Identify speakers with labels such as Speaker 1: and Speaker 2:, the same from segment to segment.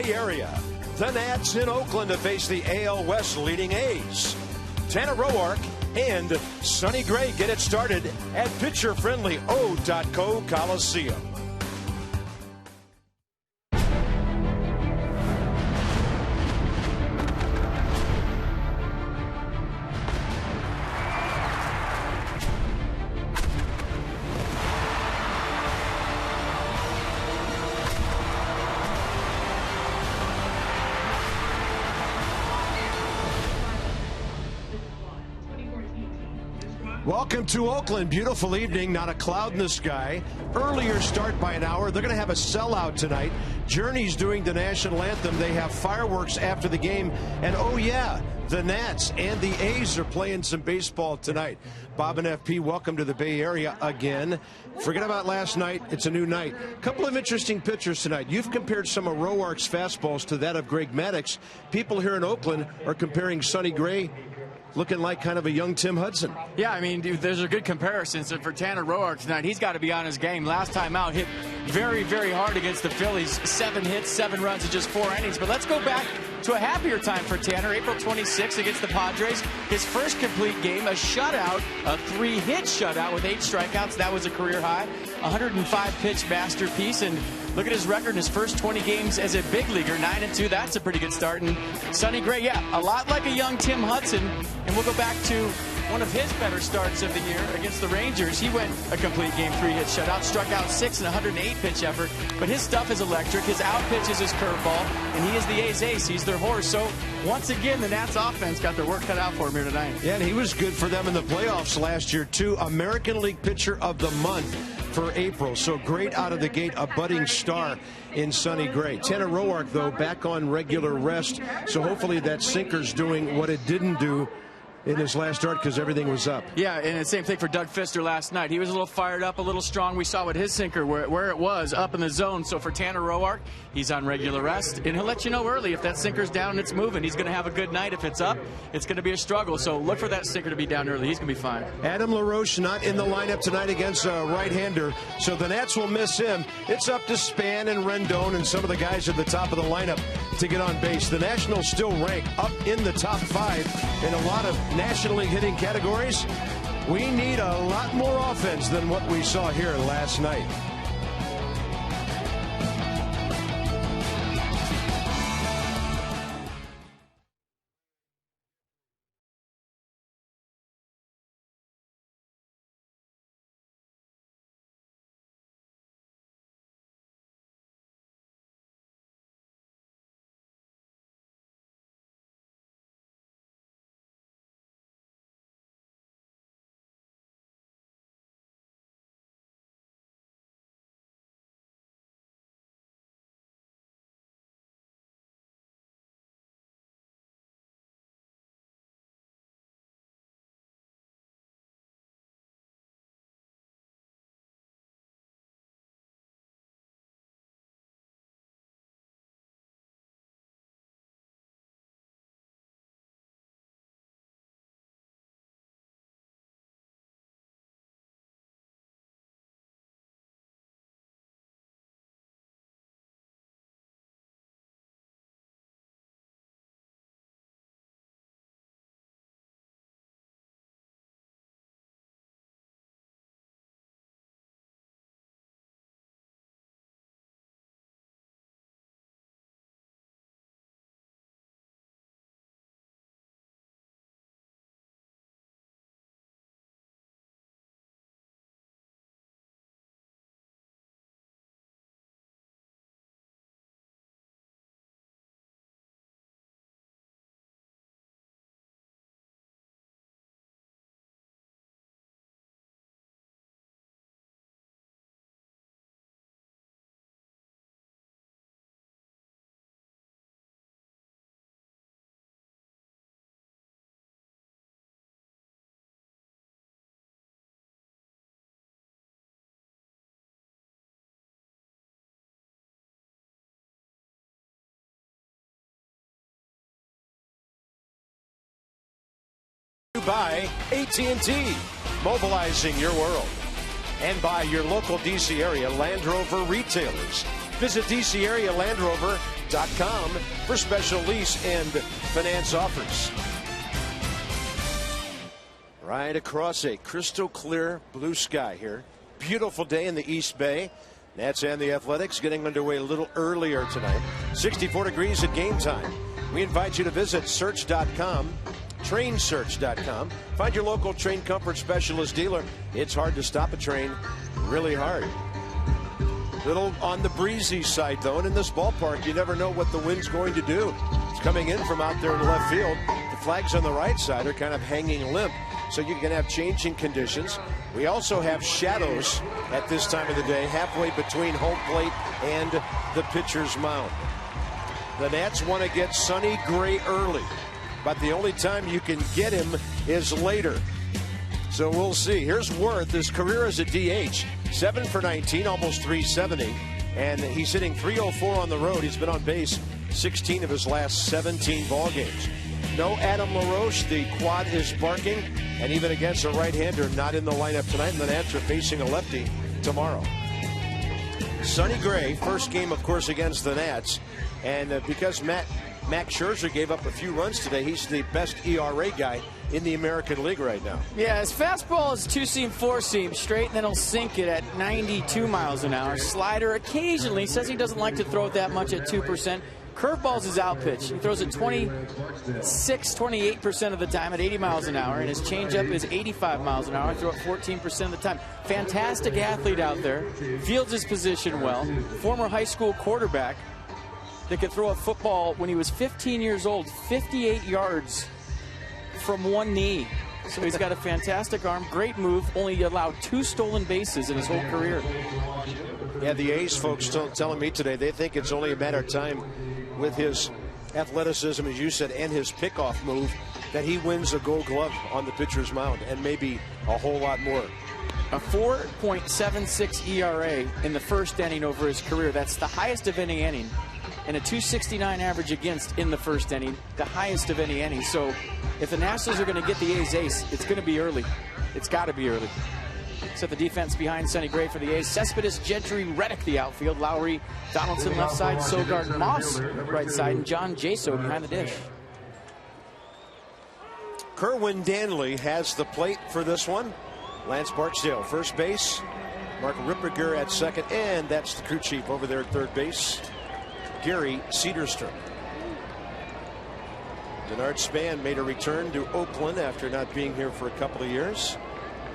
Speaker 1: Bay Area. The Nats in Oakland to face the AL West leading A's. Tanner Roark and Sonny Gray get it started at pitcher-friendly O.co Coliseum. Welcome to Oakland. Beautiful evening, not a cloud in the sky. Earlier start by an hour. They're going to have a sellout tonight. Journey's doing the national anthem. They have fireworks after the game. And oh yeah, the Nats and the A's are playing some baseball tonight. Bob and FP, welcome to the Bay Area again. Forget about last night. It's a new night. A couple of interesting pitchers tonight. You've compared some of Roark's fastballs to that of Greg Maddux. People here in Oakland are comparing Sonny Gray looking like kind of a young Tim Hudson.
Speaker 2: Yeah, I mean, dude, there's a good comparison. So for Tanner Roark tonight, he's got to be on his game. Last time out, hit very, very hard against the Phillies. 7 hits, 7 runs in just 4 innings. But let's go back to a happier time for Tanner. April 26th against the Padres. His first complete game, a shutout, a 3-hit shutout with 8 strikeouts. That was a career high. 105-pitch masterpiece. And look at his record in his first 20 games as a big leaguer, 9-2. That's a pretty good start. And Sonny Gray, yeah, a lot like a young Tim Hudson. And we'll go back to one of his better starts of the year against the Rangers. He went a complete game, 3-hit shutout, struck out 6 in a 108-pitch effort. But his stuff is electric. His out pitch is his curveball, and he is the A's ace. He's their horse. So once again, the Nats offense got their work cut out for him here tonight.
Speaker 1: Yeah, and he was good for them in the playoffs last year too. American League Pitcher of the Month for April. So great out of the gate, a budding star in Sonny Gray. Tanner Roark, though, back on regular rest. So hopefully that sinker's doing what it didn't do in his last start because everything was up.
Speaker 2: Yeah, and the same thing for Doug Fister last night. He was a little fired up, a little strong. We saw what his sinker, where it was, up in the zone. So for Tanner Roark, he's on regular rest, and he'll let you know early if that sinker's down and it's moving. He's going to have a good night. If it's up, it's going to be a struggle. So look for that sinker to be down early. He's going to be fine.
Speaker 1: Adam LaRoche not in the lineup tonight against a right-hander, so the Nats will miss him. It's up to Span and Rendon and some of the guys at the top of the lineup to get on base. The Nationals still rank up in the top 5 in a lot of National League hitting categories. We need a lot more offense than what we saw here last night. By AT&T, mobilizing your world. And by your local DC area Land Rover retailers. Visit DCAreaLandRover.com for special lease and finance offers. Right across a crystal clear blue sky here. Beautiful day in the East Bay. Nats and the Athletics getting underway a little earlier tonight. 64 degrees at game time. We invite you to visit search.com, trainsearch.com. Find your local train comfort specialist dealer. It's hard to stop a train, really hard. Little on the breezy side, though, and in this ballpark, you never know what the wind's going to do. It's coming in from out there in left field. The flags on the right side are kind of hanging limp, so you can have changing conditions. We also have shadows at this time of the day, halfway between home plate and the pitcher's mound. The Nats want to get Sonny Gray early, but the only time you can get him is later. So we'll see. Here's Worth. His career as a DH, 7 for 19, almost 370, and he's hitting .304 on the road. He's been on base 16 of his last 17 ball games. No Adam LaRoche. The quad is barking, and even against a right-hander, not in the lineup tonight. And the Nats are facing a lefty tomorrow. Sonny Gray, first game, of course, against the Nats, and because Max Scherzer gave up a few runs today, he's the best ERA guy in the American League right now.
Speaker 2: Yeah, his fastball is two-seam, four-seam straight, and then he'll sink it at 92 miles an hour. Slider occasionally. Says he doesn't like to throw it that much at 2%. Curveball's his out pitch. He throws it 28% of the time at 80 miles an hour, and his changeup is 85 miles an hour. Throw it 14% of the time. Fantastic athlete out there. Fields his position well. Former high school quarterback that could throw a football when he was 15 years old, 58 yards from one knee. So he's got a fantastic arm, great move, only allowed 2 stolen bases in his whole career.
Speaker 1: Yeah, the A's folks telling me today they think it's only a matter of time with his athleticism, as you said, and his pickoff move, that he wins a Gold Glove on the pitcher's mound, and maybe a whole lot more.
Speaker 2: A 4.76 ERA in the first inning over his career. That's the highest of any inning. And a 269 average against in the first inning, the highest of any inning. So if the Nationals are going to get the A's ace, it's going to be early. It's got to be early. Set the defense behind Sonny Gray for the A's. Cespedes, Gentry, Reddick the outfield. Lowry, Donaldson left side, Sogard, Moss right side, and John Jaso behind the dish.
Speaker 1: Kerwin Danley has the plate for this one. Lance Barksdale first base. Mark Ripperger at second, and that's the crew chief over there at third base, Gary Cederstrom. Denard Span made a return to Oakland after not being here for a couple of years.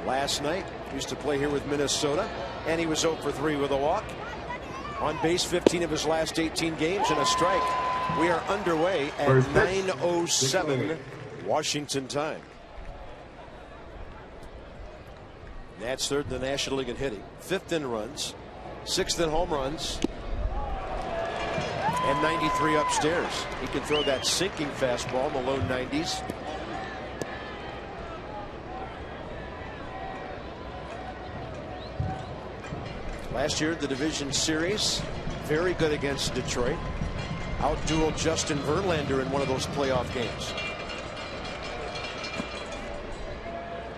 Speaker 1: Last night, used to play here with Minnesota, and he was 0 for 3 with a walk. On base 15 of his last 18 games and a strike. We are underway at 9:07 Washington time. Nats third in the National League in hitting, 5th in runs, 6th in home runs, and 93 upstairs. He can throw that sinking fastball in the low 90s. Last year, the division series, very good against Detroit. Outdueled Justin Verlander in one of those playoff games.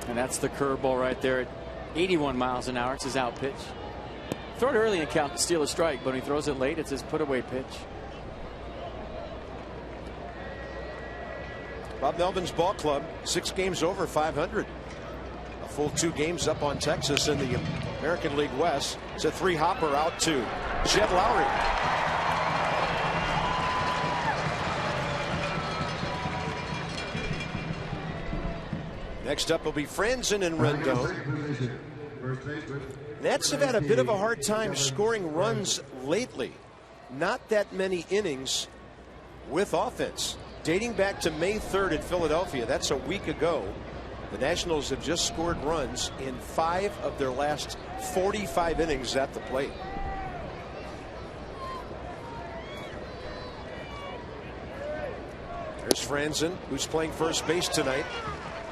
Speaker 2: And that's the curveball right there at 81 miles an hour. It's his out pitch. Throw it early and count to steal a strike, but when he throws it late, it's his put-away pitch.
Speaker 1: Bob Melvin's ball club, 6 games over 500. A full 2 games up on Texas in the American League West. It's a 3-hopper out to Jed Lowry. Next up will be Franzen and Rendon. Nats have had a bit of a hard time scoring runs lately. Not that many innings with offense. Dating back to May 3rd at Philadelphia, that's a week ago, the Nationals have just scored runs in 5 of their last 45 innings at the plate. There's Franzen, who's playing first base tonight.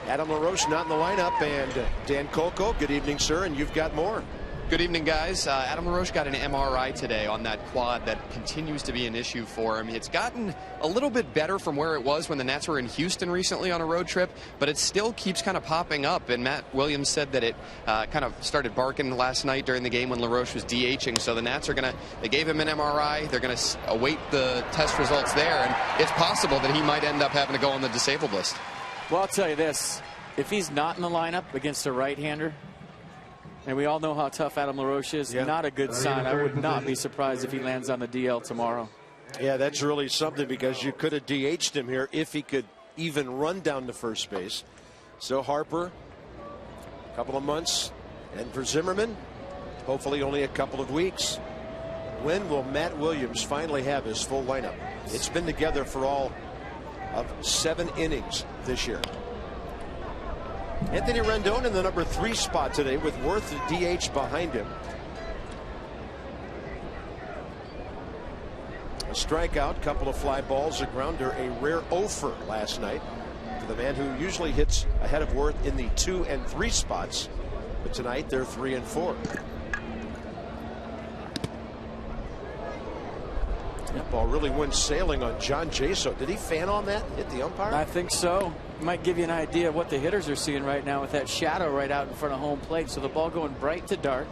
Speaker 1: Adam LaRoche not in the lineup, and Dan Kolko, good evening, sir, and you've got more.
Speaker 3: Good evening, guys. Adam LaRoche got an MRI today on that quad that continues to be an issue for him. It's gotten a little bit better from where it was when the Nats were in Houston recently on a road trip, but it still keeps kind of popping up. And Matt Williams said that it kind of started barking last night during the game when LaRoche was DHing. So the Nats are they gave him an MRI. They're going to await the test results there, and it's possible that he might end up having to go on the disabled list.
Speaker 2: Well, I'll tell you this. If he's not in the lineup against a right-hander, and we all know how tough Adam LaRoche is, not a good sign. I would not be surprised if he lands on the DL tomorrow.
Speaker 1: Yeah, that's really something, because you could have DH'd him here if he could even run down to first base. So Harper, a couple of months, and for Zimmerman, hopefully only a couple of weeks. When will Matt Williams finally have his full lineup? It's been together for all of 7 innings this year. Anthony Rendon in the number 3 spot today with Worth DH behind him. A strikeout, couple of fly balls, a grounder, a rare 0-for last night for the man who usually hits ahead of Worth in the 2 and 3 spots. But tonight they're 3 and 4. That ball really went sailing on John Jaso. Did he fan on that? Hit the umpire?
Speaker 2: I think so. Might give you an idea of what the hitters are seeing right now with that shadow right out in front of home plate. So the ball going bright to dark.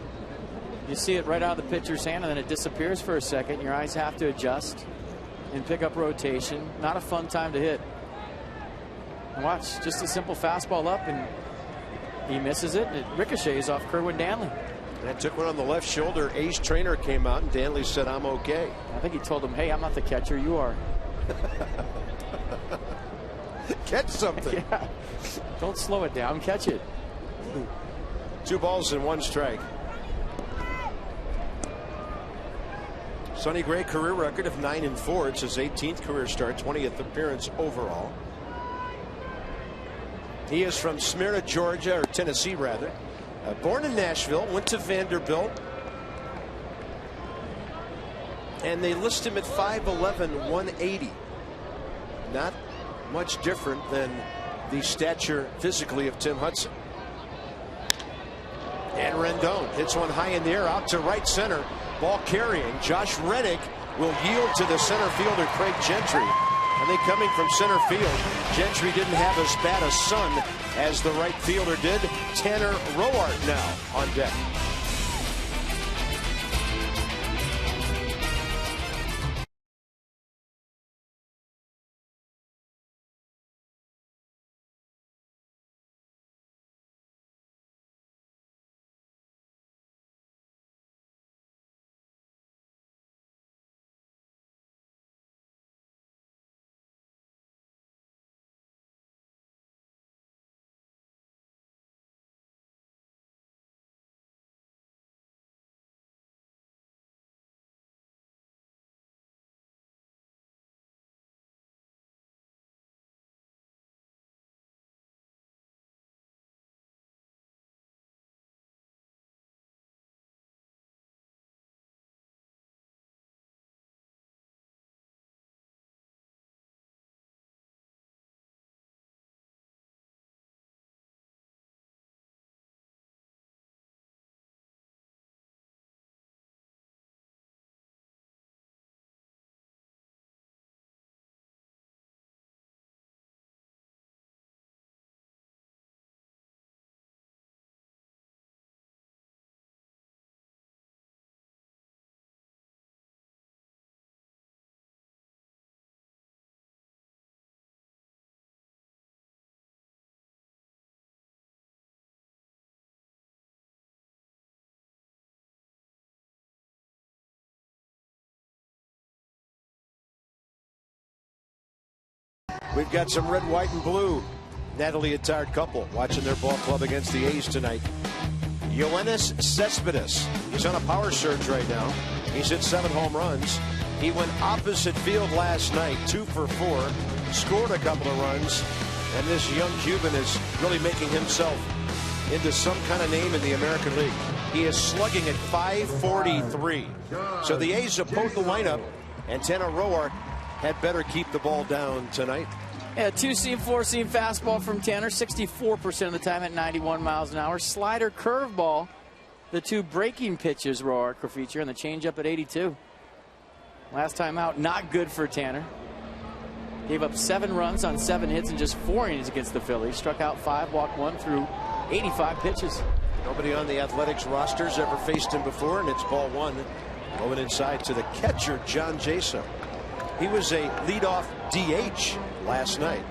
Speaker 2: You see it right out of the pitcher's hand, and then it disappears for a second. Your eyes have to adjust and pick up rotation. Not a fun time to hit. And watch, just a simple fastball up, and he misses it, and it ricochets off Kerwin Danley.
Speaker 1: That took one on the left shoulder. Ace Trainer came out, and Danley said, "I'm okay."
Speaker 2: I think he told him, "Hey, I'm not the catcher, you are."
Speaker 1: Catch something.
Speaker 2: Yeah. Don't slow it down, catch it.
Speaker 1: 2 balls and 1 strike. Sonny Gray career record of 9 and 4. It's his 18th career start, 20th appearance overall. He is from Smyrna, Georgia, or Tennessee rather. Born in Nashville, went to Vanderbilt, and they list him at 5'11", 180. Not much different than the stature physically of Tim Hudson. And Rendon hits one high in the air out to right center. Ball carrying. Josh Reddick will yield to the center fielder Craig Gentry. And they coming from center field. Gentry didn't have as bad a sun as the right fielder did. Tanner Roark now on deck. We've got some red, white, and blue Natalie attired couple watching their ball club against the A's tonight. Yoenis Cespedes. He's on a power surge right now. He's hit 7 home runs. He went opposite field last night, 2 for 4, scored a couple of runs, and this young Cuban is really making himself into some kind of name in the American League. He is slugging at .543. So the A's have pulled the lineup, and Tanner Roark had better keep the ball down tonight.
Speaker 2: Yeah, 2-seam, 4-seam fastball from Tanner, 64% of the time at 91 miles an hour. Slider curveball the two breaking pitches Roark will feature, and the changeup at 82. Last time out, not good for Tanner. Gave up 7 runs on 7 hits in just 4 innings against the Phillies. Struck out 5, walked 1 through 85 pitches.
Speaker 1: Nobody on the Athletics rosters ever faced him before, and it's ball 1. Going inside to the catcher, John Jaso. He was a leadoff DH last night.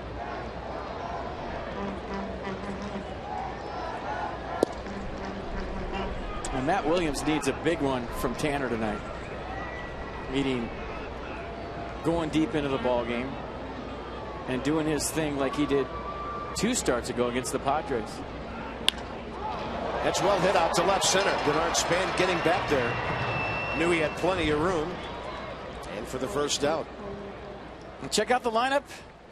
Speaker 2: And Matt Williams needs a big one from Tanner tonight. Meaning going deep into the ball game and doing his thing like he did 2 starts ago against the Padres.
Speaker 1: That's well hit out to left center. Bernard Span getting back there. Knew he had plenty of room. And for the first out.
Speaker 2: And check out the lineup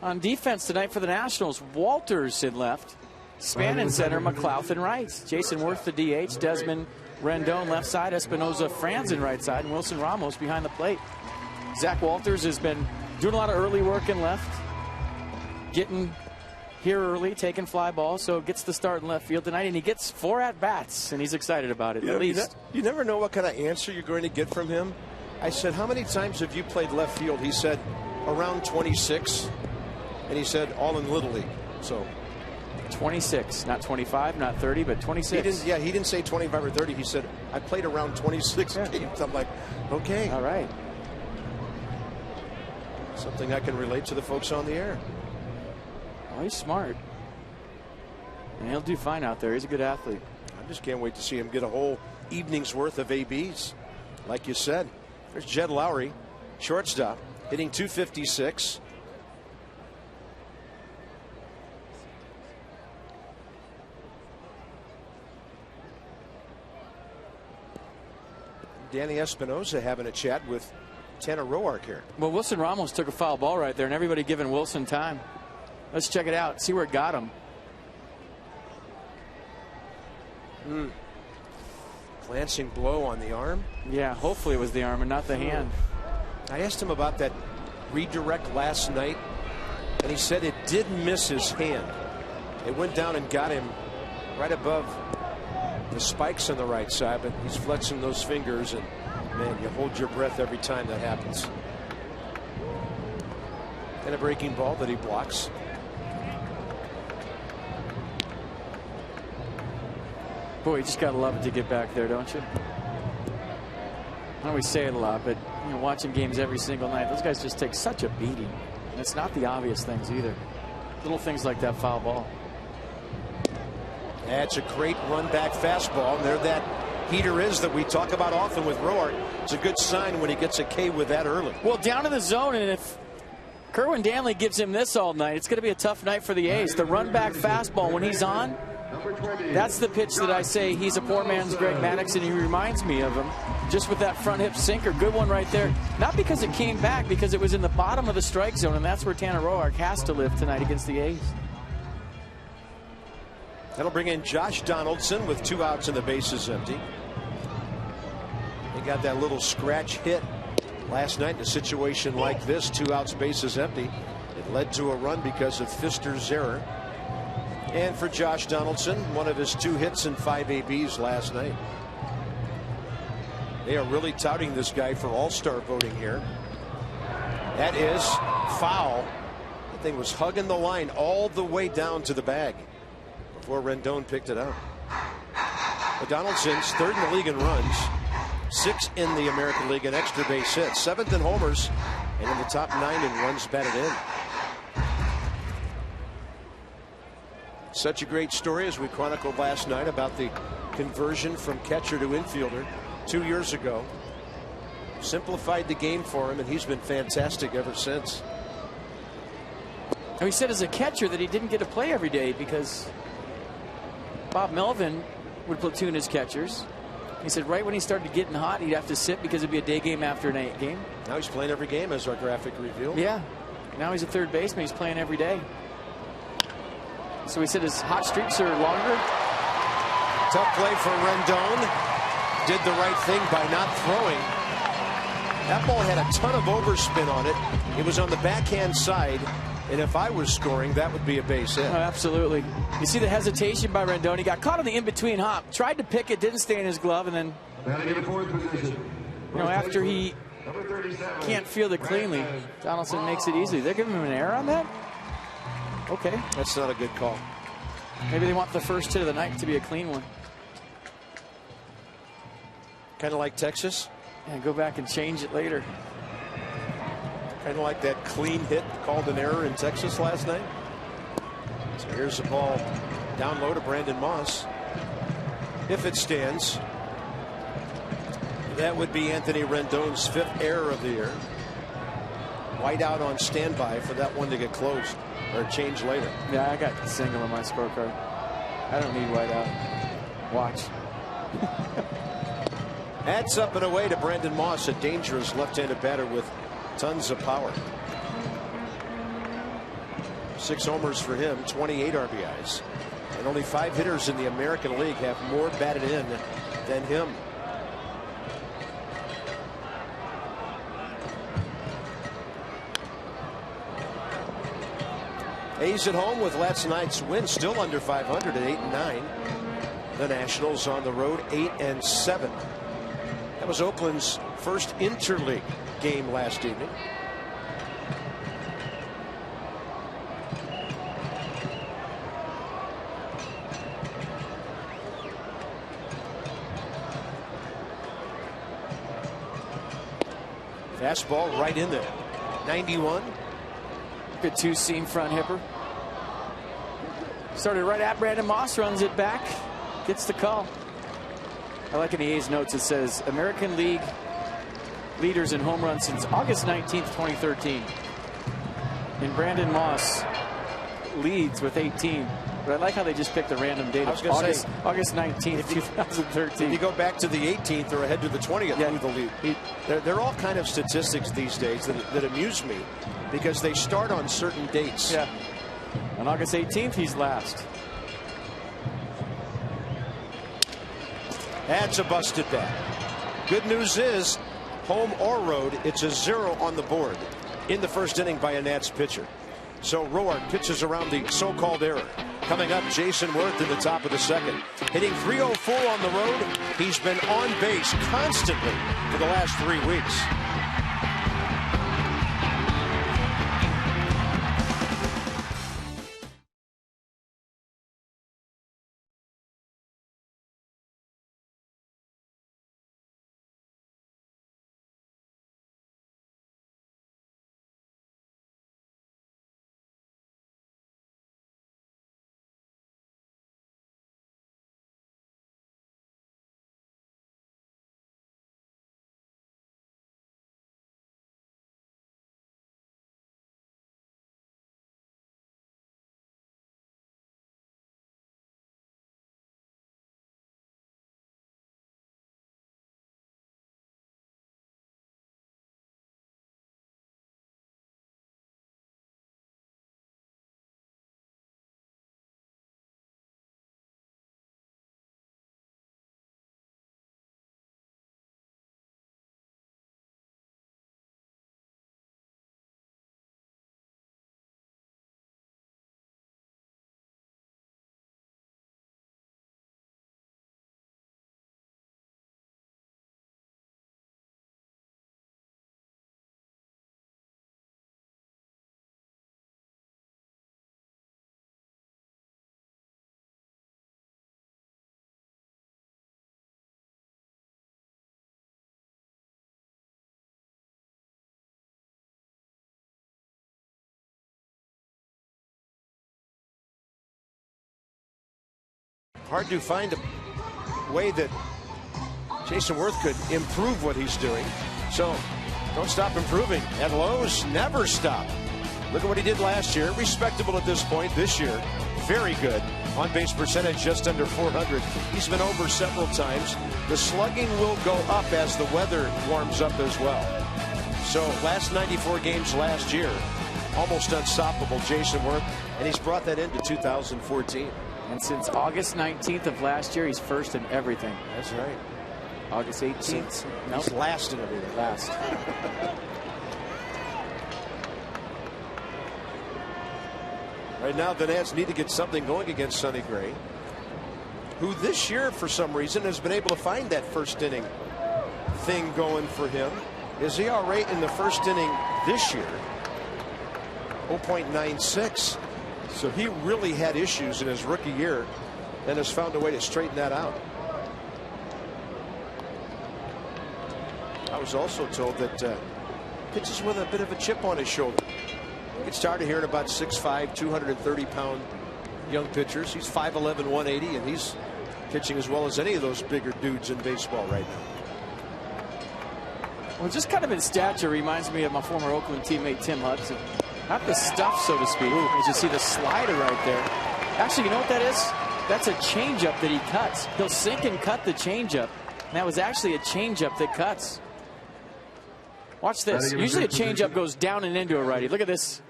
Speaker 2: on defense tonight for the Nationals. Walters in left. Span in center. McLeod in right. Jason Worth the DH. Desmond Rendon left side. Espinosa Franzen right side. And Wilson Ramos behind the plate. Zach Walters has been doing a lot of early work in left. Getting here early, taking fly balls, so gets the start in left field tonight, and he gets 4 at-bats, and he's excited about it, at least.
Speaker 1: You never know what kind of answer you're going to get from him. I said, how many times have you played left field? He said, around 26. And he said, all in Little League. So
Speaker 2: 26, not 25, not 30, but 26.
Speaker 1: He didn't say 25 or 30. He said, I played around 26 games. I'm like, okay.
Speaker 2: All right.
Speaker 1: Something I can relate to the folks on the air.
Speaker 2: Oh, he's smart. And he'll do fine out there. He's a good athlete.
Speaker 1: I just can't wait to see him get a whole evening's worth of ABs. Like you said, there's Jed Lowry, shortstop, hitting .256. Danny Espinosa having a chat with Tanner Roark here.
Speaker 2: Well, Wilson Ramos took a foul ball right there, and everybody giving Wilson time. Let's check it out, see where it got him.
Speaker 1: Glancing blow on the arm.
Speaker 2: Yeah, hopefully it was the arm and not the hand.
Speaker 1: I asked him about that redirect last night, and he said it did miss his hand. It went down and got him right above the spikes on the right side, but he's flexing those fingers, and man, you hold your breath every time that happens. And a breaking ball that he blocks.
Speaker 2: Boy, you just gotta love it to get back there, don't you? I know we say it a lot, but you know, watching games every single night, those guys just take such a beating. And it's not the obvious things either. Little things like that foul ball.
Speaker 1: That's a great run back fastball, and there that heater is that we talk about often with Roark. It's a good sign when he gets a K with that early.
Speaker 2: Well, down to the zone, and if Kerwin Danley gives him this all night, it's going to be a tough night for the A's. The run back fastball, when he's on, that's the pitch that I say he's a poor man's Greg Maddux, and he reminds me of him just with that front hip sinker. Good one right there. Not because it came back, because it was in the bottom of the strike zone, and that's where Tanner Roark has to live tonight against the A's.
Speaker 1: That'll bring in Josh Donaldson with 2 outs and the bases empty. He got that little scratch hit last night in a situation like this. 2 outs, bases empty. It led to a run because of Fister's error. And for Josh Donaldson, one of his 2 hits and 5 ABs last night. They are really touting this guy for all-star voting here. That is foul. That thing was hugging the line all the way down to the bag before Rendon picked it up. But Donaldson's 3rd in the league in runs, 6th in the American League in extra base hits, 7th in homers, and in the top 9 in runs batted in. Such a great story as we chronicled last night about the conversion from catcher to infielder 2 years ago. Simplified the game for him, and he's been fantastic ever since.
Speaker 2: He said as a catcher that he didn't get to play every day because Bob Melvin would platoon his catchers. He said right when he started getting hot, he'd have to sit because it'd be a day game after a night game.
Speaker 1: Now he's playing every game, as our graphic revealed.
Speaker 2: Yeah. Now he's a third baseman. He's playing every day. So he said his hot streaks are longer.
Speaker 1: Tough play for Rendon. Did the right thing by not throwing. That ball had a ton of overspin on it. It was on the backhand side. And if I was scoring, that would be a base hit.
Speaker 2: Oh, absolutely. You see the hesitation by Rendon. He got caught on the in-between hop. Tried to pick it, didn't stay in his glove, and then, after he can't field it cleanly, Donaldson makes it easy. They're giving him an error on that? Okay.
Speaker 1: That's not a good call.
Speaker 2: Maybe they want the first hit of the night to be a clean one.
Speaker 1: Kind of like Texas?
Speaker 2: Yeah, go back and change it later.
Speaker 1: Kind of like that clean hit called an error in Texas last night. So here's the ball down low to Brandon Moss. If it stands, that would be Anthony Rendon's 5th error of the year. White out on standby for that one to get closed or changed later.
Speaker 2: Yeah, I got the single on my scorecard. I don't need white out. Watch.
Speaker 1: That's up and away to Brandon Moss, a dangerous left-handed batter with tons of power. 6 homers for him, 28 RBIs. And only 5 hitters in the American League have more batted in than him. A's at home with last night's win, still under 500 at 8-9. The Nationals on the road 8-7. That was Oakland's first interleague game last evening. Fastball right in there. 91.
Speaker 2: Good 2-seam front hipper. Started right at Brandon Moss, runs it back, gets the call. I like in the A's notes it says American League leaders in home runs since August 19th, 2013. And Brandon Moss leads with 18. But I like how they just picked a random date of August 19th, 2013.
Speaker 1: If you go back to the 18th or ahead to the 20th, through the lead. They're all kind of statistics these days that amuse me because they start on certain dates.
Speaker 2: Yeah. On August 18th, he's last.
Speaker 1: That's a busted bat. Good news is, home or road, it's a 0 on the board in the first inning by a Nats pitcher. So Roark pitches around the so-called error. Coming up, Jason Worth in the top of the second. Hitting .304 on the road. He's been on base constantly for the last 3 weeks. Hard to find a way that Jason Worth could improve what he's doing. So don't stop improving. And Lowe's never stop. Look at what he did last year. Respectable at this point. This year, very good. On base percentage just under 400. He's been over several times. The slugging will go up as the weather warms up as well. So last 94 games last year, almost unstoppable Jason Worth. And he's brought that into 2014.
Speaker 2: And since August 19th of last year, he's first in everything.
Speaker 1: That's right.
Speaker 2: August 18th.
Speaker 1: Nope. He's last in everything.
Speaker 2: Last.
Speaker 1: Right now, the Nats need to get something going against Sonny Gray, who this year, for some reason, has been able to find that first inning thing going for him. His ERA in the first inning this year, 0.96. So he really had issues in his rookie year and has found a way to straighten that out. I was also told that pitches with a bit of a chip on his shoulder. Gets tired of hearing about 6'5", 230-pound young pitchers. He's 5'11", 180, and he's pitching as well as any of those bigger dudes in baseball right now.
Speaker 2: Well, just kind of in stature reminds me of my former Oakland teammate Tim Hudson. Not the stuff, so to speak. As you see the slider right there. Actually, you know what that is? That's a changeup that he cuts. He'll sink and cut the changeup. And that was actually a changeup that cuts. Watch this. Usually a changeup goes down and into a righty. Look at this.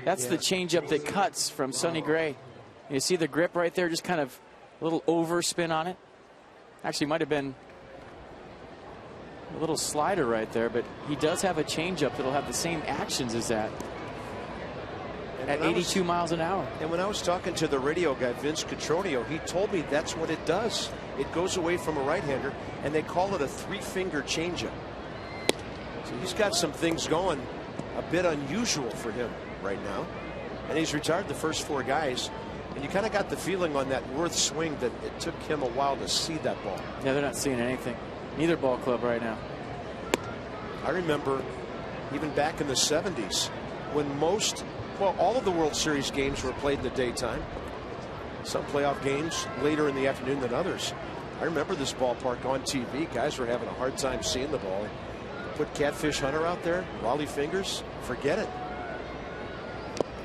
Speaker 2: That's the changeup that cuts from Sonny Gray. You see the grip right there, just kind of a little overspin on it. Actually, might have been a little slider right there, but he does have a changeup that'll have the same actions as that. At 82 miles an hour.
Speaker 1: And when I was talking to the radio guy, Vince Cotroneo, he told me that's what it does. It goes away from a right-hander, and they call it a three-finger changeup. So he's got some things going a bit unusual for him right now. And he's retired the first 4 guys. And you kind of got the feeling on that Worth swing that it took him a while to see that ball.
Speaker 2: Yeah, they're not seeing anything. Neither ball club right now.
Speaker 1: I remember even back in the 70s when all of the World Series games were played in the daytime. Some playoff games later in the afternoon than others. I remember this ballpark on TV. Guys were having a hard time seeing the ball. Put Catfish Hunter out there, Wally Fingers, forget it.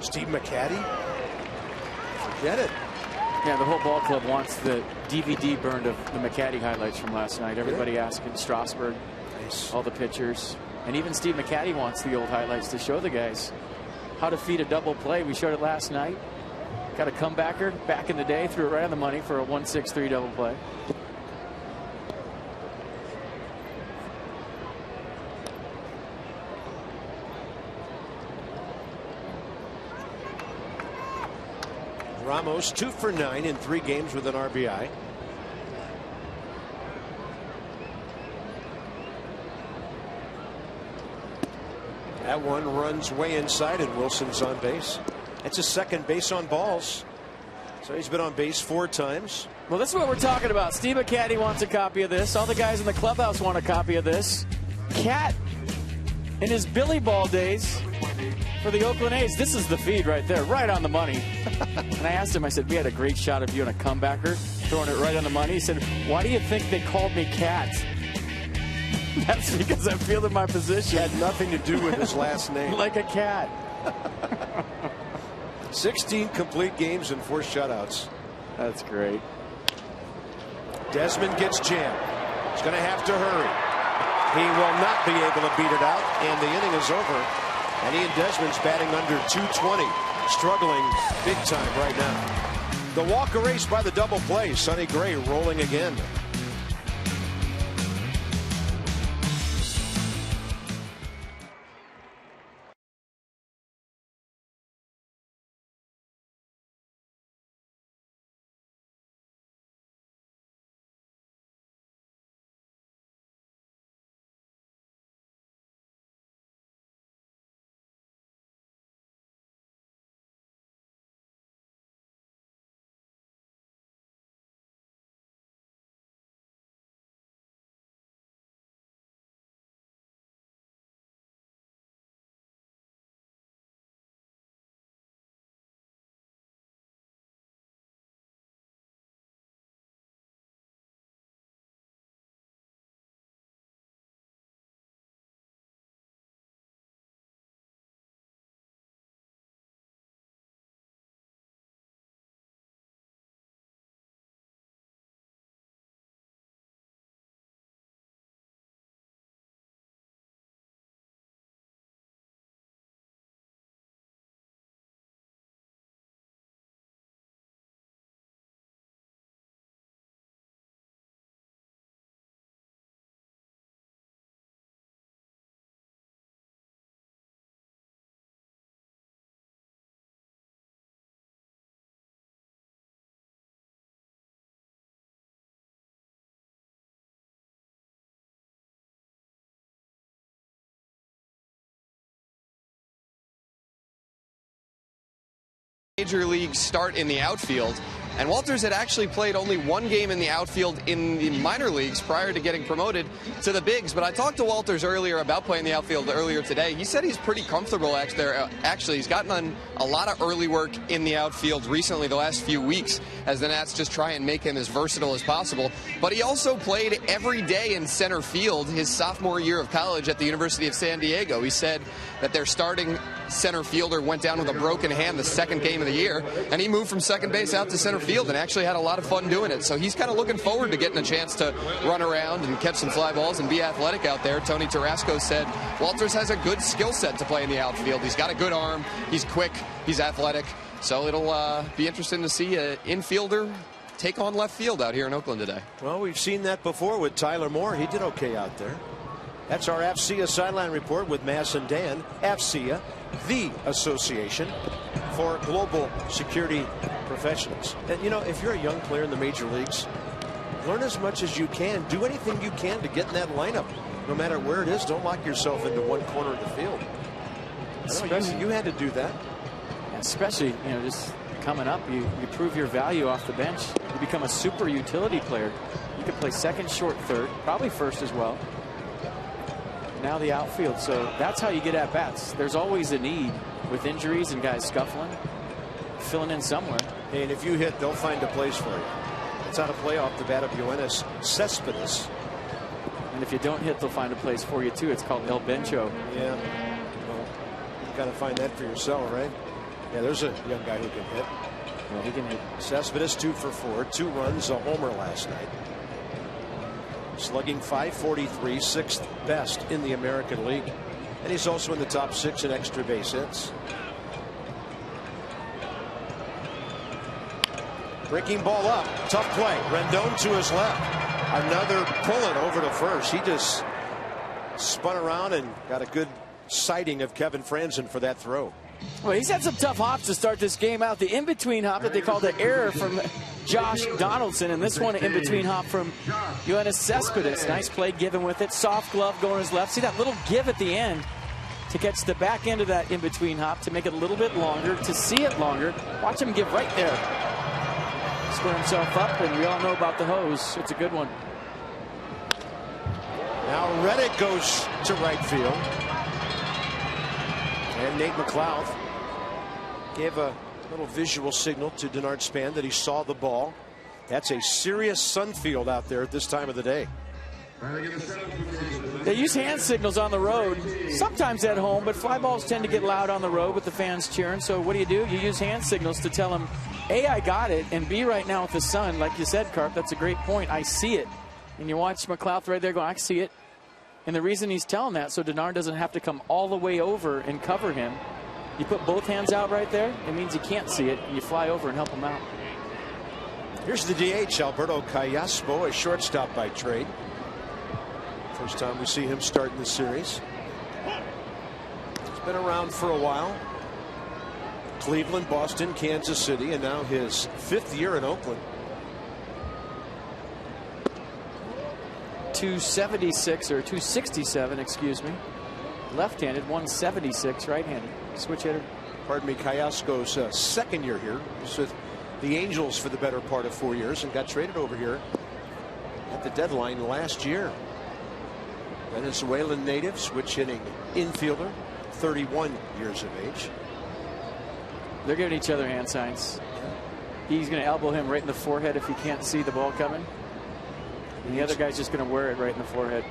Speaker 1: Steve McCaddy, forget it.
Speaker 2: Yeah, the whole ball club wants the DVD burned of the McCaddy highlights from last night. Everybody asking Strasburg, all the pitchers, and even Steve McCaddy wants the old highlights to show the guys how to feed a double play. We showed it last night. Got a comebacker back in the day, threw it right on the money for a 1-6-3 double play.
Speaker 1: Ramos 2 for 9 in 3 games with an RBI. That one runs way inside and Wilson's on base. It's his second base on balls. So he's been on base 4 times.
Speaker 2: Well, this is what we're talking about. Steve McCaddy wants a copy of this. All the guys in the clubhouse want a copy of this. Cat in his Billy Ball days for the Oakland A's. This is the feed right there, right on the money. And I asked him, I said, we had a great shot of you on a comebacker, throwing it right on the money. He said, why do you think they called me Cat? That's because I'm feeling my position.
Speaker 1: Had nothing to do with his last name.
Speaker 2: Like a cat.
Speaker 1: 16 complete games and 4 shutouts.
Speaker 2: That's great.
Speaker 1: Desmond gets jammed. He's going to have to hurry. He will not be able to beat it out, and the inning is over. And Ian Desmond's batting under 220, struggling big time right now. The walk erased by the double play. Sonny Gray rolling again.
Speaker 3: Major league start in the outfield. And Walters had actually played only one game in the outfield in the minor leagues prior to getting promoted to the bigs. But I talked to Walters earlier about playing the outfield earlier today. He said he's pretty comfortable there. Actually, he's gotten on a lot of early work in the outfield recently, the last few weeks, as the Nats just try and make him as versatile as possible. But he also played every day in center field his sophomore year of college at the University of San Diego. He said that their starting center fielder went down with a broken hand the second game of the year, and he moved from second base out to center field and actually had a lot of fun doing it. So he's kind of looking forward to getting a chance to run around and catch some fly balls and be athletic out there. Tony Tarasco said Walters has a good skill set to play in the outfield. He's got a good arm, he's quick, he's athletic. So it'll be interesting to see an infielder take on left field out here in Oakland today.
Speaker 1: Well, we've seen that before with Tyler Moore. He did okay out there. That's our AFCEA sideline report with Mass and Dan. AFCEA, the association for global security professionals. And, you know, if you're a young player in the major leagues, learn as much as you can. Do anything you can to get in that lineup. No matter where it is, don't lock yourself into one corner of the field. You had to do that.
Speaker 2: Especially, you know, just coming up, you prove your value off the bench. You become a super utility player. You can play second, short, third, probably first as well. Now the outfield, so that's how you get at bats. There's always a need with injuries and guys scuffling, filling in somewhere.
Speaker 1: And if you hit, they'll find a place for you. It's on a play off the bat of Yoenis Cespedes.
Speaker 2: And if you don't hit, they'll find a place for you too. It's called El Bencho.
Speaker 1: Yeah, well, you got to find that for yourself, right? Yeah, there's a young guy who can hit.
Speaker 2: Well, he can hit.
Speaker 1: Cespedes 2 for 4, 2 runs, a homer last night. Slugging .543, 6th best in the American League. And he's also in the top 6 in extra base hits. Breaking ball up. Tough play. Rendon to his left. Another pulling over to first. He just spun around and got a good sighting of Kevin Franzen for that throw.
Speaker 2: Well, he's had some tough hops to start this game out. The in-between hop that they called the error from Josh Donaldson, and this one in-between hop from Yoenis Cespedes. Nice play given with it. Soft glove going his left. See that little give at the end to catch the back end of that in-between hop to make it a little bit longer, to see it longer. Watch him give right there. Square himself up, and we all know about the hose. It's a good one.
Speaker 1: Now Reddick goes to right field. And Nate McLeod gave a little visual signal to Denard Span that he saw the ball. That's a serious sun field out there at this time of the day.
Speaker 2: They use hand signals on the road, sometimes at home, but fly balls tend to get loud on the road with the fans cheering. So what do? You use hand signals to tell them, A, I got it, and B, right now with the sun, like you said, Carp, that's a great point. I see it. And you watch McLeod right there going, I see it. And the reason he's telling that, so Denard doesn't have to come all the way over and cover him. You put both hands out right there, it means he can't see it, and you fly over and help him out.
Speaker 1: Here's the DH, Alberto Callaspo, a shortstop by trade. First time we see him start in the series. He's been around for a while. Cleveland, Boston, Kansas City, and now his 5th year in Oakland.
Speaker 2: 276 or 267, excuse me. Left-handed, 176 right-handed. Switch hitter.
Speaker 1: Pardon me, Callasco's 2nd year here. He's with the Angels for the better part of 4 years and got traded over here at the deadline last year. Venezuelan native, switch hitting infielder, 31 years of age.
Speaker 2: They're giving each other hand signs. He's going to elbow him right in the forehead if he can't see the ball coming. And the other guy's just going to wear it right in the forehead.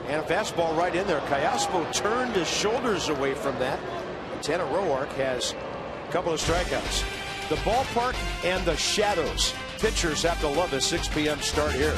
Speaker 1: And a fastball right in there. Callaspo turned his shoulders away from that. Tanner Roark has a couple of strikeouts. The ballpark and the shadows. Pitchers have to love a 6 p.m. start here.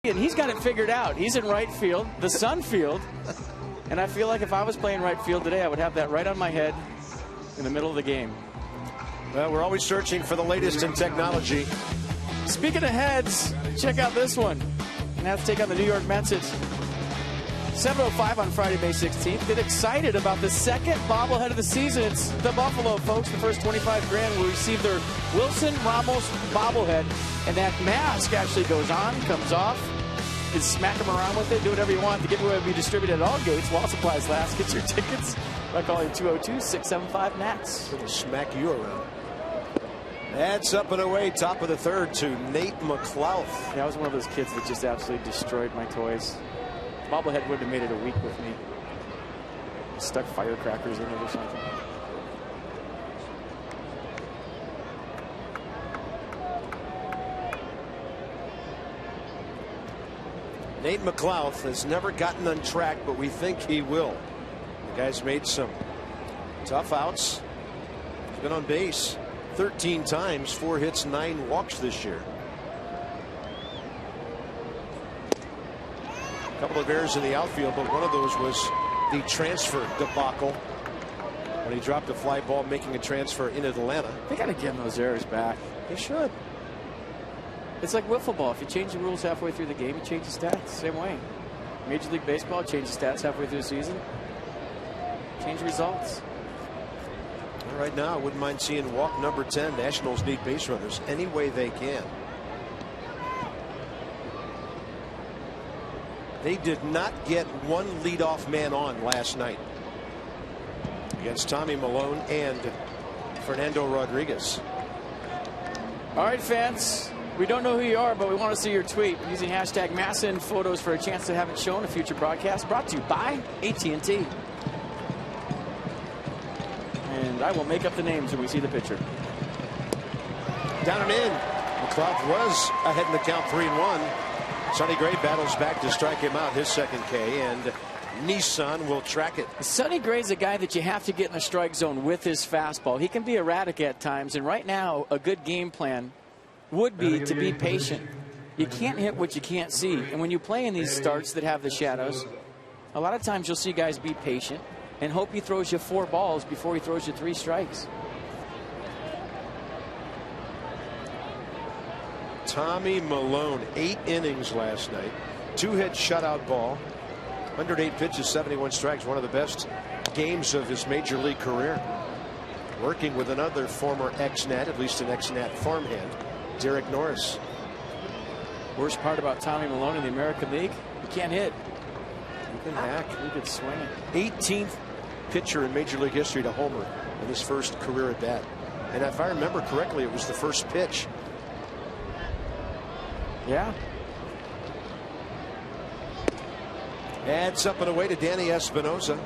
Speaker 2: And he's got it figured out. He's in right field, the sun field. And I feel like if I was playing right field today, I would have that right on my head in the middle of the game.
Speaker 1: Well, we're always searching for the latest in technology.
Speaker 2: Speaking of heads, check out this one. And have to take on the New York Mets at 7:05 on Friday, May 16th. Get excited about the second bobblehead of the season. It's the Buffalo, folks. The first 25 grand will receive their Wilson Ramos bobblehead. And that mask actually goes on, comes off. You can smack them around with it, do whatever you want. The giveaway will be distributed at all gates while supplies last. Get your tickets by calling 202-675-NATS.
Speaker 1: It'll smack you around. That's up and away, top of the third to Nate McLouth.
Speaker 2: Yeah, I was one of those kids that just absolutely destroyed my toys. Bobblehead would have made it a week with me. Stuck firecrackers in it or something.
Speaker 1: Nate McLouth has never gotten on track, but we think he will. The guy's made some tough outs. He's been on base 13 times, 4 hits, 9 walks this year. A couple of errors in the outfield, but one of those was the transfer debacle when he dropped a fly ball making a transfer in Atlanta.
Speaker 2: They got to give him those errors back.
Speaker 1: They should.
Speaker 2: It's like wiffle ball. If you change the rules halfway through the game, you change the stats. Same way. Major League Baseball, change the stats halfway through the season. Change results.
Speaker 1: Right now, I wouldn't mind seeing walk number 10. Nationals need base runners any way they can. They did not get one leadoff man on last night against Tommy Milone and Fernando Rodriguez.
Speaker 2: All right, fans. We don't know who you are, but we want to see your tweet using hashtag MASN photos for a chance to have it shown in a future broadcast. Brought to you by AT&T. And I will make up the names when we see the pitcher.
Speaker 1: Down and in. McLeod was ahead in the count 3-1. Sonny Gray battles back to strike him out, his second K, and Nissan will track it.
Speaker 2: Sonny Gray's a guy that you have to get in the strike zone with his fastball. He can be erratic at times, and right now a good game plan would be to be patient. You can't hit what you can't see, and when you play in these starts that have the shadows, a lot of times you'll see guys be patient and hope he throws you 4 balls before he throws you 3 strikes.
Speaker 1: Tommy Milone, 8 innings last night, 2-hit shutout ball, 108 pitches, 71 strikes, one of the best games of his major league career. Working with another former ex-Nat, at least an ex-Nat farmhand, Derek Norris.
Speaker 2: Worst part about Tommy Milone in the American League, he can't hit.
Speaker 1: He can hack.
Speaker 2: He could swing it.
Speaker 1: 18th pitcher in major league history to homer in his first career at bat. And if I remember correctly, it was the first pitch.
Speaker 2: Yeah.
Speaker 1: Adds up and away to Danny Espinosa.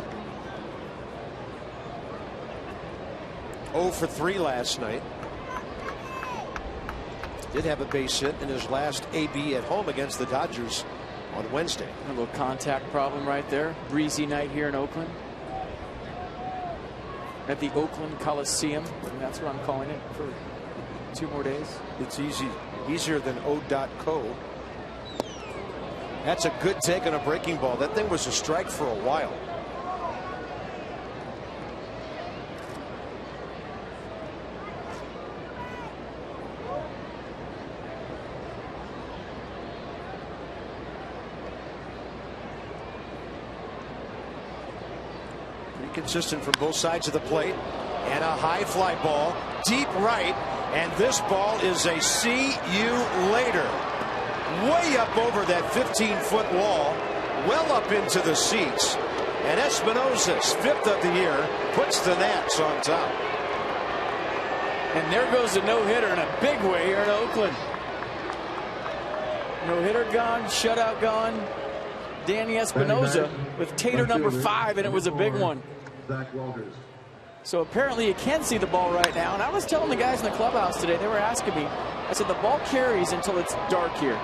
Speaker 1: 0 for 3 last night. Did have a base hit in his last AB at home against the Dodgers on Wednesday.
Speaker 2: A little contact problem right there. Breezy night here in Oakland. At the Oakland Coliseum. And that's what I'm calling it for 2 more days.
Speaker 1: It's easier than O.co. That's a good take on a breaking ball. That thing was a strike for a while. Pretty consistent from both sides of the plate. And a high fly ball deep right. And this ball is a see you later. Way up over that 15-foot wall, well up into the seats. And Espinosa's 5th of the year puts the Nats on top.
Speaker 2: And there goes the no-hitter in a big way here in Oakland. No-hitter gone, shutout gone. Danny Espinosa with tater number 5, and it was a big one. So apparently you can see the ball right now. And I was telling the guys in the clubhouse today, they were asking me, I said the ball carries until it's dark here.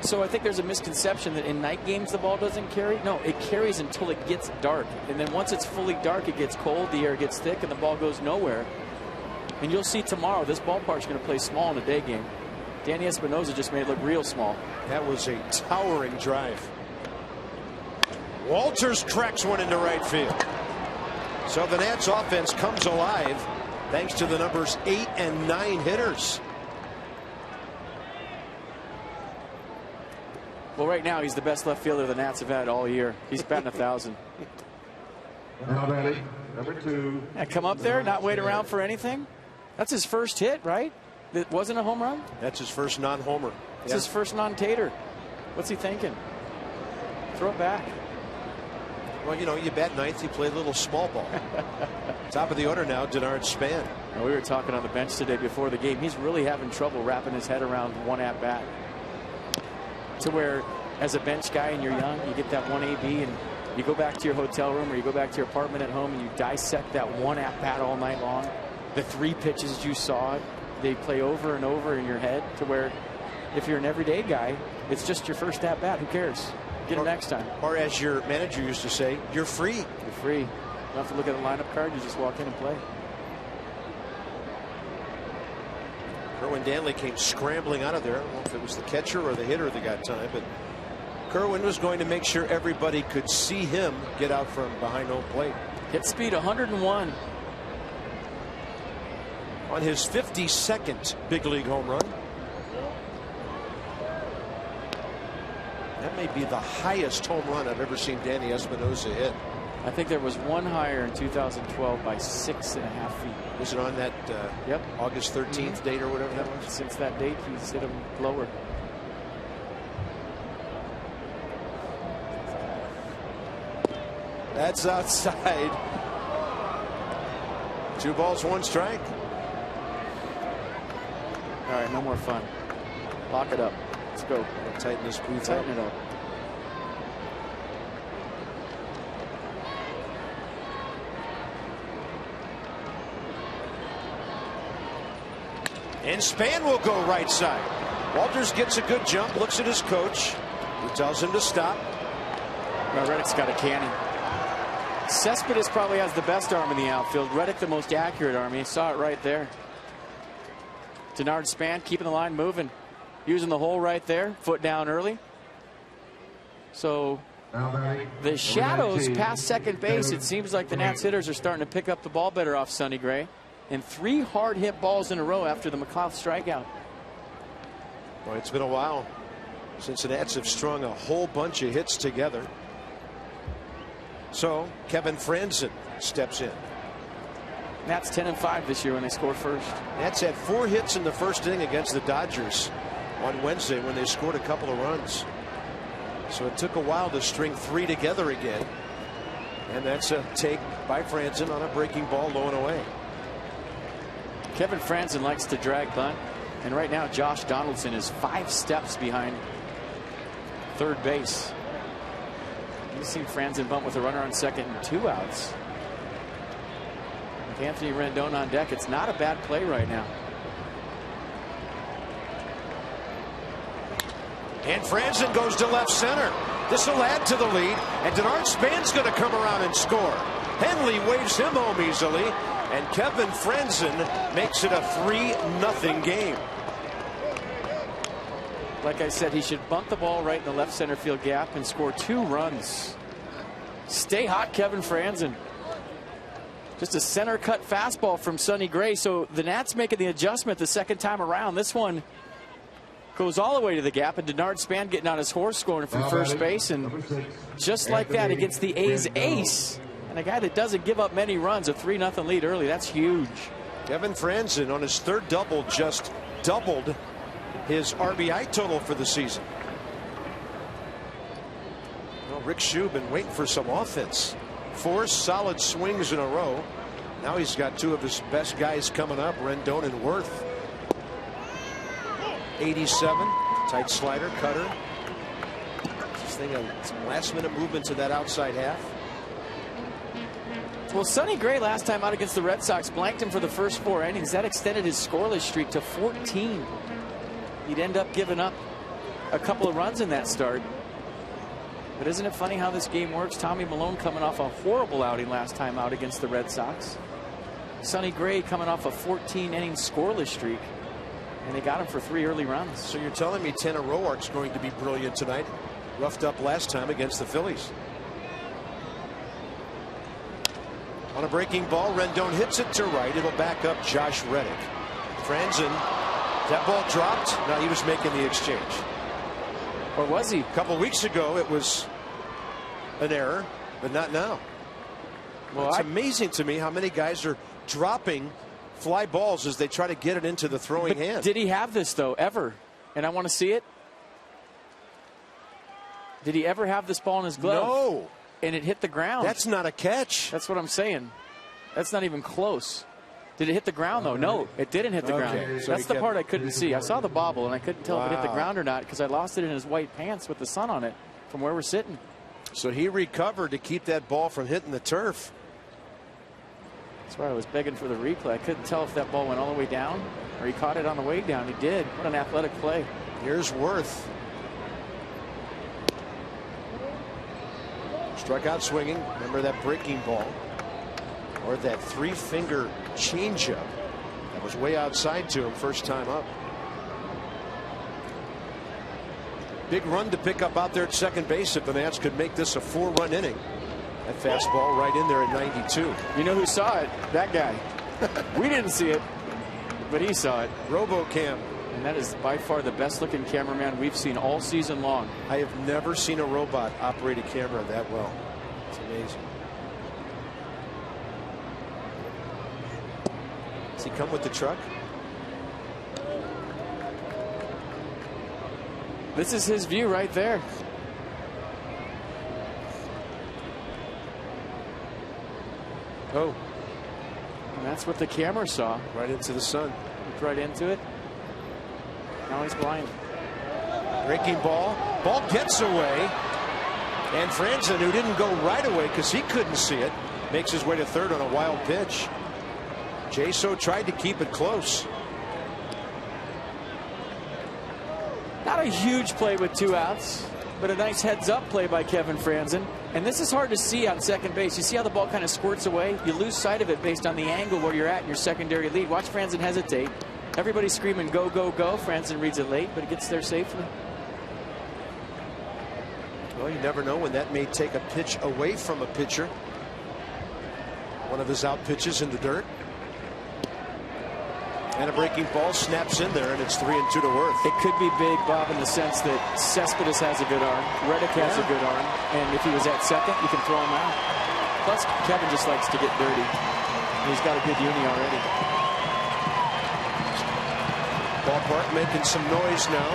Speaker 2: So I think there's a misconception that in night games the ball doesn't carry. No, it carries until it gets dark. And then once it's fully dark, it gets cold, the air gets thick, and the ball goes nowhere. And you'll see tomorrow, this ballpark's going to play small in a day game. Danny Espinosa just made it look real small.
Speaker 1: That was a towering drive. Walters cracks one into right field. So the Nats offense comes alive thanks to the numbers 8 and 9 hitters.
Speaker 2: Well, right now he's the best left fielder the Nats have had all year. He's batting 1,000.
Speaker 4: Now batting, number 2.
Speaker 2: And come up there, not wait around for anything. That's his first hit, right? It wasn't a home run.
Speaker 1: That's his first non-homer.
Speaker 2: It's his first non-tater. What's he thinking? Throw it back.
Speaker 1: Well, you know, you bat ninth, you play a little small ball. Top of the order now, Denard Span.
Speaker 2: Now, we were talking on the bench today before the game. He's really having trouble wrapping his head around one at bat. To where, as a bench guy and you're young, you get that one AB and you go back to your hotel room or you go back to your apartment at home and you dissect that one at bat all night long. The 3 pitches you saw, they play over and over in your head, to where if you're an everyday guy, it's just your first at bat. Who cares? Get it next time.
Speaker 1: Or as your manager used to say, you're free.
Speaker 2: You're free. You don't have to look at the lineup card. You just walk in and play.
Speaker 1: Kerwin Danley came scrambling out of there. I don't know if it was the catcher or the hitter that got time, but Kerwin was going to make sure everybody could see him get out from behind home plate.
Speaker 2: Hit speed 101.
Speaker 1: On his 52nd big league home run. That may be the highest home run I've ever seen Danny Espinosa hit.
Speaker 2: I think there was one higher in 2012 by 6.5 feet.
Speaker 1: Was it on that August 13th date or whatever that was?
Speaker 2: Since that date, he's hit him lower.
Speaker 1: That's outside. 2 balls, 1 strike.
Speaker 2: All right, no more fun. Lock it up. Let's go.
Speaker 1: Tighten this booth up.
Speaker 2: Tighten it up.
Speaker 1: And Span will go right side. Walters gets a good jump, looks at his coach. He tells him to stop.
Speaker 2: Well, Reddick's got a cannon. Cespedes probably has the best arm in the outfield. Reddick the most accurate arm. He saw it right there. Denard Span keeping the line moving. Using the hole right there. Foot down early. So the shadows past second base, it seems like the Nats hitters are starting to pick up the ball better off Sonny Gray. And 3 hard hit balls in a row after the McLeod strikeout.
Speaker 1: Well, it's been a while since the Nats have strung a whole bunch of hits together. So Kevin Franzen steps in.
Speaker 2: Nats 10-5 this year when they scored first.
Speaker 1: Nats had 4 hits in the first inning against the Dodgers on Wednesday when they scored a couple of runs. So it took a while to string 3 together again. And that's a take by Franzen on a breaking ball low and away.
Speaker 2: Kevin Franzen likes to drag bunt. And right now Josh Donaldson is 5 steps behind third base. You've seen Franzen bunt with a runner on second and 2 outs. With Anthony Rendon on deck, it's not a bad play right now.
Speaker 1: And Franzen goes to left center. This will add to the lead. And Denard Span's going to come around and score. Henley waves him home easily. And Kevin Franzen makes it a 3-0 game.
Speaker 2: Like I said, he should bunt the ball right in the left center field gap and score 2 runs. Stay hot, Kevin Franzen. Just a center cut fastball from Sonny Gray. So the Nats making the adjustment the second time around. This one goes all the way to the gap, and Denard Span getting on his horse scoring from first base. And just like that against the A's ace, and a guy that doesn't give up many runs, a 3-0 lead early. That's huge.
Speaker 1: Kevin Franzen on his 3rd double just doubled his RBI total for the season. Well, Rick Shue been waiting for some offense. 4 solid swings in a row. Now he's got 2 of his best guys coming up, Rendon and Worth. 87, tight slider, cutter. Just think of some last-minute movement to that outside half.
Speaker 2: Well, Sonny Gray last time out against the Red Sox blanked him for the first 4 innings. That extended his scoreless streak to 14. He'd end up giving up a couple of runs in that start. But isn't it funny how this game works? Tommy Malone coming off a horrible outing last time out against the Red Sox. Sonny Gray coming off a 14-inning scoreless streak. And they got him for 3 early runs.
Speaker 1: So you're telling me Tanner Roark's going to be brilliant tonight? Roughed up last time against the Phillies. On a breaking ball, Rendon hits it to right. It'll back up Josh Reddick. Franzen, that ball dropped. Now he was making the exchange.
Speaker 2: Or was he?
Speaker 1: A couple weeks ago it was an error, but not now. Well, it's amazing to me how many guys are dropping fly balls as they try to get it into the throwing hand.
Speaker 2: Did he have this though ever? And I want to see it. Did he ever have this ball in his glove?
Speaker 1: No.
Speaker 2: And it hit the ground.
Speaker 1: That's not a catch.
Speaker 2: That's what I'm saying. That's not even close. Did it hit the ground though? No, it didn't hit the ground.
Speaker 1: So
Speaker 2: that's the part I couldn't see. I saw the bobble and I couldn't tell if it hit the ground or not because I lost it in his white pants with the sun on it from where we're sitting.
Speaker 1: So he recovered to keep that ball from hitting the turf.
Speaker 2: That's why I was begging for the replay. I couldn't tell if that ball went all the way down or he caught it on the way down. He did. What an athletic play.
Speaker 1: Here's Worth. Struck out swinging. Remember that breaking ball or that 3-finger changeup that was way outside to him first time up. Big run to pick up out there at second base if the Nats could make this a 4-run inning. That fastball right in there at 92.
Speaker 2: You know who saw it? That guy. We didn't see it, but he saw it.
Speaker 1: RoboCam.
Speaker 2: And that is by far the best looking cameraman we've seen all season long.
Speaker 1: I have never seen a robot operate a camera that well. It's amazing. Does he come with the truck?
Speaker 2: This is his view right there.
Speaker 1: Oh.
Speaker 2: And that's what the camera saw.
Speaker 1: Right into the sun.
Speaker 2: Looked right into it. Now he's blind.
Speaker 1: Breaking ball. Ball gets away. And Franzen, who didn't go right away because he couldn't see it, makes his way to third on a wild pitch. Jaso tried to keep it close.
Speaker 2: Not a huge play with 2 outs, but a nice heads-up play by Kevin Franzen. And this is hard to see on second base. You see how the ball kind of squirts away? You lose sight of it based on the angle where you're at in your secondary lead. Watch Franzen hesitate. Everybody's screaming, go, go, go. Franzen reads it late, but it gets there safely.
Speaker 1: Well, you never know when that may take a pitch away from a pitcher. One of his out pitches in the dirt. And a breaking ball snaps in there, and it's 3-2 to Worth.
Speaker 2: It could be big, Bob, in the sense that Cespedes has a good arm, Reddick has a good arm, and if he was at second, you can throw him out. Plus, Kevin just likes to get dirty. He's got a good uni already.
Speaker 1: Ballpark making some noise now.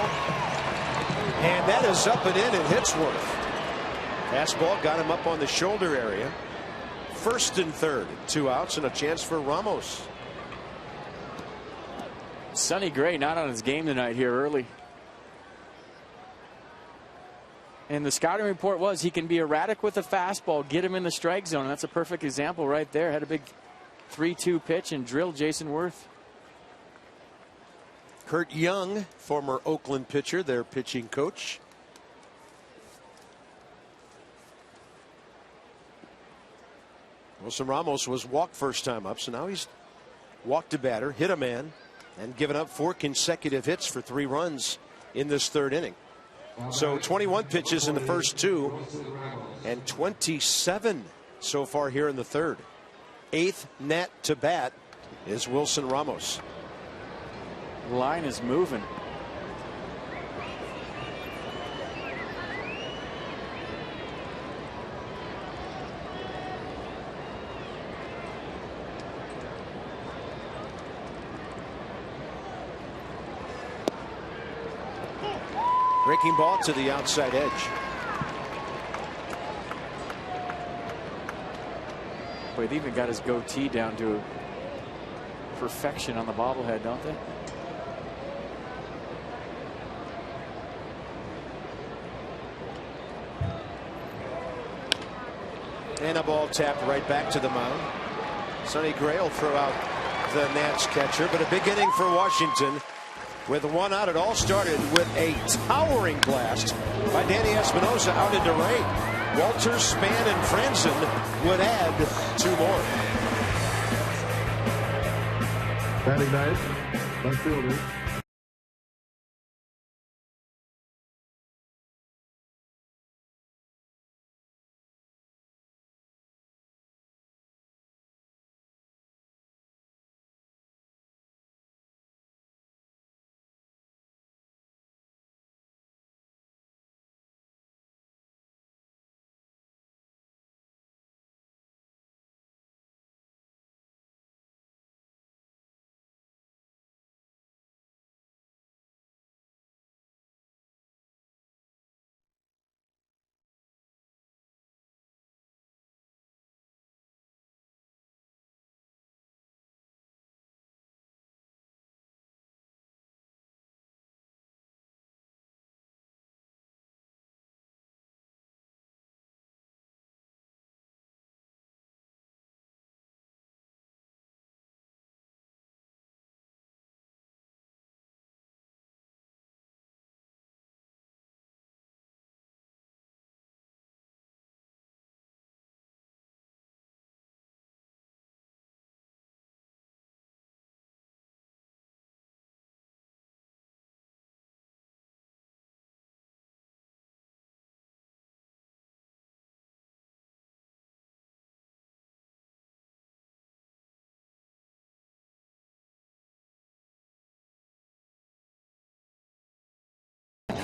Speaker 1: And that is up and in and hits Worth. Fastball got him up on the shoulder area. First and third, 2 outs and a chance for Ramos.
Speaker 2: Sonny Gray not on his game tonight here early. And the scouting report was he can be erratic with a fastball, get him in the strike zone. And that's a perfect example right there. Had a big 3-2 pitch and drilled Jason Worth.
Speaker 1: Kurt Young, former Oakland pitcher, their pitching coach. Wilson Ramos was walked first time up, so now he's walked a batter, hit a man, and given up 4 consecutive hits for 3 runs in this third inning. So 21 pitches in the first 2 and 27 so far here in the third. 8th Nat to bat is Wilson Ramos.
Speaker 2: The line is moving.
Speaker 1: Breaking ball to the outside edge.
Speaker 2: Boy, they even got his goatee down to perfection on the bobblehead, don't they?
Speaker 1: And a ball tapped right back to the mound. Sonny Gray will throw out the Nats catcher, but a big inning for Washington. With 1 out, it all started with a towering blast by Danny Espinosa out into right. Walter, Span, and Franzen would add 2 more.
Speaker 4: Batting ninth, left fielder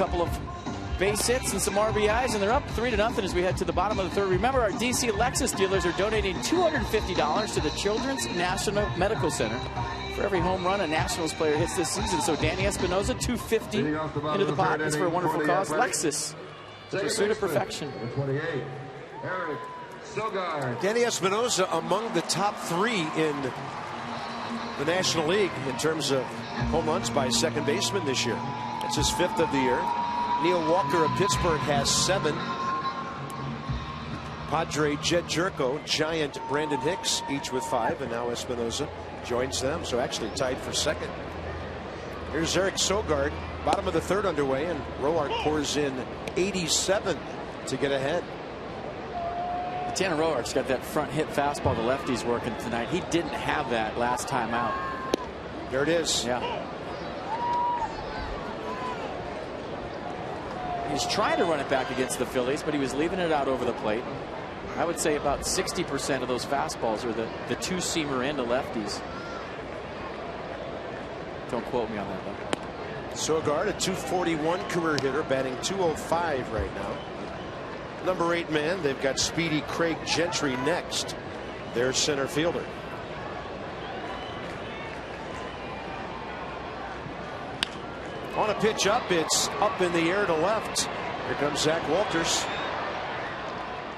Speaker 2: couple of base hits and some RBIs, and they're up 3-0 as we head to the bottom of the third. Remember, our DC Lexus dealers are donating $250 to the Children's National Medical Center for every home run a Nationals player hits this season. So Danny Espinosa, $250 into the pot. It's for a wonderful cause. Lexus, the pursuit of perfection.
Speaker 1: Danny Espinosa among the top 3 in the National League in terms of home runs by second baseman this year. It's his 5th of the year. Neil Walker of Pittsburgh has 7. Padre Jed Jerko, Giant Brandon Hicks, each with 5, and now Espinosa joins them, so actually tied for second. Here's Eric Sogard, bottom of the third underway, and Roark pours in 87 to get ahead.
Speaker 2: Tanner Roark's got that front hit fastball the lefty's working tonight. He didn't have that last time out.
Speaker 1: There it is.
Speaker 2: Yeah. He's trying to run it back against the Phillies, but he was leaving it out over the plate. I would say about 60% of those fastballs are the two-seamer into lefties. Don't quote me on that, though.
Speaker 1: Sogard, a .241 career hitter, batting .205 right now. Number 8 man, they've got speedy Craig Gentry next, their center fielder. On a pitch up, it's up in the air to left. Here comes Zach Walters.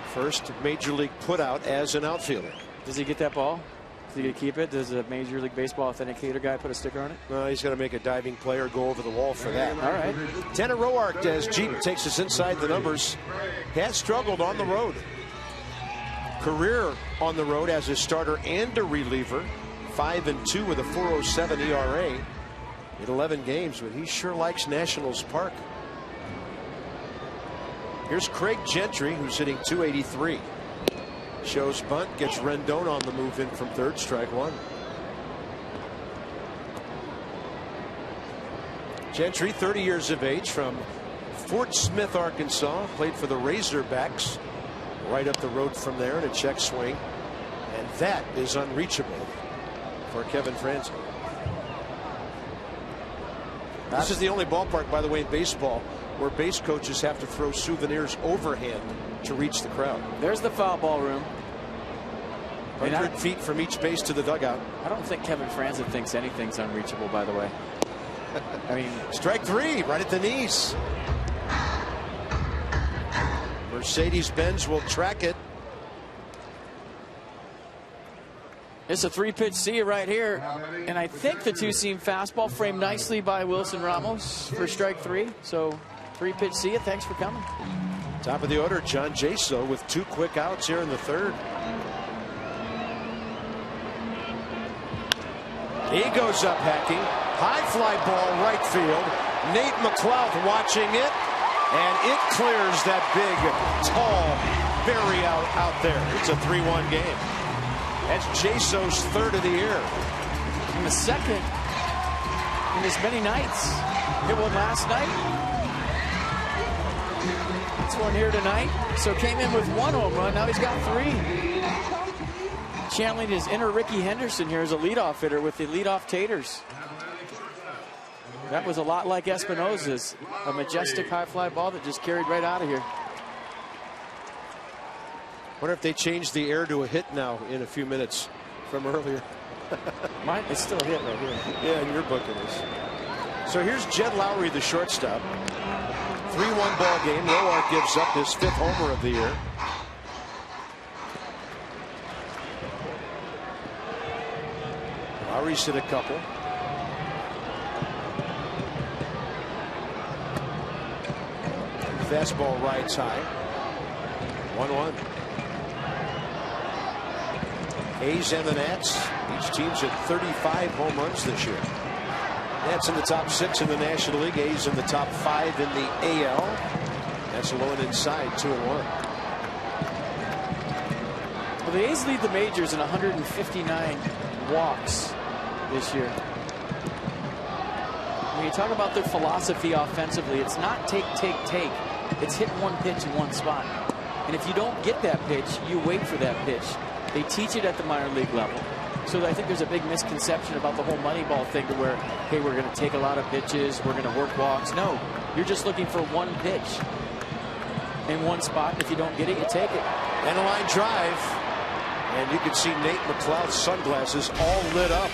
Speaker 1: First major league putout as an outfielder.
Speaker 2: Does he get that ball? Is he going to keep it? Does a Major League Baseball authenticator guy put a sticker on it?
Speaker 1: No, he's going to make a diving play or go over the wall for that.
Speaker 2: All right.
Speaker 1: Tanner Roark, as Jeep takes us inside the numbers, has struggled on the road. Career on the road as a starter and a reliever. 5-2 with a .407 ERA in 11 games, but he sure likes Nationals Park. Here's Craig Gentry, who's hitting .283. Shows bunt, gets Rendon on the move in from third, strike 1. Gentry, 30 years of age, from Fort Smith, Arkansas, played for the Razorbacks. Right up the road from there in a check swing, and that is unreachable for Kevin Franzen. This is the only ballpark, by the way, in baseball where base coaches have to throw souvenirs overhand to reach the crowd.
Speaker 2: There's the foul ball room.
Speaker 1: 100 feet from each base to the dugout.
Speaker 2: I don't think Kevin Franzen thinks anything's unreachable, by the way. I mean,
Speaker 1: strike 3 right at the knees. Mercedes-Benz will track it.
Speaker 2: It's a 3-pitch see right here, and I think the two-seam fastball framed nicely by Wilson Ramos for strike 3. So 3-pitch see it. Thanks for coming.
Speaker 1: Top of the order, John Jaso with 2 quick outs here in the third. He goes up hacking. High fly ball right field. Nate McLouth watching it, and it clears that big, tall bury out there. It's a 3-1 game. That's Jaso's third of the year.
Speaker 2: And the second in as many nights. Hit one last night. This one here tonight. So came in with 1 home run. Now he's got 3. Channeling his inner Ricky Henderson here as a leadoff hitter with the leadoff taters. That was a lot like Espinosa's. A majestic high fly ball that just carried right out of here.
Speaker 1: Wonder if they changed the air to a hit now in a few minutes from earlier.
Speaker 2: Mine is still a hit right here.
Speaker 1: Yeah, in your book it is. So here's Jed Lowry, the shortstop. 3-1 ball game. Roark gives up his 5th homer of the year. Lowry's hit a couple. Fastball rides high. 1-1. A's and the Nats. Each team's at 35 home runs this year. Nats in the top 6 in the National League. A's in the top 5 in the AL. That's low and inside, 2-1.
Speaker 2: Well, the A's lead the majors in 159 walks this year. When you talk about their philosophy offensively, it's not take. It's hit one pitch in one spot. And if you don't get that pitch, you wait for that pitch. They teach it at the minor league level. So I think there's a big misconception about the whole Moneyball thing to where, hey, we're going to take a lot of pitches, we're going to work walks. No, you're just looking for one pitch in one spot. If you don't get it, you take it.
Speaker 1: And a line drive. And you can see Nate McLeod's sunglasses all lit up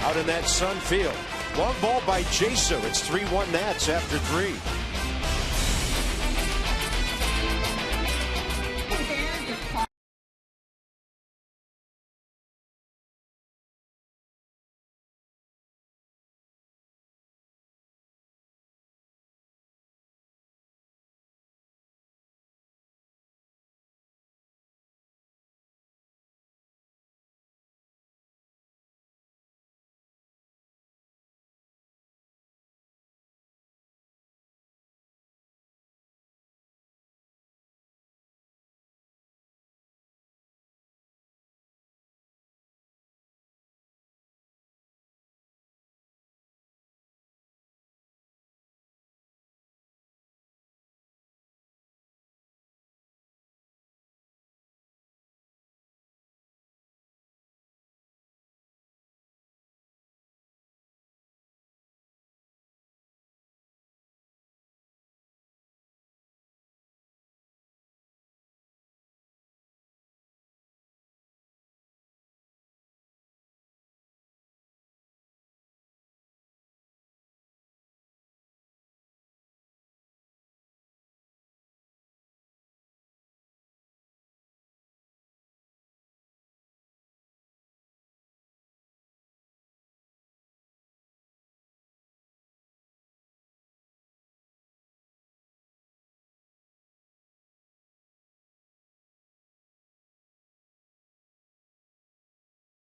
Speaker 1: out in that sun field. Long ball by Jaso. It's 3-1 Nats after 3.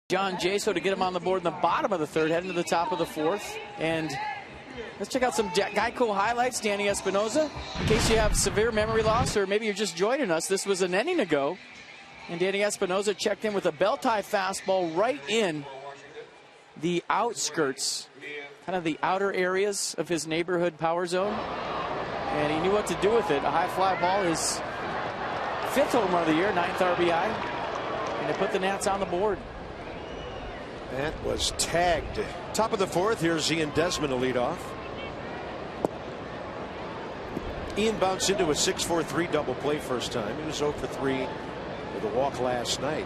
Speaker 2: John Jaso to get him on the board in the bottom of the third, heading to the top of the fourth. And let's check out some Geico highlights. Danny Espinosa, in case you have severe memory loss or maybe you're just joining us, this was an inning ago. And Danny Espinosa checked in with a bell-tie fastball right in the outskirts, kind of the outer areas of his neighborhood power zone. And he knew what to do with it. A high fly ball, his 5th home run of the year, 9th RBI. And it put the Nats on the board.
Speaker 1: That was tagged. Top of the fourth, here's Ian Desmond to lead off. Ian bounced into a 6-4-3 double play first time. He was 0 for 3 with a walk last night.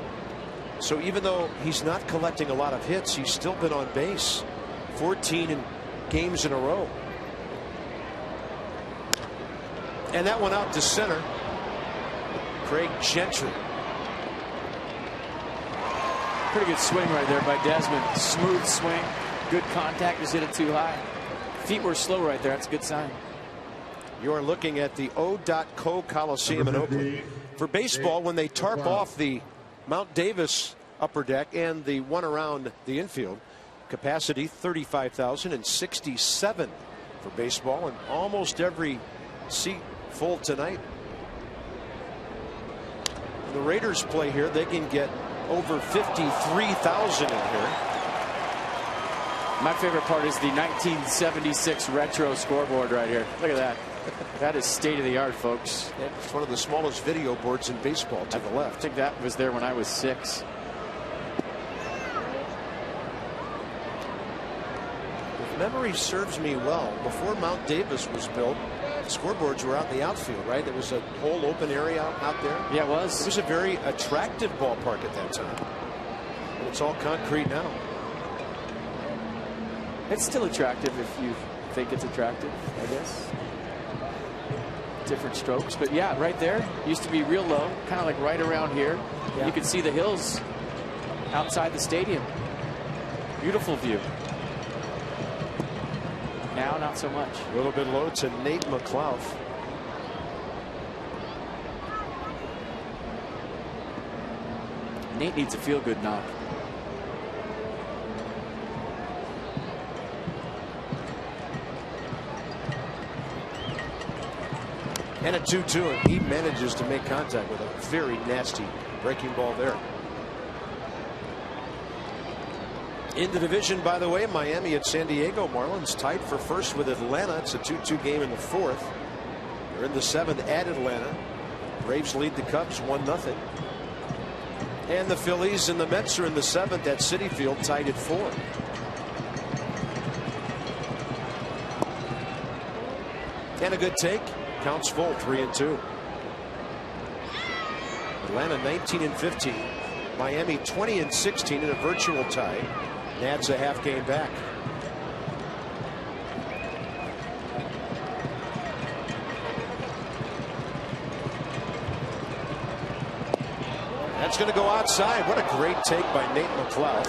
Speaker 1: So even though he's not collecting a lot of hits, he's still been on base 14 games in a row. And that one out to center. Craig Gentry.
Speaker 2: Pretty good swing right there by Desmond. Smooth swing. Good contact. Just hit it too high. Feet were slow right there. That's a good sign.
Speaker 1: You're looking at the O.Co Coliseum in Oakland. For baseball, when they tarp off the Mount Davis upper deck and the one around the infield, capacity 35,067 for baseball, and almost every seat full tonight. When the Raiders play here, they can get over 53,000 in here.
Speaker 2: My favorite part is the 1976 retro scoreboard right here. Look at that. That is state of the art, folks.
Speaker 1: It's one of the smallest video boards in baseball to the left.
Speaker 2: I think that was there when I was 6.
Speaker 1: If memory serves me well, before Mount Davis was built, scoreboards were out in the outfield, right? There was a whole open area out there.
Speaker 2: Yeah, it was.
Speaker 1: It was a very attractive ballpark at that time. And it's all concrete now.
Speaker 2: It's still attractive if you think it's attractive, I guess. Different strokes, but yeah, right there used to be real low, kind of like right around here. Yeah. You could see the hills outside the stadium. Beautiful view. Now, not so much.
Speaker 1: A little bit low to Nate McLeod.
Speaker 2: Nate needs a feel-good knock.
Speaker 1: And a 2-2, and he manages to make contact with a very nasty breaking ball there. In the division, by the way, Miami at San Diego. Marlins tied for first with Atlanta. It's a 2-2 game in the fourth. They're in the 7th at Atlanta. Braves lead the Cubs 1-0. And the Phillies and the Mets are in the 7th at Citi Field, tied at 4. And a good take. Counts full, 3-2. Atlanta 19-15. Miami 20-16 in a virtual tie. Nats a half game back. That's going to go outside. What a great take by Nate McLeod.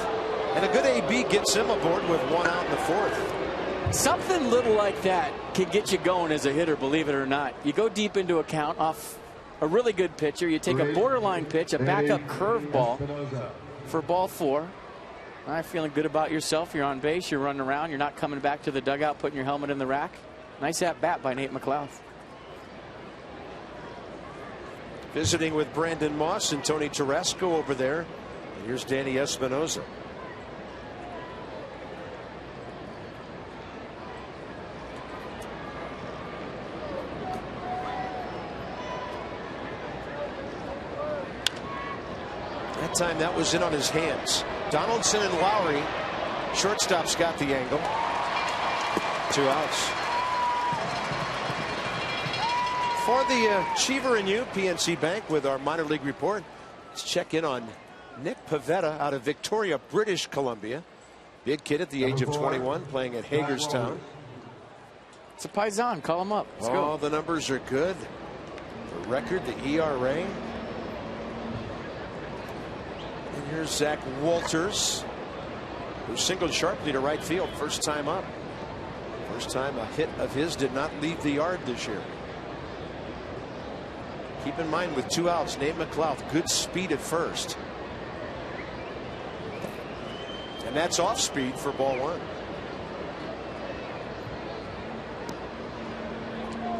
Speaker 1: And a good AB gets him aboard with 1 out in the 4th.
Speaker 2: Something little like that can get you going as a hitter, believe it or not. You go deep into a count off a really good pitcher. You take a borderline pitch, a backup curveball for ball 4. All right, feeling good about yourself. You're on base. You're running around. You're not coming back to the dugout, putting your helmet in the rack. Nice at bat by Nate McLeod.
Speaker 1: Visiting with Brandon Moss and Tony Tarasco over there. And here's Danny Espinosa. That time that was in on his hands. Donaldson and Lowry. Shortstop's got the angle. 2 outs. For the Cheever and you, PNC Bank, with our minor league report. Let's check in on Nick Pivetta out of Victoria, British Columbia. Big kid at the age of 21, playing at Hagerstown.
Speaker 2: It's a paisan. Call him up. Let's go.
Speaker 1: The numbers are good. The record, the ERA. And here's Zach Walters, who singled sharply to right field. First time up. First time a hit of his did not leave the yard this year. Keep in mind, with 2 outs, Nate McLeod, good speed at first. And that's off speed for ball 1.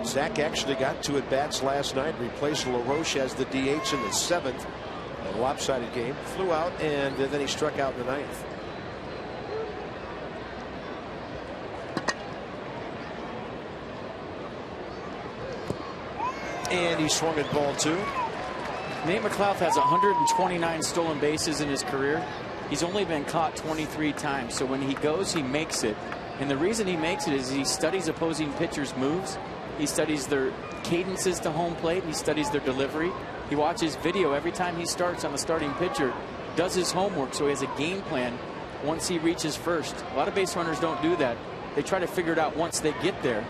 Speaker 1: Zach actually got 2 at-bats last night, replaced LaRoche as the DH in the 7th. A lopsided game. Flew out, and then he struck out in the 9th. And he swung at ball 2.
Speaker 2: Nate McLeod has 129 stolen bases in his career. He's only been caught 23 times. So when he goes, he makes it. And the reason he makes it is he studies opposing pitchers' moves. He studies their cadences to home plate. He studies their delivery. He watches video every time he starts on the starting pitcher, does his homework, so he has a game plan once he reaches first. A lot of base runners don't do that. They try to figure it out once they get there.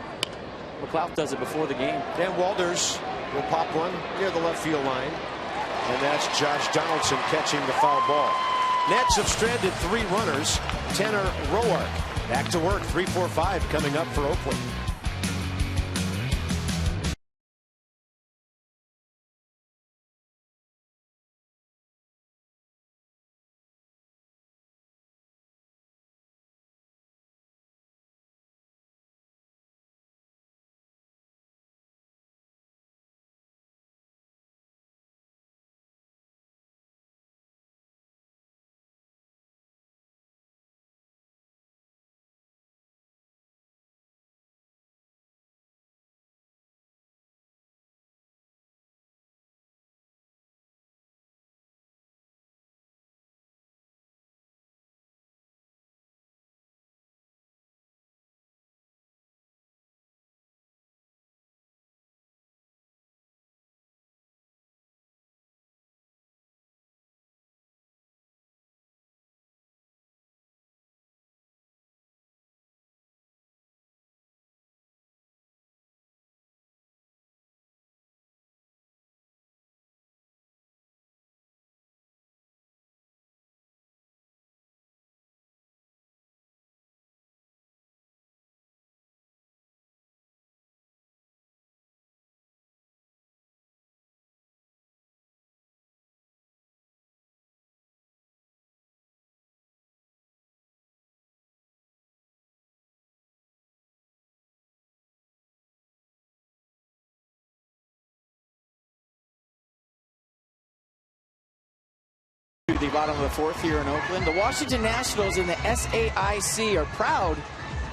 Speaker 2: McLeod does it before the game.
Speaker 1: And Walters will pop one near the left field line. And that's Josh Donaldson catching the foul ball. Nats have stranded 3 runners. Tanner Roark back to work. 3-4-5 coming up for Oakland.
Speaker 2: The bottom of the 4th here in Oakland. The Washington Nationals in the SAIC are proud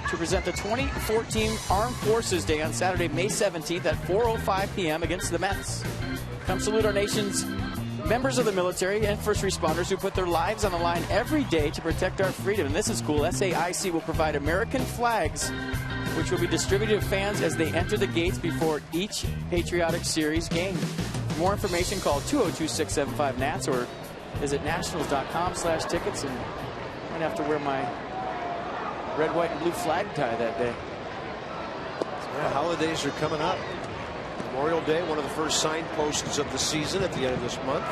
Speaker 2: to present the 2014 Armed Forces Day on Saturday, May 17th at 4:05 p.m. against the Mets. Come salute our nation's members of the military and first responders who put their lives on the line every day to protect our freedom. And this is cool. SAIC will provide American flags, which will be distributed to fans as they enter the gates before each Patriotic Series game. For more information, call 202-675-NATS or visit nationals.com/tickets. And I'm going to have to wear my red, white, and blue flag tie that day.
Speaker 1: Yeah, holidays are coming up. Memorial Day, one of the first signposts of the season at the end of this month.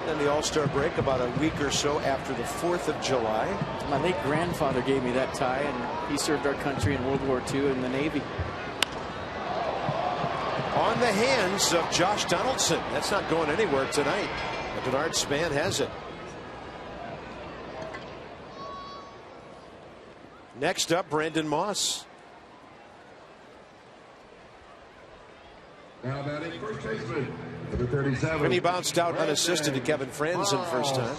Speaker 1: Then the All-Star break about a week or so after the 4th of July.
Speaker 2: My late grandfather gave me that tie, and he served our country in World War II in the Navy.
Speaker 1: On the hands of Josh Donaldson. That's not going anywhere tonight. Bernard Span has it. Next up, Brandon Moss.
Speaker 4: Now batting first baseman, number 37.
Speaker 1: And he bounced out unassisted to Kevin Franzen first time.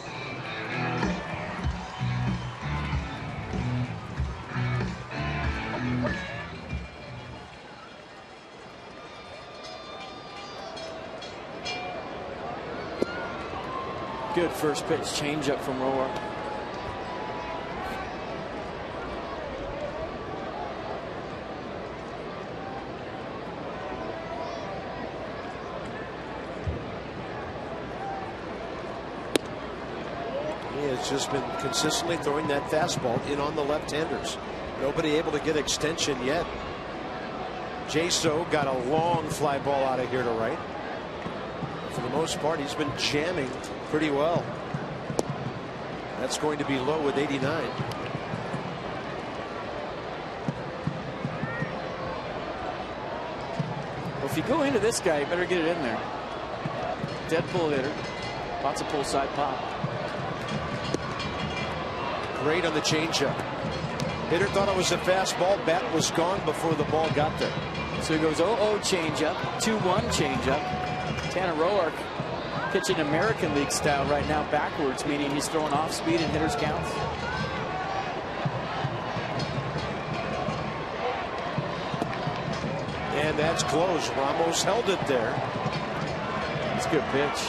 Speaker 2: Good first pitch changeup from Roark.
Speaker 1: Has just been consistently throwing that fastball in on the left-handers. Nobody able to get extension yet. Jaso got a long fly ball out of here to right. For the most part, he's been jamming pretty well. That's going to be low with 89.
Speaker 2: Well, if you go into this guy, you better get it in there. Dead pull hitter. Lots of pull side pop.
Speaker 1: Great on the changeup. Hitter thought it was a fastball. Bat was gone before the ball got there.
Speaker 2: So he goes 0-0 changeup, 2-1 changeup. Tanner Roark pitching American League style right now backwards, meaning he's throwing off speed and hitters counts.
Speaker 1: And that's close. Ramos held it there.
Speaker 2: It's a good pitch.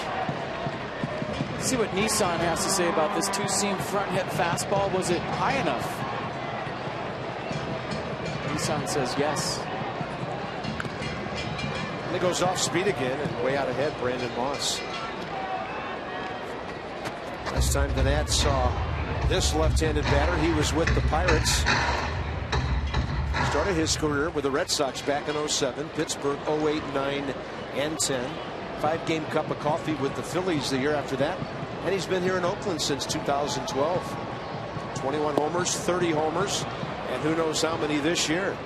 Speaker 2: Let's see what Nissan has to say about this two-seam front hit fastball. Was it high enough? Nissan says yes.
Speaker 1: And it goes off speed again and way out ahead, Brandon Moss. Last time the Nats saw this left-handed batter, he was with the Pirates. Started his career with the Red Sox back in 07, Pittsburgh 08, 9, and 10. 5-game cup of coffee with the Phillies the year after that. And he's been here in Oakland since 2012. 21 homers, 30 homers, and who knows how many this year.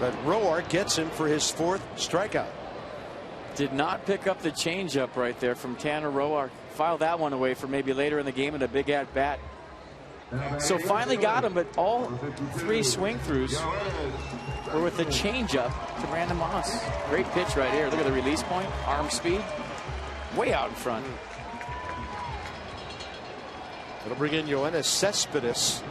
Speaker 1: But Roark gets him for his 4th strikeout.
Speaker 2: Did not pick up the changeup right there from Tanner Roark. Filed that one away for maybe later in the game in a big at bat. So finally got him, but all 3 swing throughs were with the changeup to Brandon Moss. Great pitch right here. Look at the release point, arm speed, way out in front.
Speaker 1: It'll bring in Yoenis Cespedes.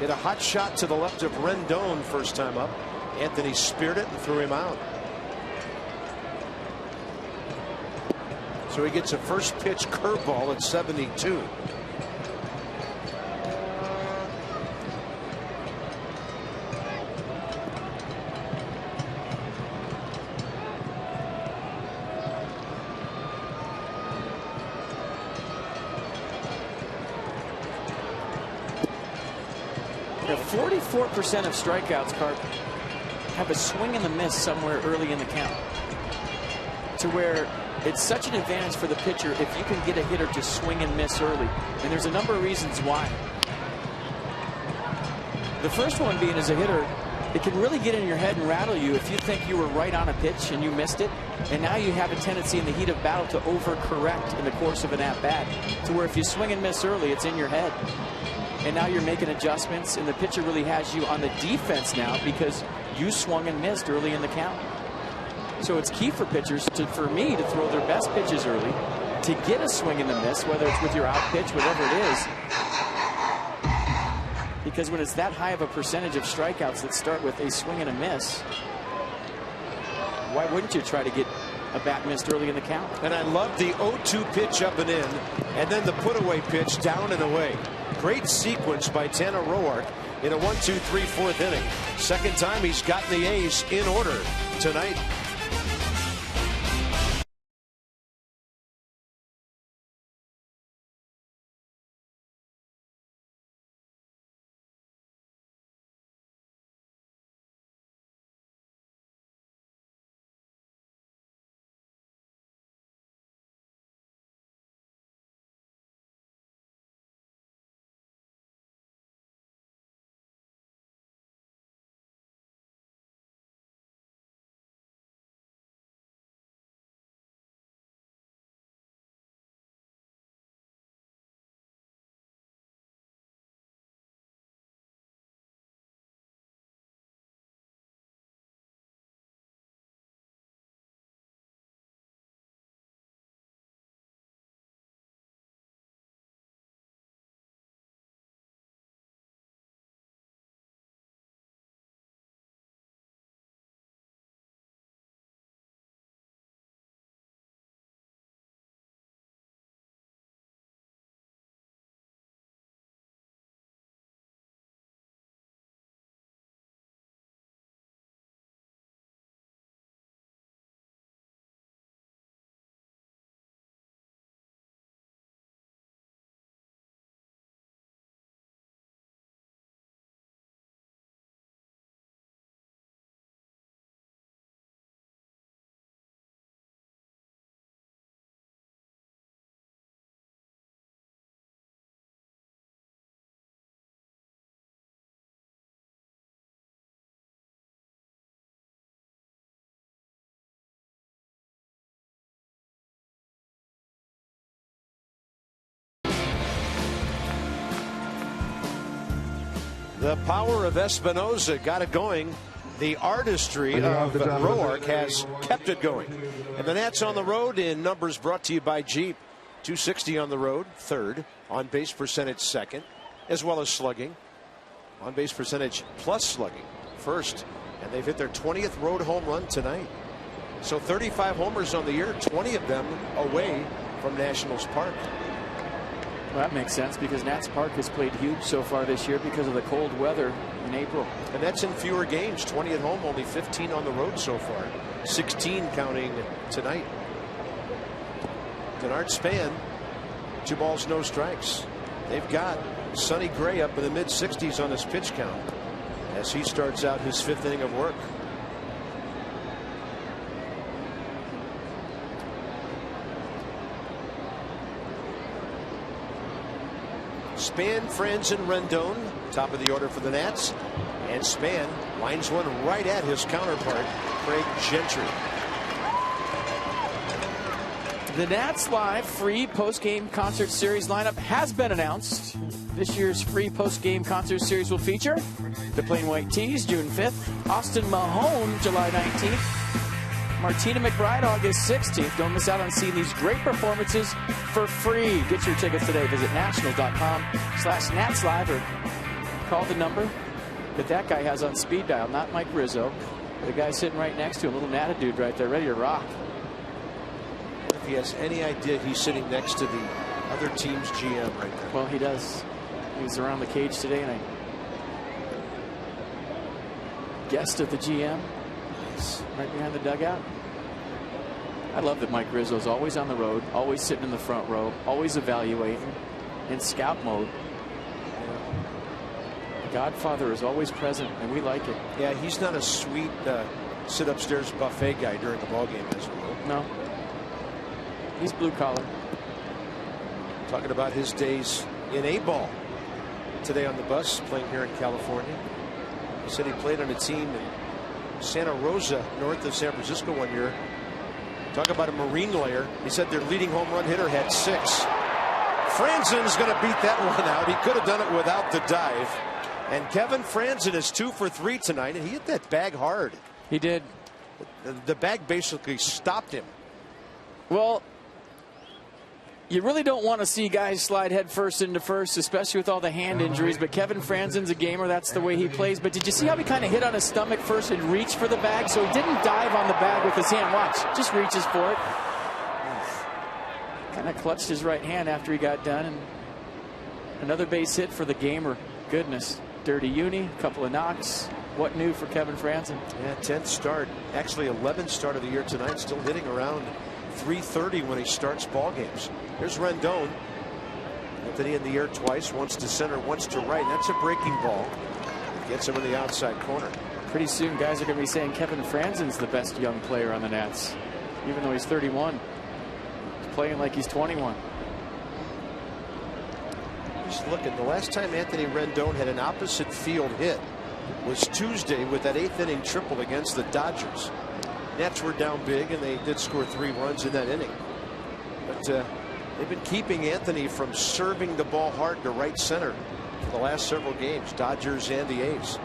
Speaker 1: Hit a hot shot to the left of Rendon first time up. Anthony speared it and threw him out. So he gets a first pitch curveball at 72.
Speaker 2: Now 44% of strikeouts, Carp, have a swing and a miss somewhere early in the count, to where it's such an advantage for the pitcher if you can get a hitter to swing and miss early. And there's a number of reasons why. The first one being, as a hitter, it can really get in your head and rattle you if you think you were right on a pitch and you missed it. And now you have a tendency in the heat of battle to overcorrect in the course of an at-bat, to where if you swing and miss early, it's in your head. And now you're making adjustments, and the pitcher really has you on the defense now because you swung and missed early in the count. So it's key for pitchers for me to throw their best pitches early to get a swing and a miss, whether it's with your out pitch, whatever it is. Because when it's that high of a percentage of strikeouts that start with a swing and a miss, why wouldn't you try to get a bat missed early in the count.
Speaker 1: And I love the 0-2 pitch up and in, and then the put-away pitch down and away. Great sequence by Tanner Roark in a 1-2-3 fourth inning. Second time he's gotten the A's in order tonight. The power of Espinosa got it going. The artistry of Roark has kept it going. And the Nats on the road in numbers brought to you by Jeep. 260 on the road, third. On base percentage, second. As well as slugging. On base percentage plus slugging, first. And they've hit their 20th road home run tonight. So 35 homers on the year, 20 of them away from Nationals Park.
Speaker 2: Well, that makes sense because Nats Park has played huge so far this year because of the cold weather in April.
Speaker 1: And that's in fewer games. 20 at home, only 15 on the road so far. 16 counting tonight. Denard Span, 2 balls, no strikes. They've got Sonny Gray up in the mid-60s on his pitch count as he starts out his 5th inning of work. Span, Franzen, Rendon, top of the order for the Nats. And Span lines one right at his counterpart, Craig Gentry.
Speaker 2: The Nats Live free post-game concert series lineup has been announced. This year's free post-game concert series will feature the Plain White Tees, June 5th, Austin Mahone, July 19th, Martina McBride, August 16th. Don't miss out on seeing these great performances for free. Get your tickets today. Visit nationals.com/NatsLive or call the number that guy has on speed dial, not Mike Rizzo. The guy sitting right next to him, little natted dude right there, ready to rock.
Speaker 1: If he has any idea he's sitting next to the other team's GM right there.
Speaker 2: Well, he does. He was around the cage today, and I guest of the GM. Right behind the dugout. I love that Mike Rizzo's always on the road, always sitting in the front row, always evaluating, in scout mode. The Godfather is always present, and we like it.
Speaker 1: Yeah, he's not a sweet sit upstairs buffet guy during the ballgame as well.
Speaker 2: No. He's blue collar.
Speaker 1: Talking about his days in A-ball today on the bus, playing here in California. He said he played on a team in Santa Rosa, north of San Francisco one year. Talk about a Marine layer. He said their leading home run hitter had 6. Franzen's going to beat that one out. He could have done it without the dive. And Kevin Franzen is 2 for 3 tonight, and he hit that bag hard.
Speaker 2: He did.
Speaker 1: The bag basically stopped him.
Speaker 2: Well, You really don't want to see guys slide head first into first, especially with all the hand injuries. But Kevin Franzen's a gamer. That's the way he plays. But did you see how he kind of hit on his stomach first and reached for the bag? So he didn't dive on the bag with his hand. Watch. Just reaches for it. Kind of clutched his right hand after he got done. And another base hit for the gamer. Goodness. Dirty uni. A couple of knocks. What new for Kevin Franzen?
Speaker 1: Yeah, 10th start. Actually, 11th start of the year tonight. Still hitting around .330 when he starts ball games. Here's Rendon. Anthony in the air twice, once to center, once to right. That's a breaking ball. Gets him in the outside corner.
Speaker 2: Pretty soon guys are going to be saying Kevin Franzen's the best young player on the Nats, even though he's 31. He's playing like he's 21.
Speaker 1: Just looking, the last time Anthony Rendon had an opposite field hit was Tuesday with that 8th inning triple against the Dodgers. Nats were down big and they did score 3 runs in that inning. But they've been keeping Anthony from serving the ball hard to right center for the last several games, Dodgers and the A's.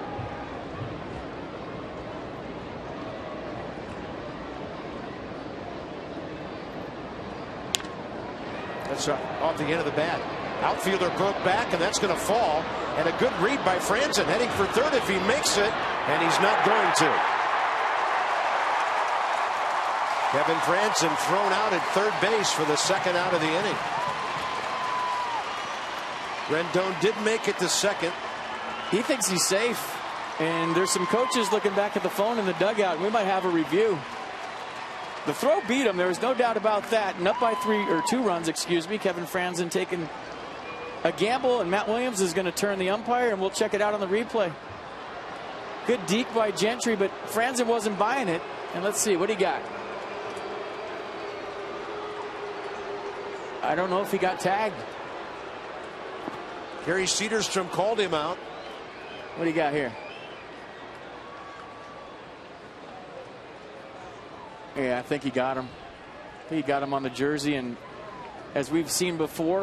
Speaker 1: That's off the end of the bat. Outfielder broke back, and that's going to fall. And a good read by Franzen, heading for third if he makes it, and he's not going to. Kevin Franzen thrown out at third base for the second out of the inning. Rendon did make it to second.
Speaker 2: He thinks he's safe, and there's some coaches looking back at the phone in the dugout. We might have a review. The throw beat him. There was no doubt about that. And up by 2 runs, excuse me. Kevin Franzen taking a gamble, and Matt Williams is going to turn the umpire, and we'll check it out on the replay. Good deke by Gentry, but Franzen wasn't buying it. And let's see what he got. I don't know if he got tagged.
Speaker 1: Gary Cedarstrom called him out.
Speaker 2: What do you got here? Yeah, I think he got him. He got him on the jersey, and as we've seen before,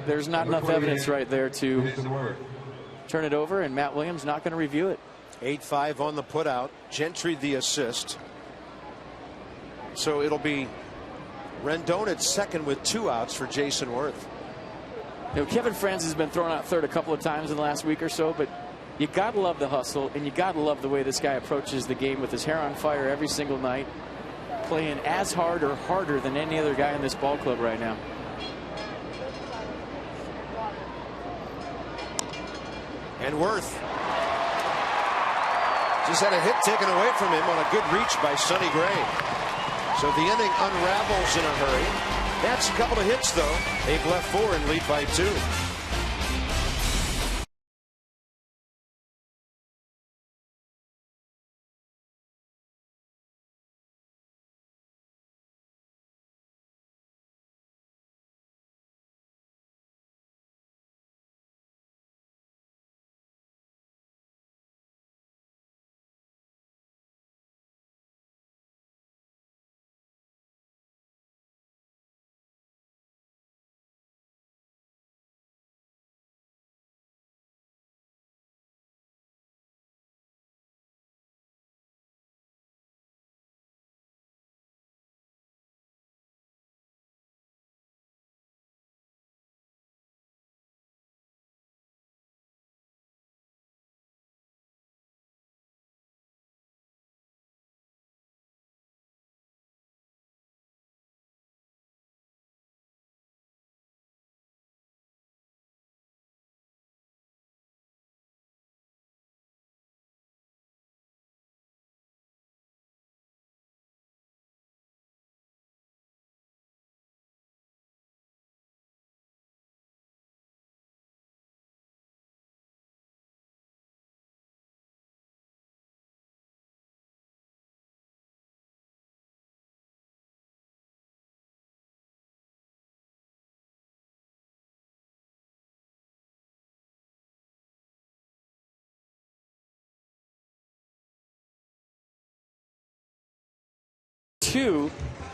Speaker 2: there's not enough evidence right there to turn it over, and Matt Williams not going to review it.
Speaker 1: 8-5 on the putout. Gentry the assist. So it'll be Rendon at second with 2 outs for Jason Worth.
Speaker 2: You know, Kevin Franzen has been thrown out third a couple of times in the last week or so, but you got to love the hustle, and you got to love the way this guy approaches the game with his hair on fire every single night, playing as hard or harder than any other guy in this ball club right now.
Speaker 1: And Worth just had a hit taken away from him on a good reach by Sonny Gray. So the inning unravels in a hurry. That's a couple of hits, though. They've left 4 and lead by 2.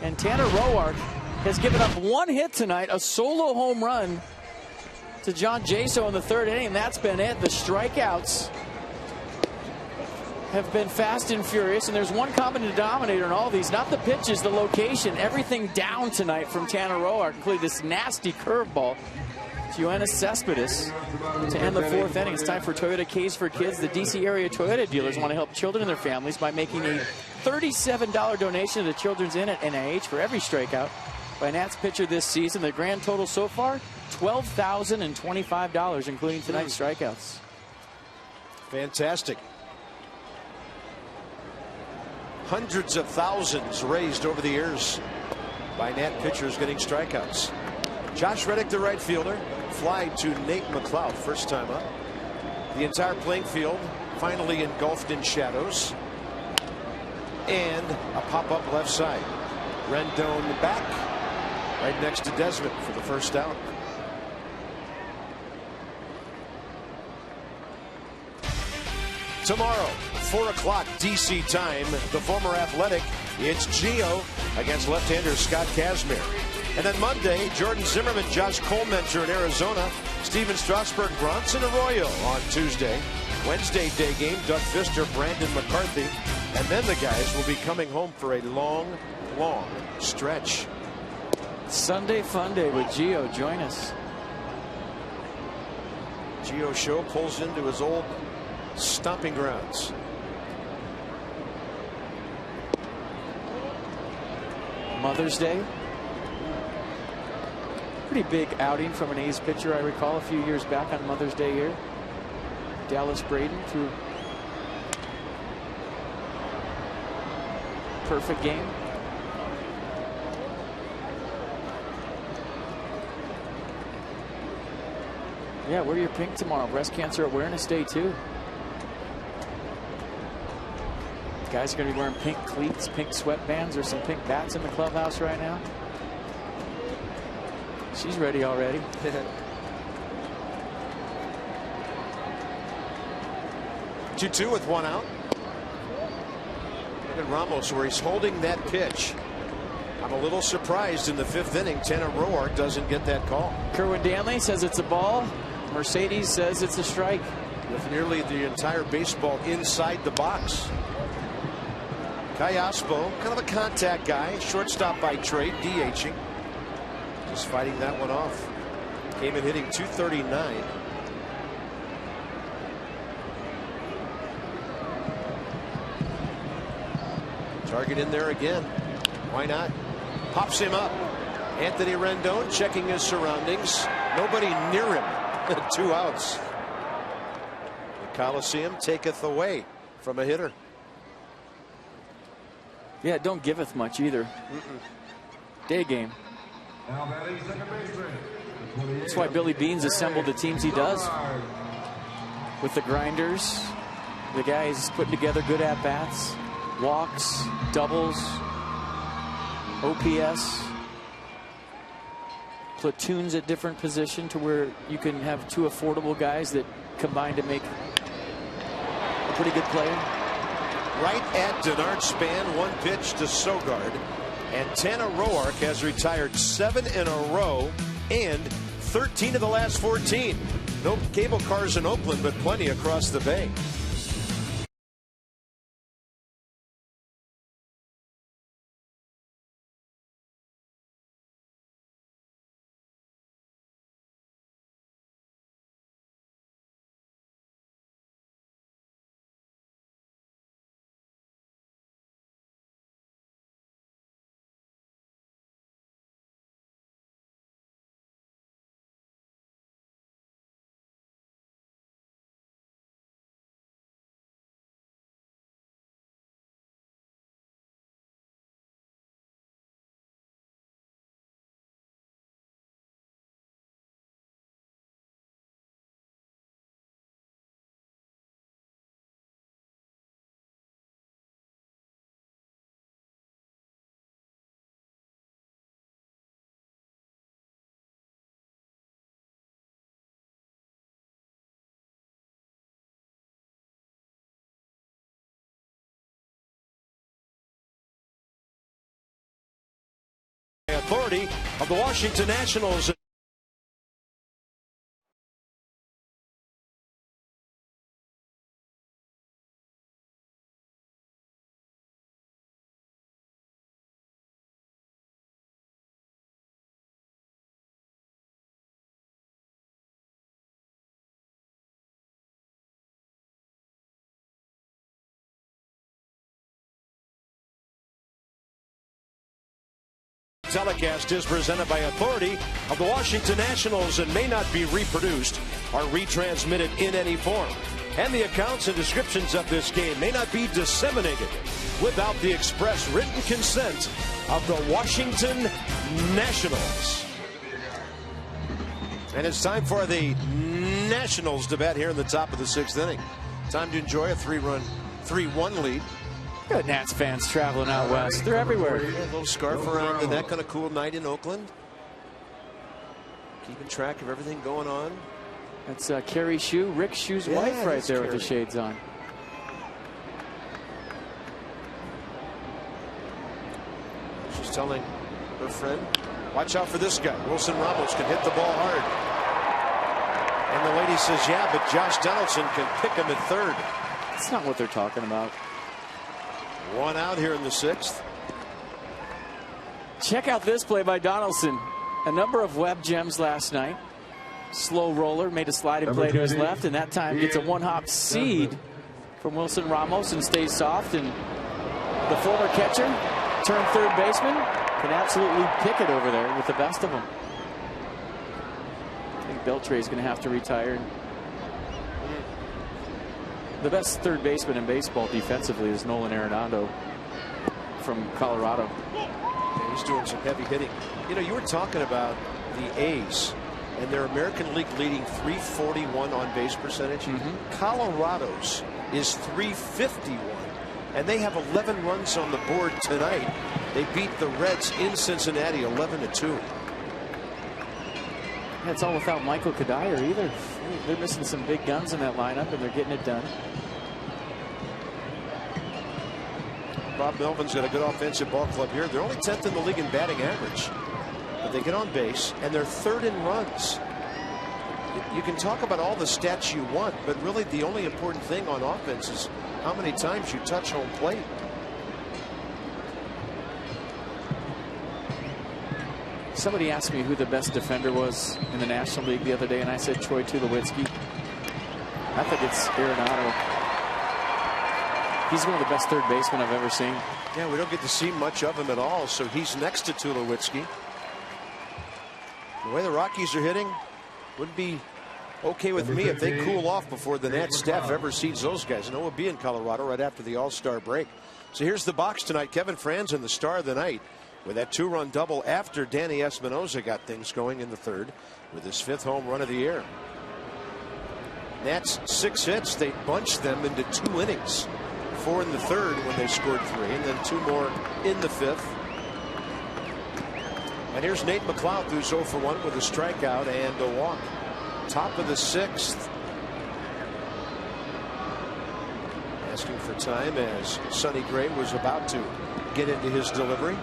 Speaker 2: And Tanner Roark has given up 1 hit tonight, a solo home run to John Jaso in the 3rd inning. That's been it. The strikeouts have been fast and furious, and there's one common denominator in all these, not the pitches, the location. Everything down tonight from Tanner Roark, including this nasty curveball to Yoenis Cespedes to end the fourth inning. It's time for Toyota K's for Kids. The DC area Toyota dealers want to help children and their families by making a $37 donation to the Children's Inn at NIH for every strikeout by Nats pitcher this season. The grand total so far, $12,025, including tonight's strikeouts.
Speaker 1: Fantastic. Hundreds of thousands raised over the years by Nat pitchers getting strikeouts. Josh Reddick, the right fielder, fly to Nate McLeod, first time up. The entire playing field finally engulfed in shadows. And a pop-up left side. Rendon back, right next to Desmond for the first out. Tomorrow, 4 o'clock DC time, the former Athletic, it's Gio against left-hander Scott Kazmir. And then Monday, Jordan Zimmerman, Josh Colmenter in Arizona, Steven Strasburg, Bronson Arroyo on Tuesday. Wednesday day game, Doug Fister, Brandon McCarthy. And then the guys will be coming home for a long, long stretch.
Speaker 2: Sunday fun day with Gio. Join us.
Speaker 1: Gio Show pulls into his old stomping grounds.
Speaker 2: Mother's Day. Pretty big outing from an A's pitcher, I recall, a few years back on Mother's Day here. Dallas Braden threw perfect game. Yeah, wear your pink tomorrow. Breast Cancer Awareness Day, too. Guys are going to be wearing pink cleats, pink sweatbands. There's some pink bats in the clubhouse right now. She's ready already.
Speaker 1: 2-2 with one out. And Ramos, where he's holding that pitch. I'm a little surprised in the fifth inning Tanner Roark doesn't get that call.
Speaker 2: Kerwin Danley says it's a ball. Mercedes says it's a strike.
Speaker 1: With nearly the entire baseball inside the box. Callaspo, kind of a contact guy, shortstop by trade, DHing. Just fighting that one off. Came in hitting .239. Target in there again. Why not? Pops him up. Anthony Rendon checking his surroundings. Nobody near him. 2 outs. The Coliseum taketh away from a hitter.
Speaker 2: Yeah, don't giveth much either. Day game. That's why Billy Beans assembled the teams he does. With the grinders, the guys putting together good at-bats, walks, doubles, OPS, platoons at different position to where you can have 2 affordable guys that combine to make a pretty good player.
Speaker 1: Right at Denard Span, 1 pitch to Sogard. And Tanner Roark has retired 7 in a row and 13 of the last 14. No cable cars in Oakland, but plenty across the bay. Authority of the Washington Nationals. Telecast is presented by authority of the Washington Nationals and may not be reproduced or retransmitted in any form. And the accounts and descriptions of this game may not be disseminated without the express written consent of the Washington Nationals. And it's time for the Nationals to bat here in the top of the 6th inning. Time to enjoy a 3-1 lead.
Speaker 2: Good Nats fans traveling out west. They're everywhere.
Speaker 1: Yeah, a little scarf around the neck on a cool night in Oakland. Keeping track of everything going on.
Speaker 2: That's Carrie Shue, Rick Shue's wife, right there with the shades on.
Speaker 1: She's telling her friend, watch out for this guy. Wilson Ramos can hit the ball hard. And the lady says, yeah, but Josh Donaldson can pick him at third.
Speaker 2: That's not what they're talking about.
Speaker 1: 1 out here in the 6th.
Speaker 2: Check out this play by Donaldson. A number of web gems last night. Slow roller, made a sliding play to his left, and that time gets a one-hop seed from Wilson Ramos and stays soft. And the former catcher, turned third baseman, can absolutely pick it over there with the best of them. I think Beltre is going to have to retire. The best third baseman in baseball defensively is Nolan Arenado from Colorado.
Speaker 1: Yeah, he's doing some heavy hitting. You know, you were talking about the A's and their American League leading .341 on base percentage. Colorado's is .351, and they have 11 runs on the board tonight. They beat the Reds in Cincinnati 11-2.
Speaker 2: It's all without Michael Kadire either. They're missing some big guns in that lineup, and they're getting it done.
Speaker 1: Bob Melvin's got a good offensive ball club here. They're only 10th in the league in batting average, but they get on base, and they're 3rd in runs. You can talk about all the stats you want, but really the only important thing on offense is how many times you touch home plate.
Speaker 2: Somebody asked me who the best defender was in the National League the other day, and I said Troy Tulowitzki. I think it's Arenado. He's one of the best third basemen I've ever seen.
Speaker 1: Yeah, we don't get to see much of him at all, so he's next to Tulowitzki. The way the Rockies are hitting would be okay with me if they cool off before the Nats staff ever sees those guys. And we'll be in Colorado right after the All-Star break. So here's the box tonight. Kevin Franzen, the star of the night, with that 2-run double after Danny Espinosa got things going in the 3rd with his 5th home run of the year. Nats 6 hits. They bunched them into 2 innings. 4 in the 3rd when they scored 3, and then 2 more in the 5th. And here's Nate McLeod, who's 0 for 1 with a strikeout and a walk. Top of the 6th. Asking for time as Sonny Gray was about to get into his delivery.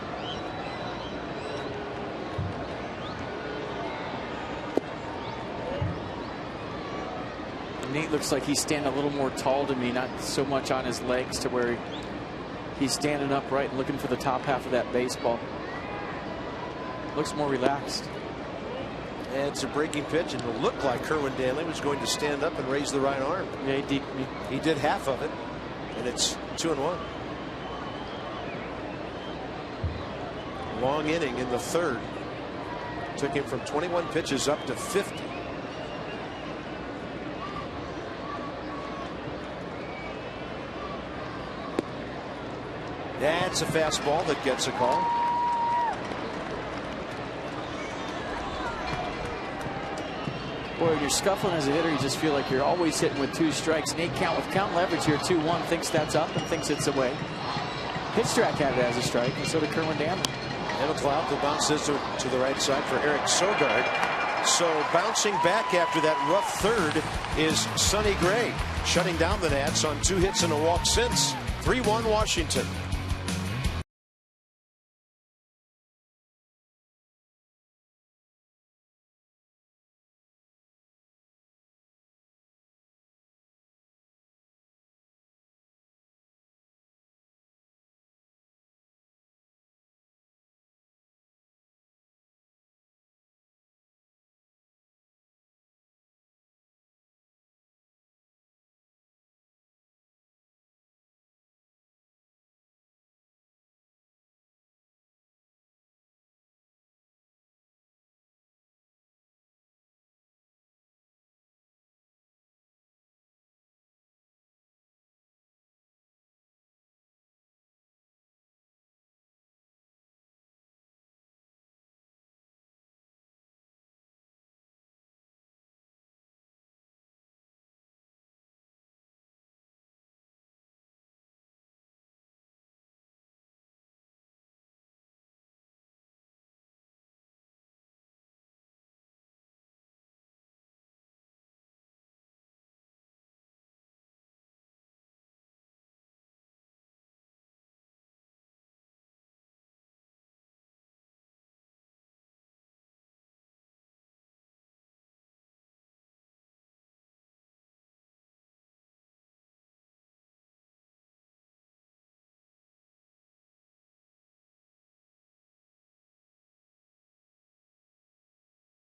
Speaker 2: Nate looks like he's standing a little more tall to me, not so much on his legs to where he's standing upright and looking for the top half of that baseball. Looks more relaxed.
Speaker 1: And it's a breaking pitch, and it looked like Kerwin Danley was going to stand up and raise the right arm.
Speaker 2: Yeah,
Speaker 1: he did half of it, and it's 2-1. Long inning in the 3rd. Took him from 21 pitches up to 50. That's a fastball that gets a call.
Speaker 2: Boy, when you're scuffling as a hitter, you just feel like you're always hitting with 2 strikes. Nate with count leverage here, 2-1, thinks that's up and thinks it's away. Pitch track had it as a strike, and so did Kerwin Danley.
Speaker 1: And McLeod will bounce this to the right side for Eric Sogard. So bouncing back after that rough 3rd is Sonny Gray, shutting down the Nats on 2 hits and a walk since. 3-1 Washington.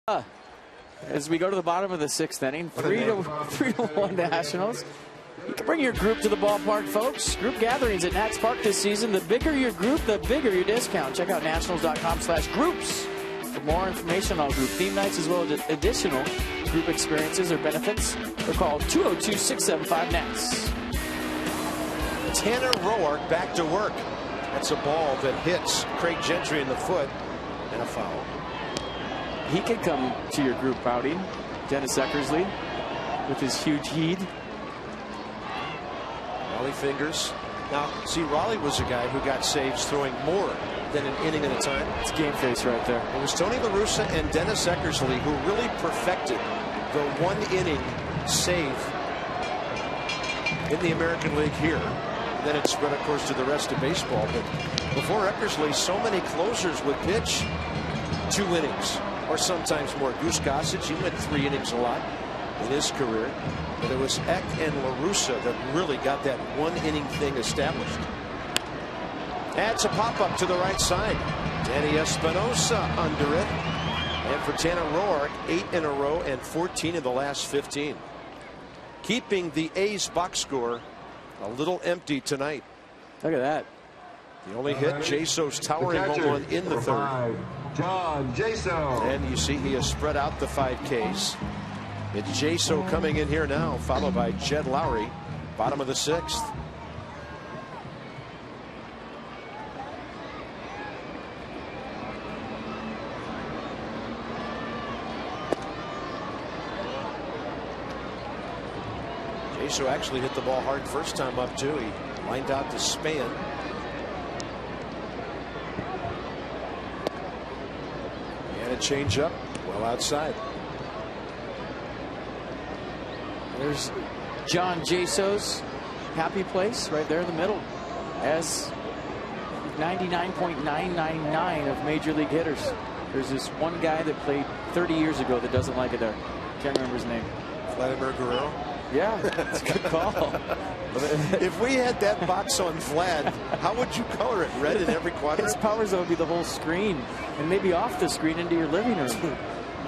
Speaker 2: As we go to the bottom of the 6th inning, 3-1 Nationals. You can bring your group to the ballpark, folks. Group gatherings at Nats Park this season. The bigger your group, the bigger your discount. Check out nationals.com/groups for more information on group theme nights as well as additional group experiences or benefits. Or call 202-675-NATS.
Speaker 1: Tanner Roark back to work. That's a ball that hits Craig Gentry in the foot and a foul.
Speaker 2: He could come to your group outing. Dennis Eckersley with his huge heat.
Speaker 1: Raleigh fingers. Now, see, Raleigh was a guy who got saves throwing more than an inning at a time.
Speaker 2: It's game face right there.
Speaker 1: It was Tony La Russa and Dennis Eckersley who really perfected the one-inning save in the American League here. Then it spread, of course, to the rest of baseball. But before Eckersley, so many closers would pitch 2 innings. Or sometimes more. Goose Gossage, he went 3 innings a lot in his career. But it was Eck and La Russa that really got that one-inning thing established. Adds a pop-up to the right side. Danny Espinosa under it. And for Tanner Roark, 8 in a row and 14 in the last 15. Keeping the A's box score a little empty tonight.
Speaker 2: Look at that.
Speaker 1: The only hit, Jaso's towering home run in the 3rd.
Speaker 4: John Jaso.
Speaker 1: And you see he has spread out the 5 Ks. It's Jaso coming in here now, followed by Jed Lowry, bottom of the 6th. Jaso actually hit the ball hard first time up too. He lined out to Span. And a changeup well outside.
Speaker 2: There's John Jaso's happy place right there in the middle. As 99.999 of major league hitters. There's this one guy that played 30 years ago that doesn't like it there. Can't remember his name.
Speaker 1: Vladimir Guerrero.
Speaker 2: Yeah, it's a good call.
Speaker 1: If we had that box on Vlad, how would you color it? Red in every quadrant?
Speaker 2: His power zone would be the whole screen, and maybe off the screen into your living room.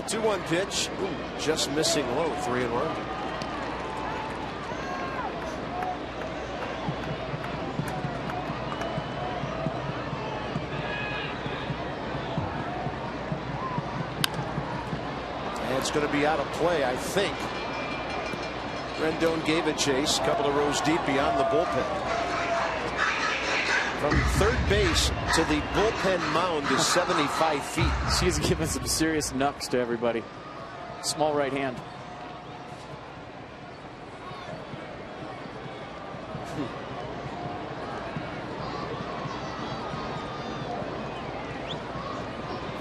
Speaker 1: 2-1 pitch. Ooh, just missing low. 3-1. And it's going to be out of play, I think. Rendon gave a chase, a couple of rows deep beyond the bullpen. From 3rd base to the bullpen mound is 75 feet.
Speaker 2: She's giving some serious knucks to everybody. Small right hand.
Speaker 1: Hmm.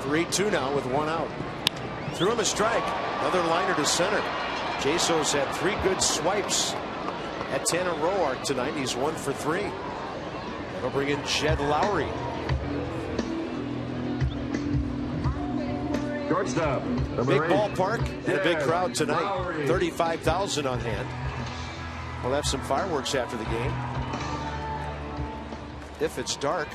Speaker 1: 3-2 now with 1 out. Threw him a strike. Another liner to center. Jaso's had 3 good swipes at Tanner Roark tonight. He's 1 for 3. That'll bring in Jed Lowry.
Speaker 4: Shortstop.
Speaker 1: Big ballpark and a big crowd tonight. 35,000 on hand. We'll have some fireworks after the game. If it's dark.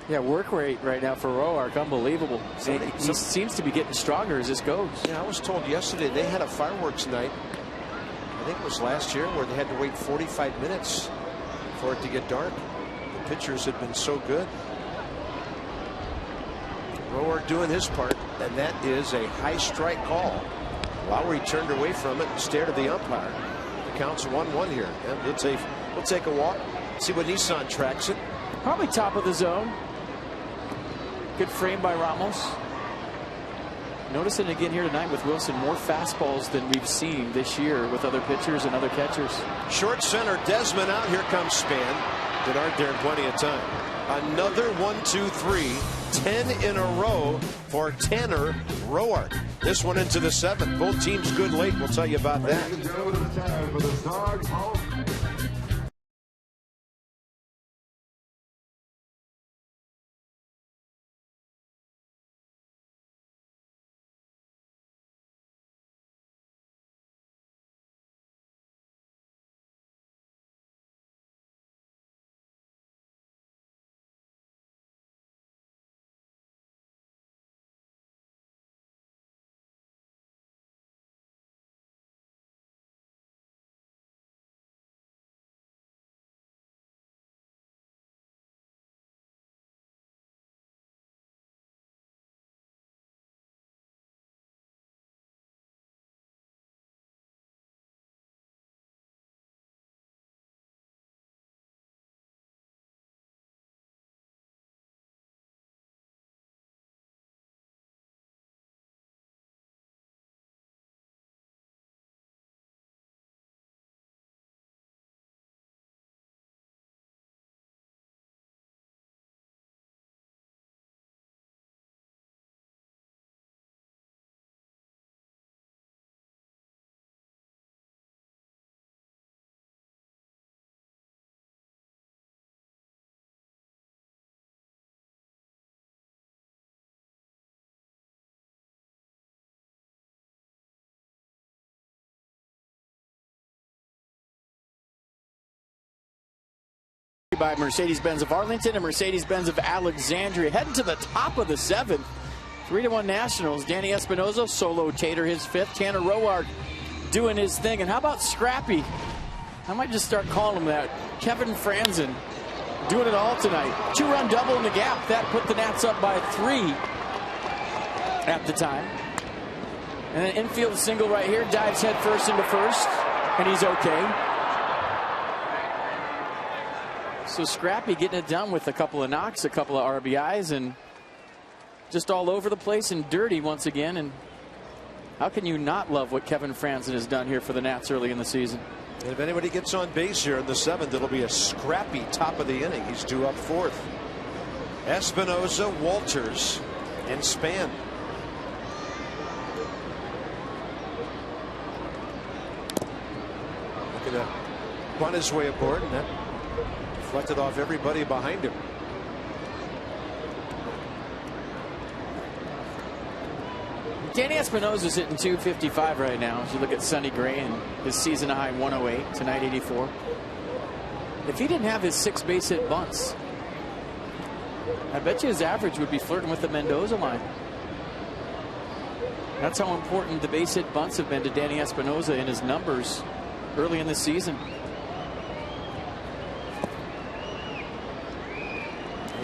Speaker 2: Yeah, work rate right now for Roark, unbelievable. He seems to be getting stronger as this goes.
Speaker 1: Yeah, I was told yesterday they had a fireworks night. I think it was last year where they had to wait 45 minutes for it to get dark. The pitchers had been so good. Roark doing his part, and that is a high strike call. Lowry turned away from it and stared at the umpire. The count's 1-1 here. And we'll take a walk, see what Nissan tracks it.
Speaker 2: Probably top of the zone. Good frame by Ramos. Noticing again here tonight with Wilson, more fastballs than we've seen this year with other pitchers and other catchers.
Speaker 1: Short center, Desmond out. Here comes Span. Denard there in plenty of time. Another 1-2-3. 10 in a row for Tanner Roark. This one into the 7th. Both teams good late. We'll tell you about that.
Speaker 4: Ladies and gentlemen, it's time for the Stars Hall
Speaker 2: by Mercedes-Benz of Arlington and Mercedes-Benz of Alexandria. Heading to the top of the 7th. 3-1 Nationals. Danny Espinosa, solo tater, his 5th. Tanner Roark doing his thing. And how about Scrappy? I might just start calling him that. Kevin Franzen doing it all tonight. 2-run double in the gap. That put the Nats up by 3 at the time. And an infield single right here. Dives head first into first. And he's okay. So Scrappy getting it done with a couple of knocks, a couple of RBIs, and just all over the place and dirty once again. And how can you not love what Kevin Franzen has done here for the Nats early in the season?
Speaker 1: And if anybody gets on base here in the 7th, it'll be a Scrappy top of the inning. He's due up 4th. Espinosa, Walters, and Span. Looking to run his way aboard, and that deflected off everybody behind him.
Speaker 2: Danny Espinosa is hitting .255 right now. As you look at Sonny Gray and his season high 108, tonight 84. If he didn't have his 6 base hit bunts, I bet you his average would be flirting with the Mendoza line. That's how important the base hit bunts have been to Danny Espinosa in his numbers early in the season.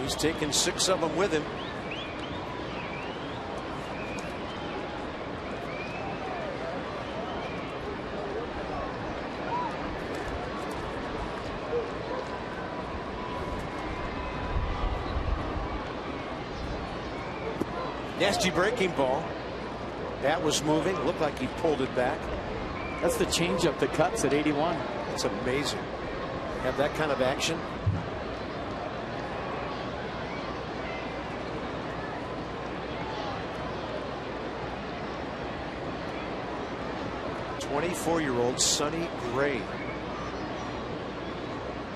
Speaker 1: He's taken 6 of them with him. Nasty breaking ball. That was moving. Looked like he pulled it back.
Speaker 2: That's the changeup that cuts at 81.
Speaker 1: It's amazing. Have that kind of action. '24-year-old Sonny Gray.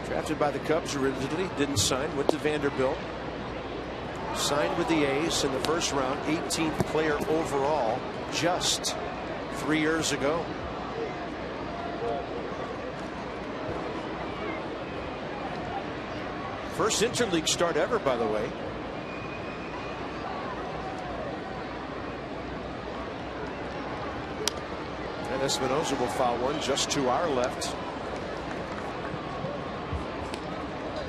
Speaker 1: Drafted by the Cubs originally, didn't sign, went to Vanderbilt. Signed with the A's in the first round, 18th player overall just 3 years ago. First interleague start ever, by the way. And Espinosa will foul one, just 2 hours left.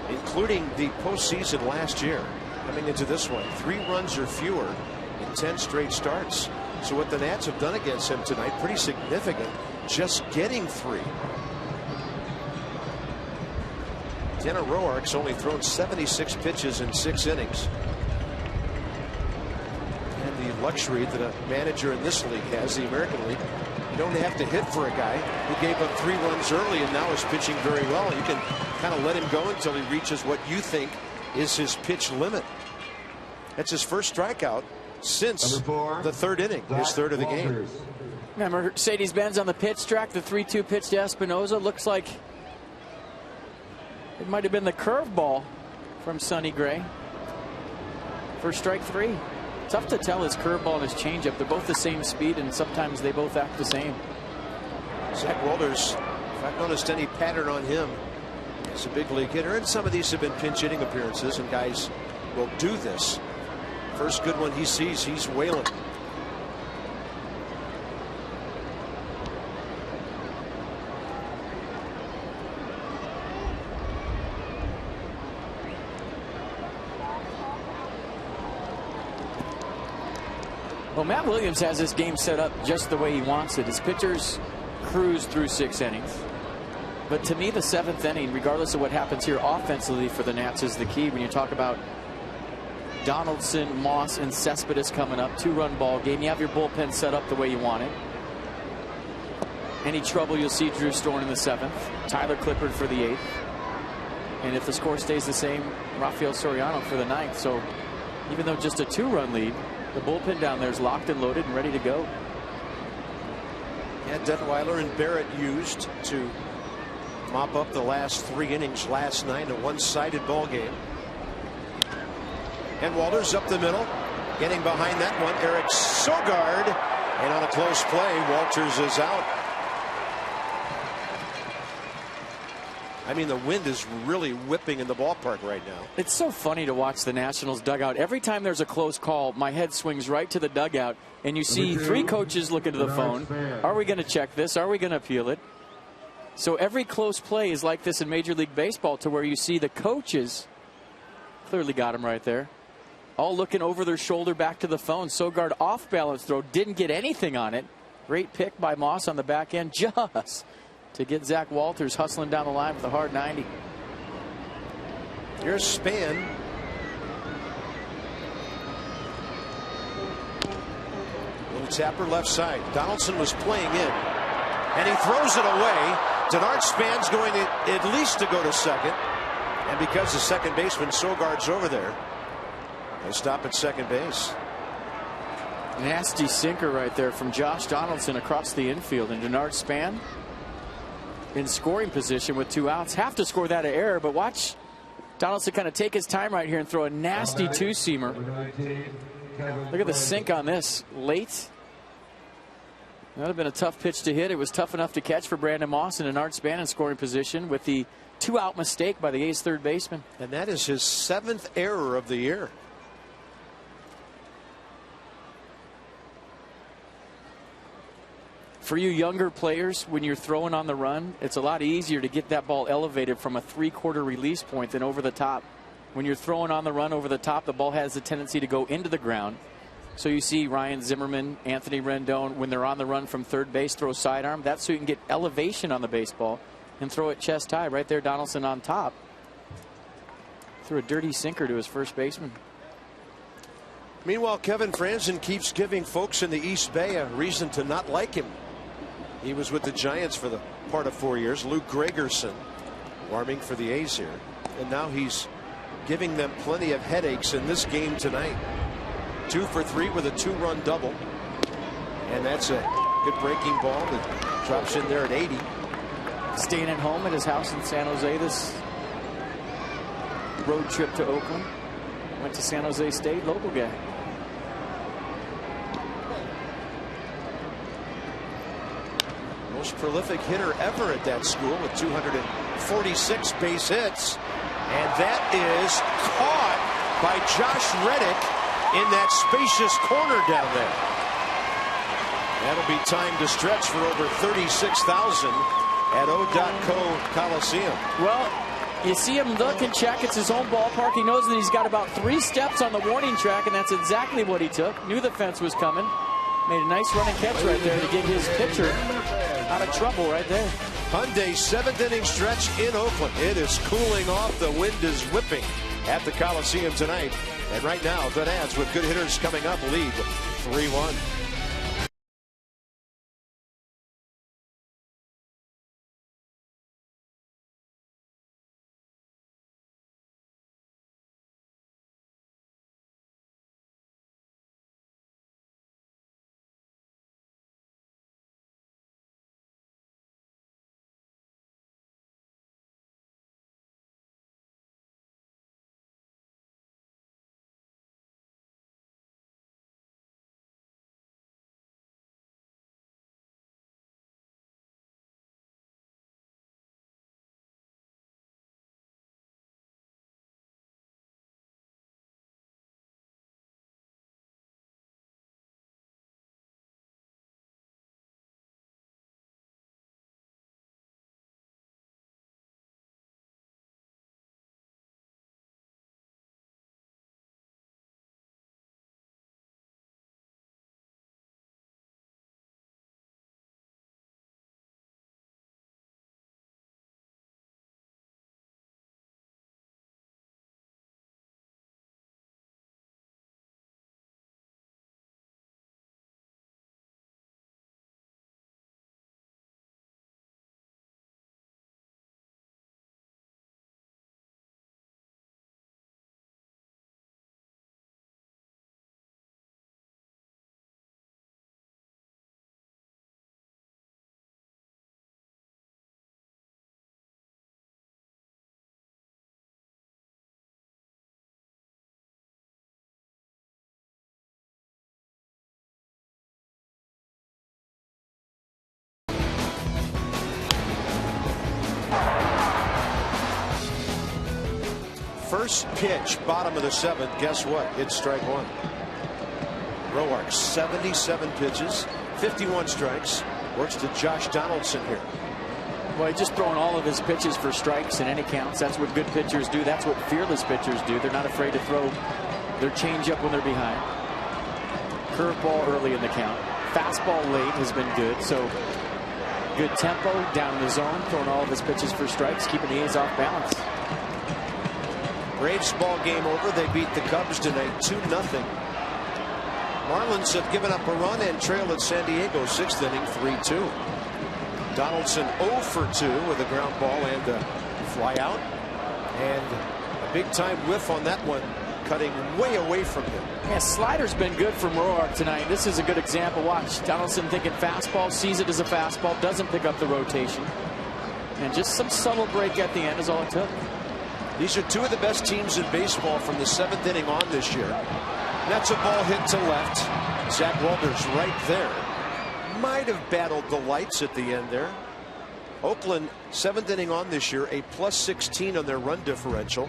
Speaker 1: Including the postseason last year. Coming into this one, 3 runs or fewer in 10 straight starts. So what the Nats have done against him tonight, pretty significant, just getting 3. Tanner Roark's only thrown 76 pitches in 6 innings. And the luxury that a manager in this league has, the American League, you don't have to hit for a guy who gave up 3 runs early and now is pitching very well. You can kind of let him go until he reaches what you think is his pitch limit. That's his first strikeout since the 3rd inning, his 3rd of the game.
Speaker 2: Remember, Mercedes-Benz on the pitch track, the 3-2 pitch to Espinosa. Looks like it might have been the curveball from Sonny Gray. First strike 3. Tough to tell his curveball and his changeup. They're both the same speed, and sometimes they both act the same.
Speaker 1: Zach Walters, if I've noticed any pattern on him, he's a big league hitter, and some of these have been pinch hitting appearances, and guys will do this. First good one he sees, he's wailing.
Speaker 2: Well, Matt Williams has this game set up just the way he wants it. His pitchers cruise through 6 innings. But to me, the 7th inning, regardless of what happens here offensively for the Nats, is the key. When you talk about Donaldson, Moss, and Cespedes coming up, 2-run ball game. You have your bullpen set up the way you want it. Any trouble, you'll see Drew Storn in the 7th. Tyler Clippard for the 8th. And if the score stays the same, Rafael Soriano for the 9th. So even though just a 2-run lead, the bullpen down there is locked and loaded and ready to go.
Speaker 1: Yeah, Detweiler and Barrett used to mop up the last 3 innings last night, a one-sided ball game. And Walters up the middle, getting behind that one. Eric Sogard, and on a close play, Walters is out. I mean, the wind is really whipping in the ballpark right now.
Speaker 2: It's so funny to watch the Nationals dugout. Every time there's a close call, my head swings right to the dugout, and you see three coaches looking to the phone. Are we going to check this? Are we going to appeal it? So every close play is like this in Major League Baseball, to where you see the coaches, clearly got him right there, all looking over their shoulder back to the phone. Sogard off balance throw, didn't get anything on it. Great pick by Moss on the back end, just to get Zach Walters hustling down the line with a hard 90.
Speaker 1: Here's Span. Little tapper left side. Donaldson was playing in, and he throws it away. Denard Span's going at least to go to second, and because the second baseman Sogard's over there, they stop at second base.
Speaker 2: Nasty sinker right there from Josh Donaldson across the infield, and Denard Span in scoring position with 2 outs. Have to score that error, but watch Donaldson kind of take his time right here and throw a nasty two-seamer. Look at the sink on this. Late. That would have been a tough pitch to hit. It was tough enough to catch for Brandon Moss, and Denard Span in scoring position with the 2-out mistake by the A's third baseman.
Speaker 1: And that is his 7th error of the year.
Speaker 2: For you younger players, when you're throwing on the run, it's a lot easier to get that ball elevated from a 3/4 release point than over the top. When you're throwing on the run over the top, the ball has a tendency to go into the ground. So you see Ryan Zimmerman, Anthony Rendon, when they're on the run from third base, throw sidearm. That's so you can get elevation on the baseball and throw it chest high. Right there, Donaldson on top. Threw a dirty sinker to his first baseman.
Speaker 1: Meanwhile, Kevin Franzen keeps giving folks in the East Bay a reason to not like him. He was with the Giants for the part of 4 years. Luke Gregerson warming for the A's here. And now he's giving them plenty of headaches in this game tonight. 2 for 3 with a 2-run double. And that's a good breaking ball that drops in there at 80.
Speaker 2: Staying at home at his house in San Jose this road trip to Oakland. Went to San Jose State, local guy.
Speaker 1: Most prolific hitter ever at that school with 246 base hits. And that is caught by Josh Reddick in that spacious corner down there. That'll be time to stretch for over 36,000 at O.Co Coliseum.
Speaker 2: Well, you see him look and check. It's his own ballpark. He knows that he's got about 3 steps on the warning track, and that's exactly what he took. Knew the fence was coming. Made a nice running catch right there to get his pitcher out of trouble right there.
Speaker 1: Hyundai's 7th inning stretch in Oakland. It is cooling off. The wind is whipping at the Coliseum tonight. And right now, the Nats with good hitters coming up lead 3-1. First pitch, bottom of the seventh. Guess what? It's strike one. Roark, 77 pitches, 51 strikes. Works to Josh Donaldson here.
Speaker 2: Well, he's just throwing all of his pitches for strikes in any counts. That's what good pitchers do. That's what fearless pitchers do. They're not afraid to throw their changeup when they're behind. Curveball early in the count. Fastball late has been good. So good tempo down in the zone, throwing all of his pitches for strikes, keeping the A's off balance.
Speaker 1: Braves ball game over. They beat the Cubs tonight 2-0. Marlins have given up a run and trail at San Diego, 6th inning, 3-2. Donaldson 0 for 2 with a ground ball and a fly out. And a big time whiff on that one, cutting way away from him.
Speaker 2: Yeah, slider's been good from Roark tonight. This is a good example. Watch, Donaldson thinking fastball, sees it as a fastball, doesn't pick up the rotation. And just some subtle break at the end is all it took.
Speaker 1: These are two of the best teams in baseball from the 7th inning on this year. That's a ball hit to left. Zach Walters right there. Might have battled the lights at the end there. Oakland, 7th inning on this year, a +16 on their run differential.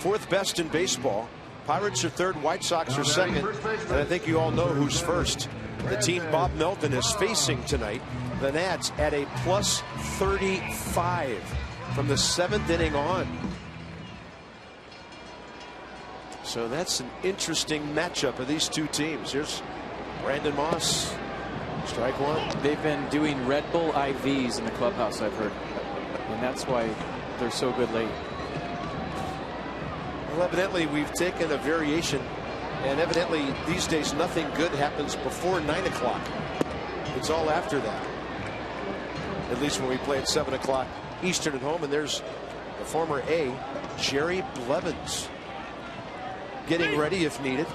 Speaker 1: 4th best in baseball. Pirates are 3rd, White Sox are 2nd. And I think you all know who's 1st. The team Bob Melton is facing tonight, the Nats, at a +35 from the 7th inning on. So that's an interesting matchup of these two teams. Here's Brandon Moss. Strike one.
Speaker 2: They've been doing Red Bull IVs in the clubhouse, I've heard. And that's why they're so good late.
Speaker 1: Well, evidently we've taken a variation. And evidently these days nothing good happens before 9 o'clock. It's all after that. At least when we play at 7 o'clock Eastern at home. And there's the former A, Jerry Blevins, getting ready if needed.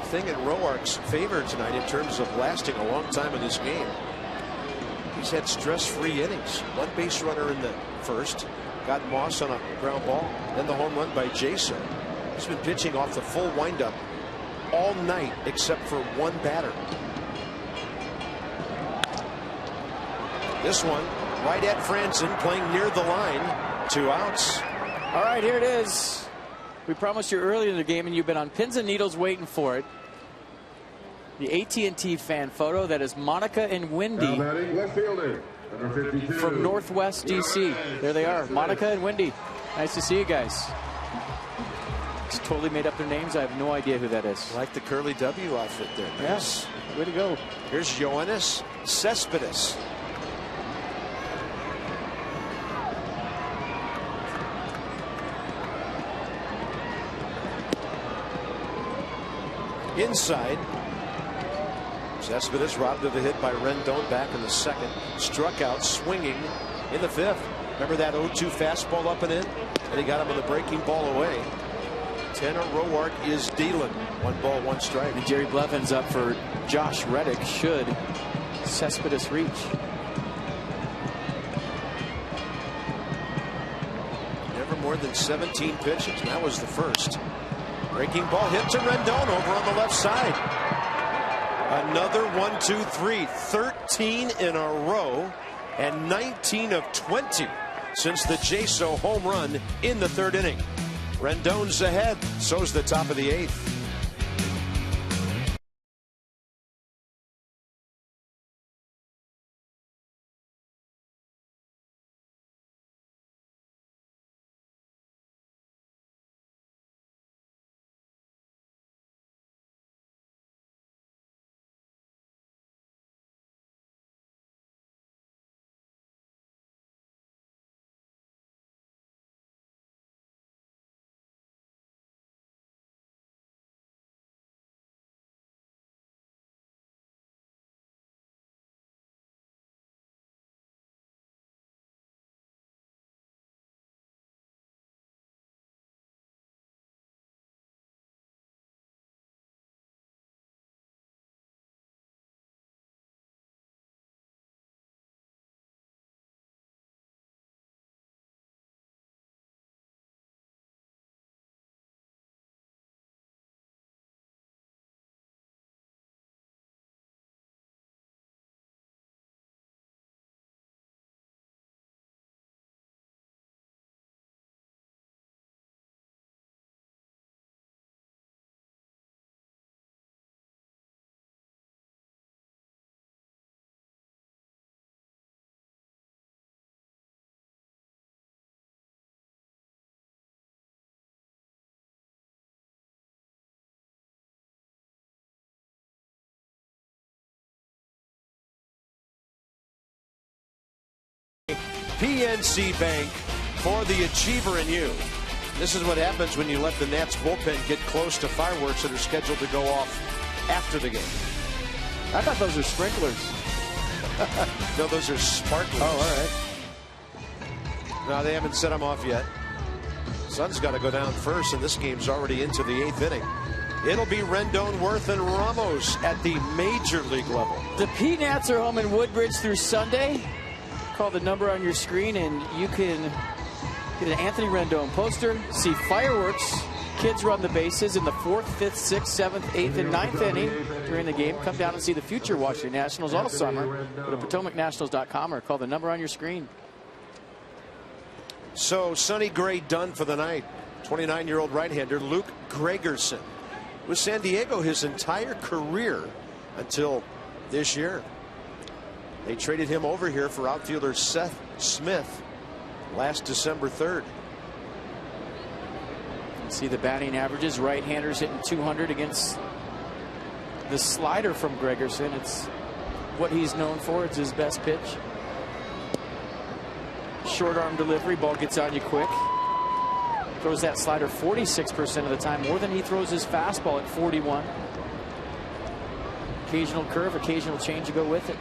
Speaker 1: Thing in Roark's favor tonight in terms of lasting a long time in this game. He's had stress-free innings. 1 base runner in the first. Got Moss on a ground ball. Then the home run by Jason. He's been pitching off the full windup all night except for one batter. This one right at Franzen, playing near the line. 2 outs.
Speaker 2: All right, here it is. We promised you earlier in the game, and you've been on pins and needles waiting for it. The AT&T fan photo. That is Monica and Wendy from Northwest DC. There they are, Monica and Wendy. Nice to see you guys. Just totally made up their names. I have no idea who that is.
Speaker 1: Like the curly W outfit there.
Speaker 2: Yes, way to go.
Speaker 1: Here's Yoenis Cespedes. Inside. Cespedes robbed of a hit by Rendon back in the 2nd. Struck out swinging in the 5th. Remember that 0-2 fastball up and in? And he got him on the breaking ball away. Tanner Roark is dealing. 1 ball, 1 strike.
Speaker 2: And Jerry Blevins up for Josh Reddick should Cespedes reach.
Speaker 1: Never more than 17 pitches. That was the first. Breaking ball hit to Rendon over on the left side. Another 1-2-3. 13 in a row and 19 of 20 since the Jaso home run in the 3rd inning. Rendon's ahead. So's the top of the 8th. PNC Bank, for the achiever in you. This is what happens when you let the Nats bullpen get close to fireworks that are scheduled to go off after the game.
Speaker 2: I thought those were sprinklers.
Speaker 1: No, those are sparklers.
Speaker 2: Oh, all right.
Speaker 1: No, they haven't set them off yet. Sun's got to go down first, and this game's already into the 8th inning. It'll be Rendon, Worth, and Ramos at the major league level.
Speaker 2: The P-Nats are home in Woodbridge through Sunday. Call the number on your screen, and you can get an Anthony Rendon poster, see fireworks. Kids run the bases in the 4th, 5th, 6th, 7th, 8th, and 9th inning during the game. Come down and see the future Washington Nationals all summer. Go to PotomacNationals.com or call the number on your screen.
Speaker 1: So Sonny Gray done for the night. 29-year-old right-hander Luke Gregerson with San Diego his entire career until this year. They traded him over here for outfielder Seth Smith last December 3rd.
Speaker 2: See the batting averages. Right-handers hitting 200 against the slider from Gregerson. It's what he's known for. It's his best pitch. Short arm delivery. Ball gets on you quick. Throws that slider 46% of the time, more than he throws his fastball at 41. Occasional curve, occasional change to go with it.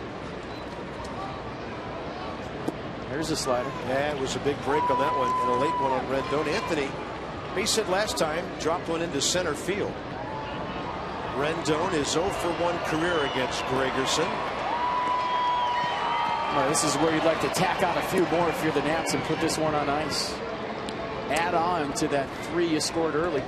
Speaker 2: There's a slider.
Speaker 1: Yeah, it was a big break on that one and a late one on Rendon. Anthony, he said last time, dropped one into center field. Rendon is 0 for 1 career against Gregerson.
Speaker 2: Well, this is where you'd like to tack on a few more if you're the Nats and put this one on ice. Add on to that 3 you scored early.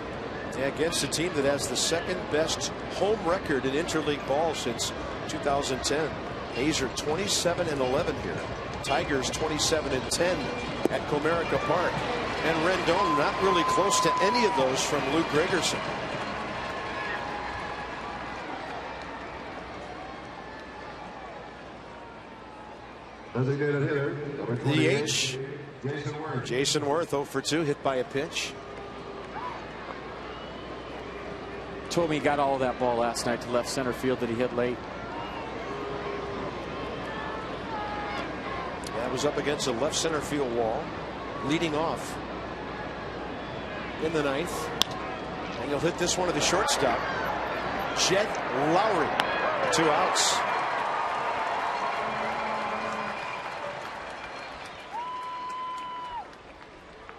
Speaker 1: Yeah, against a team that has the 2nd best home record in interleague ball since 2010. A's are 27-11 here. Tigers 27-10 at Comerica Park. And Rendon not really close to any of those from Luke Gregerson.
Speaker 4: Designated hitter, number
Speaker 1: The
Speaker 4: 28,
Speaker 1: H.
Speaker 4: Jason Worth.
Speaker 1: Jason Worth 0 for 2, hit by a pitch.
Speaker 2: Told me he got all of that ball last night to left center field that he hit late.
Speaker 1: That was up against a left center field wall, leading off in the 9th. And he'll hit this one to the shortstop, Jed Lowry. 2 outs.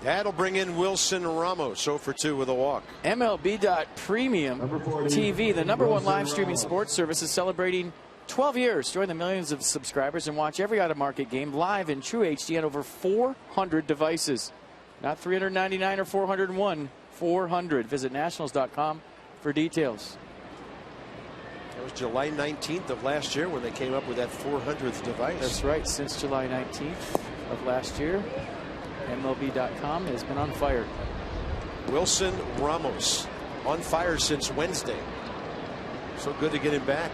Speaker 1: That'll bring in Wilson Ramos, 0 for 2 with a walk.
Speaker 2: MLB.Premium TV, the #1 live streaming sports service, is celebrating 12 years. Join the millions of subscribers and watch every out-of-market game live in true HD on over 400 devices. Not 399 or 401, 400. Visit nationals.com for details.
Speaker 1: That was July 19th of last year when they came up with that 400th device.
Speaker 2: That's right, since July 19th of last year. MLB.com has been on fire.
Speaker 1: Wilson Ramos on fire since Wednesday. So good to get him back.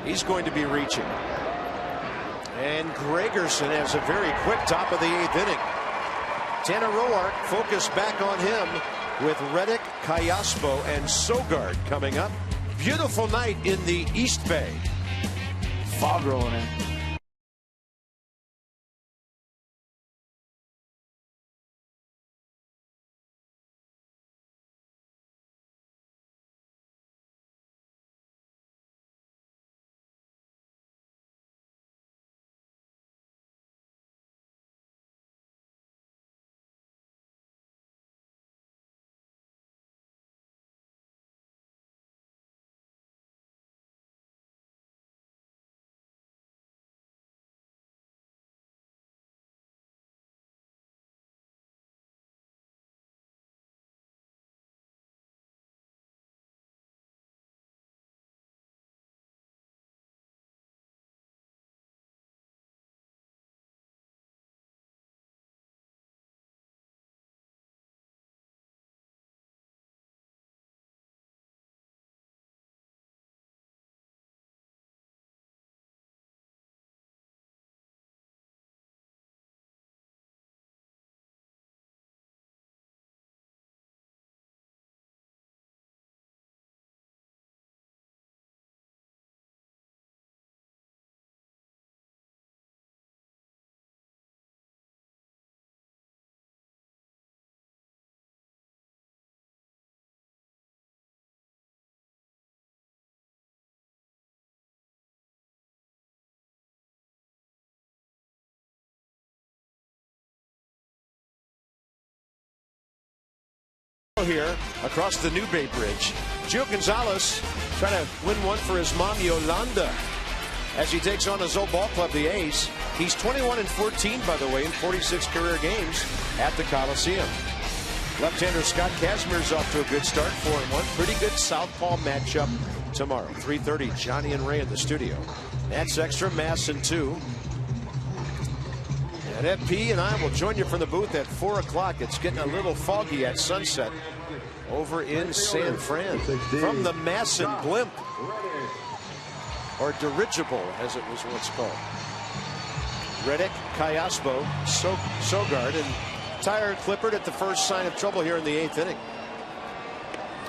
Speaker 1: He's going to be reaching. And Gregerson has a very quick top of the 8th inning. Tanner Roark focused back on him with Reddick, Callaspo, and Sogard coming up. Beautiful night in the East Bay.
Speaker 2: Fog rolling in.
Speaker 1: Here across the New Bay Bridge. Gio Gonzalez trying to win one for his mom Yolanda as he takes on his old ball club, the A's. He's 21-14, by the way, in 46 career games at the Coliseum. Left-hander Scott Kazmir's off to a good start, 4-1. Pretty good southpaw matchup tomorrow. 3:30, Johnny and Ray in the studio. That's extra. Mass in 2. And FP and I will join you from the booth at 4 o'clock. It's getting a little foggy at sunset over in San Fran. From the Masson Blimp, or dirigible as it was once called. Reddick, Callaspo, Sogard, and Tyler Clippard at the first sign of trouble here in the 8th inning.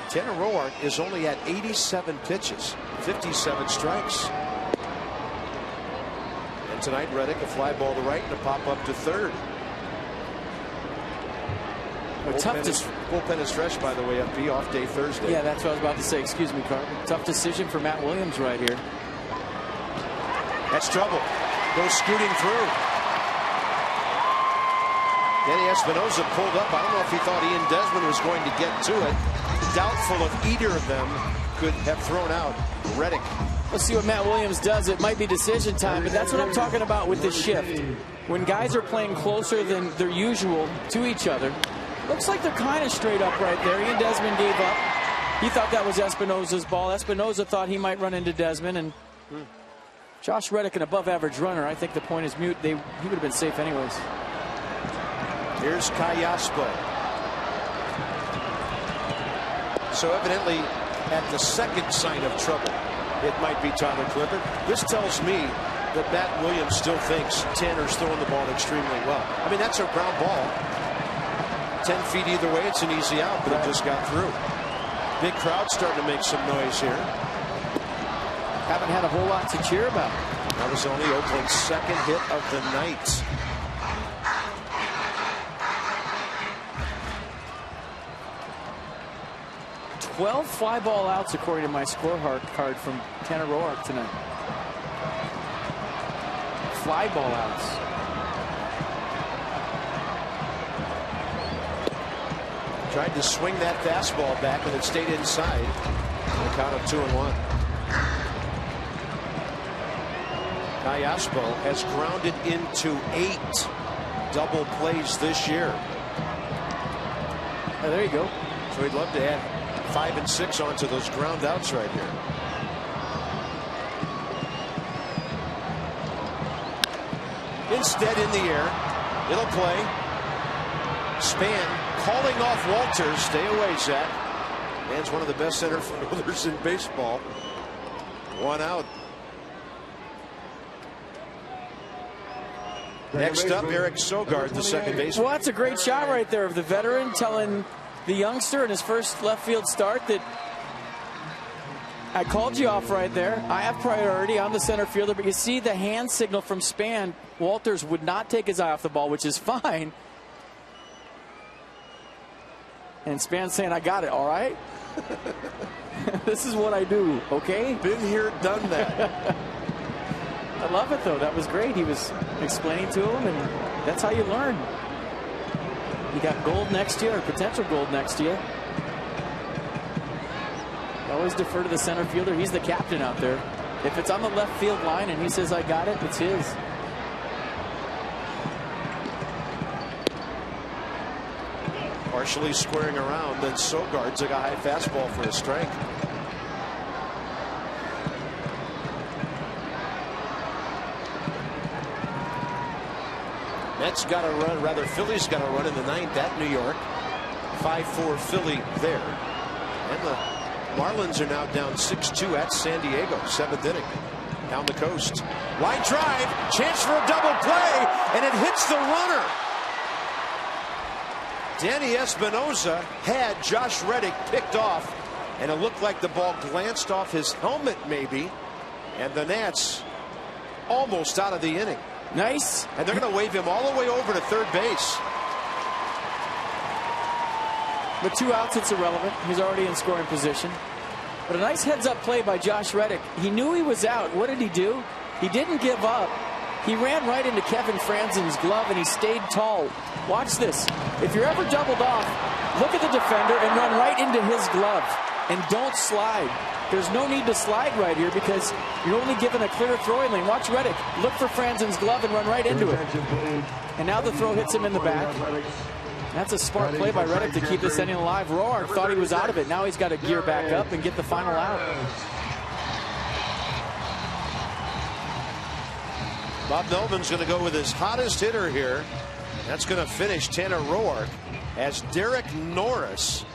Speaker 1: Tanner Roark is only at 87 pitches, 57 strikes. Tonight, Reddick, a fly ball to right and a pop up to third. Bullpen is fresh, by the way, FP, off day Thursday.
Speaker 2: Yeah, that's what I was about to say. Excuse me, Carter. Tough decision for Matt Williams right here.
Speaker 1: That's trouble. Goes scooting through. Danny Espinosa pulled up. I don't know if he thought Ian Desmond was going to get to it. Doubtful if either of them could have thrown out Reddick.
Speaker 2: Let's see what Matt Williams does. It might be decision time, but that's what I'm talking about with this shift. When guys are playing closer than their usual to each other, looks like they're kind of straight up right there. Ian Desmond gave up. He thought that was Espinosa's ball. Espinosa thought he might run into Desmond, and Josh Reddick, an above-average runner. I think the point is mute. He would have been safe anyways.
Speaker 1: Here's Callaspo. So evidently, at the second sign of trouble, it might be Tyler Clippard. This tells me that Matt Williams still thinks Tanner's throwing the ball extremely well. I mean, that's a ground ball. 10 feet either way, it's an easy out, but it just got through. Big crowd starting to make some noise here.
Speaker 2: Haven't had a whole lot to cheer about.
Speaker 1: That was only Oakland's second hit of the night.
Speaker 2: Twelve fly ball outs according to my scorecard from Tanner Roark tonight. Fly ball outs.
Speaker 1: Tried to swing that fastball back and it stayed inside. On a count of 2-1. Callaspo has grounded into 8 double plays this year.
Speaker 2: Oh, there you go.
Speaker 1: So we'd love to add 5 and 6 onto those ground outs right here. Instead, in the air, it'll play. Span calling off Walters. Stay away, Zach. Man's one of the best center fielders in baseball. 1 out. Next up, Eric Sogard, the second baseman.
Speaker 2: Well, that's a great shot right there of the veteran telling the youngster in his first left field start that I called you off right there. I have priority. I'm the center fielder. But you see the hand signal from Span. Walters would not take his eye off the ball, which is fine. And Span saying, I got it, all right? This is what I do, okay?
Speaker 1: Been here, done that.
Speaker 2: I love it, though. That was great. He was explaining to him, and that's how you learn. You got gold next year, or potential gold next year. You always defer to the center fielder. He's the captain out there. If it's on the left field line and he says, I got it, it's his.
Speaker 1: Partially squaring around, then Sogard's like a high fastball for a strike. Mets got a run, rather Phillies got a run in the 9th at New York. 5-4 Philly there. And the Marlins are now down 6-2 at San Diego, 7th inning. Down the coast. Line drive, chance for a double play, and it hits the runner. Danny Espinosa had Josh Reddick picked off, and it looked like the ball glanced off his helmet maybe, and the Nats almost out of the inning.
Speaker 2: Nice.
Speaker 1: And they're going to wave him all the way over to third base.
Speaker 2: With 2 outs, it's irrelevant. He's already in scoring position. But a nice heads-up play by Josh Reddick. He knew he was out. What did he do? He didn't give up. He ran right into Kevin Franzen's glove, and he stayed tall. Watch this. If you're ever doubled off, look at the defender and run right into his glove. And don't slide. There's no need to slide right here because you're only given a clear throwing lane. Watch Reddick. Look for Franzen's glove and run right into it. And now the throw hits him in the back. That's a smart play by Reddick to keep this inning alive. Roark thought he was out of it. Now he's got to gear back up and get the final out.
Speaker 1: Bob Melvin's going to go with his hottest hitter here. That's going to finish Tanner Roark as Derek Norris,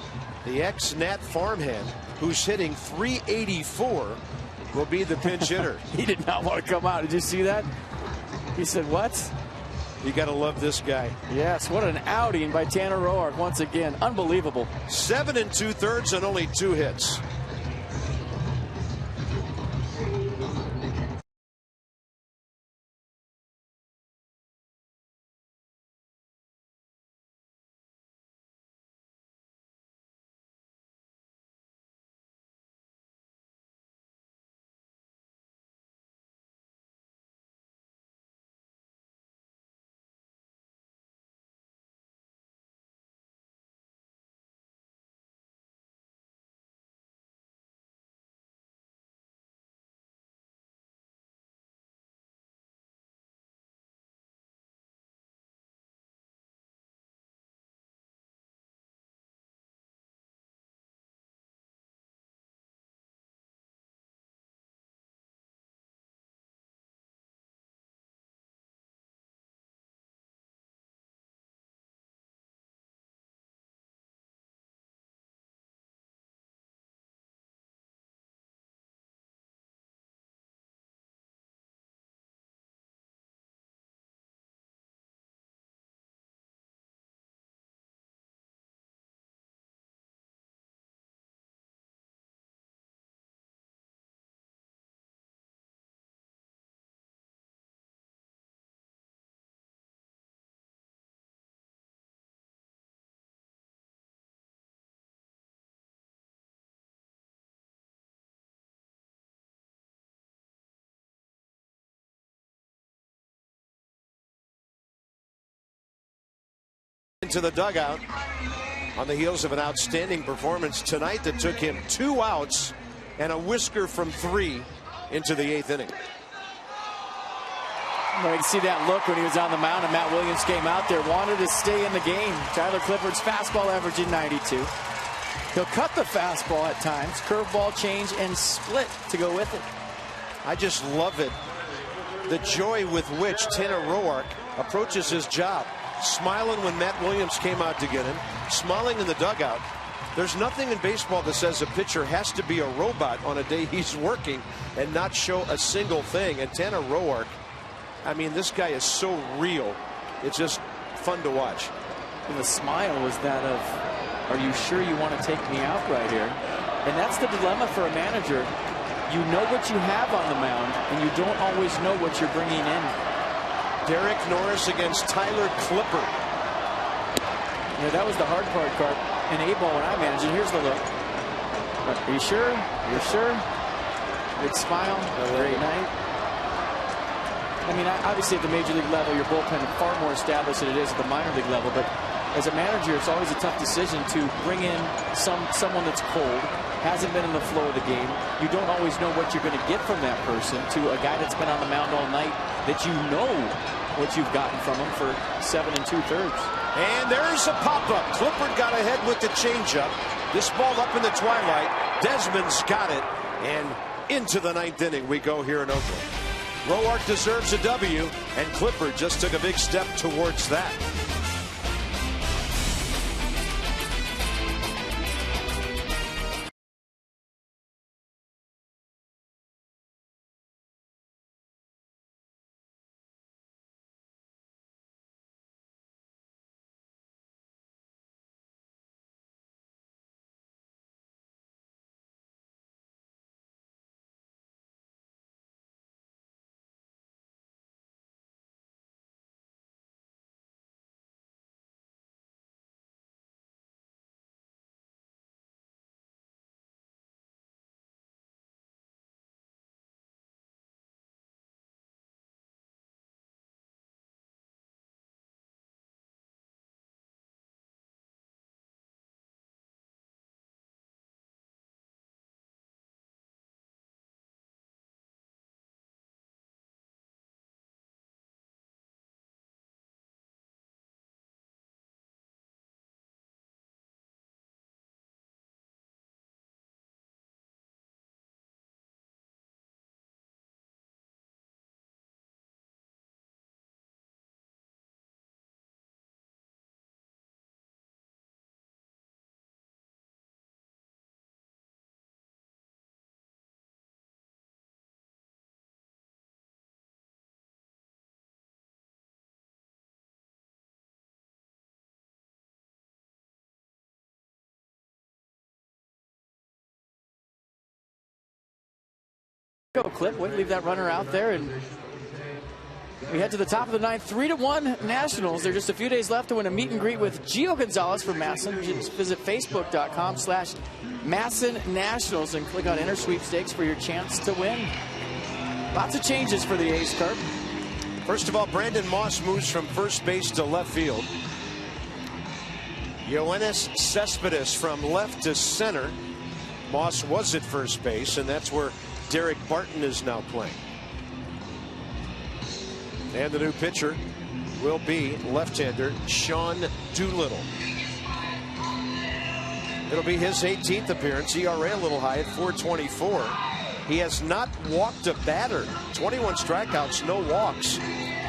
Speaker 1: the ex-Nat farmhand, who's hitting .384, will be the pinch hitter.
Speaker 2: He did not want to come out. Did you see that? He said, what?
Speaker 1: You got to love this guy.
Speaker 2: Yes, what an outing by Tanner Roark once again. Unbelievable.
Speaker 1: 7 2/3 and only 2 hits. Into the dugout on the heels of an outstanding performance tonight that took him 2 outs and a whisker from 3 into the 8th inning.
Speaker 2: Well, you can see that look when he was on the mound and Matt Williams came out there, wanted to stay in the game. Tyler Clifford's fastball averaging 92. He'll cut the fastball at times, curveball, change, and split to go with it.
Speaker 1: I just love it. The joy with which Tanner Roark approaches his job. Smiling when Matt Williams came out to get him, smiling in the dugout. There's nothing in baseball that says a pitcher has to be a robot on a day he's working and not show a single thing. And Tanner Roark, I mean, this guy is so real. It's just fun to watch.
Speaker 2: And the smile was that of, are you sure you want to take me out right here? And that's the dilemma for a manager. You know what you have on the mound, and you don't always know what you're bringing in.
Speaker 1: Derek Norris against Tyler Clippard.
Speaker 2: Yeah, that was the hard part, Carp. And A-ball when I managed it. Here's the look. Are you sure? You're sure? Big smile. Great night. I mean, obviously at the major league level, your bullpen is far more established than it is at the minor league level. But as a manager, it's always a tough decision to bring in someone that's cold, hasn't been in the flow of the game. You don't always know what you're going to get from that person to a guy that's been on the mound all night that you know what you've gotten from him for 7 2/3.
Speaker 1: And there's a pop-up. Clippard got ahead with the changeup. This ball up in the twilight. Desmond's got it. And into the 9th inning we go here in Oakland. Roark deserves a W, and Clippard just took a big step towards that.
Speaker 2: Go clip. Wait, leave that runner out there, and we head to the top of the ninth. 3-1 Nationals. There's just a few days left to win a meet and greet with Gio Gonzalez from Masson. Just visit facebook.com/Masson Nationals and click on Enter Sweepstakes for your chance to win. Lots of changes for the A's, Kurt.
Speaker 1: First of all, Brandon Moss moves from first base to left field. Yoenis Cespedes from left to center. Moss was at first base, and that's where Derek Barton is now playing. And the new pitcher will be left-hander Sean Doolittle. It'll be his 18th appearance. ERA a little high at 4.24. He has not walked a batter. 21 strikeouts, no walks.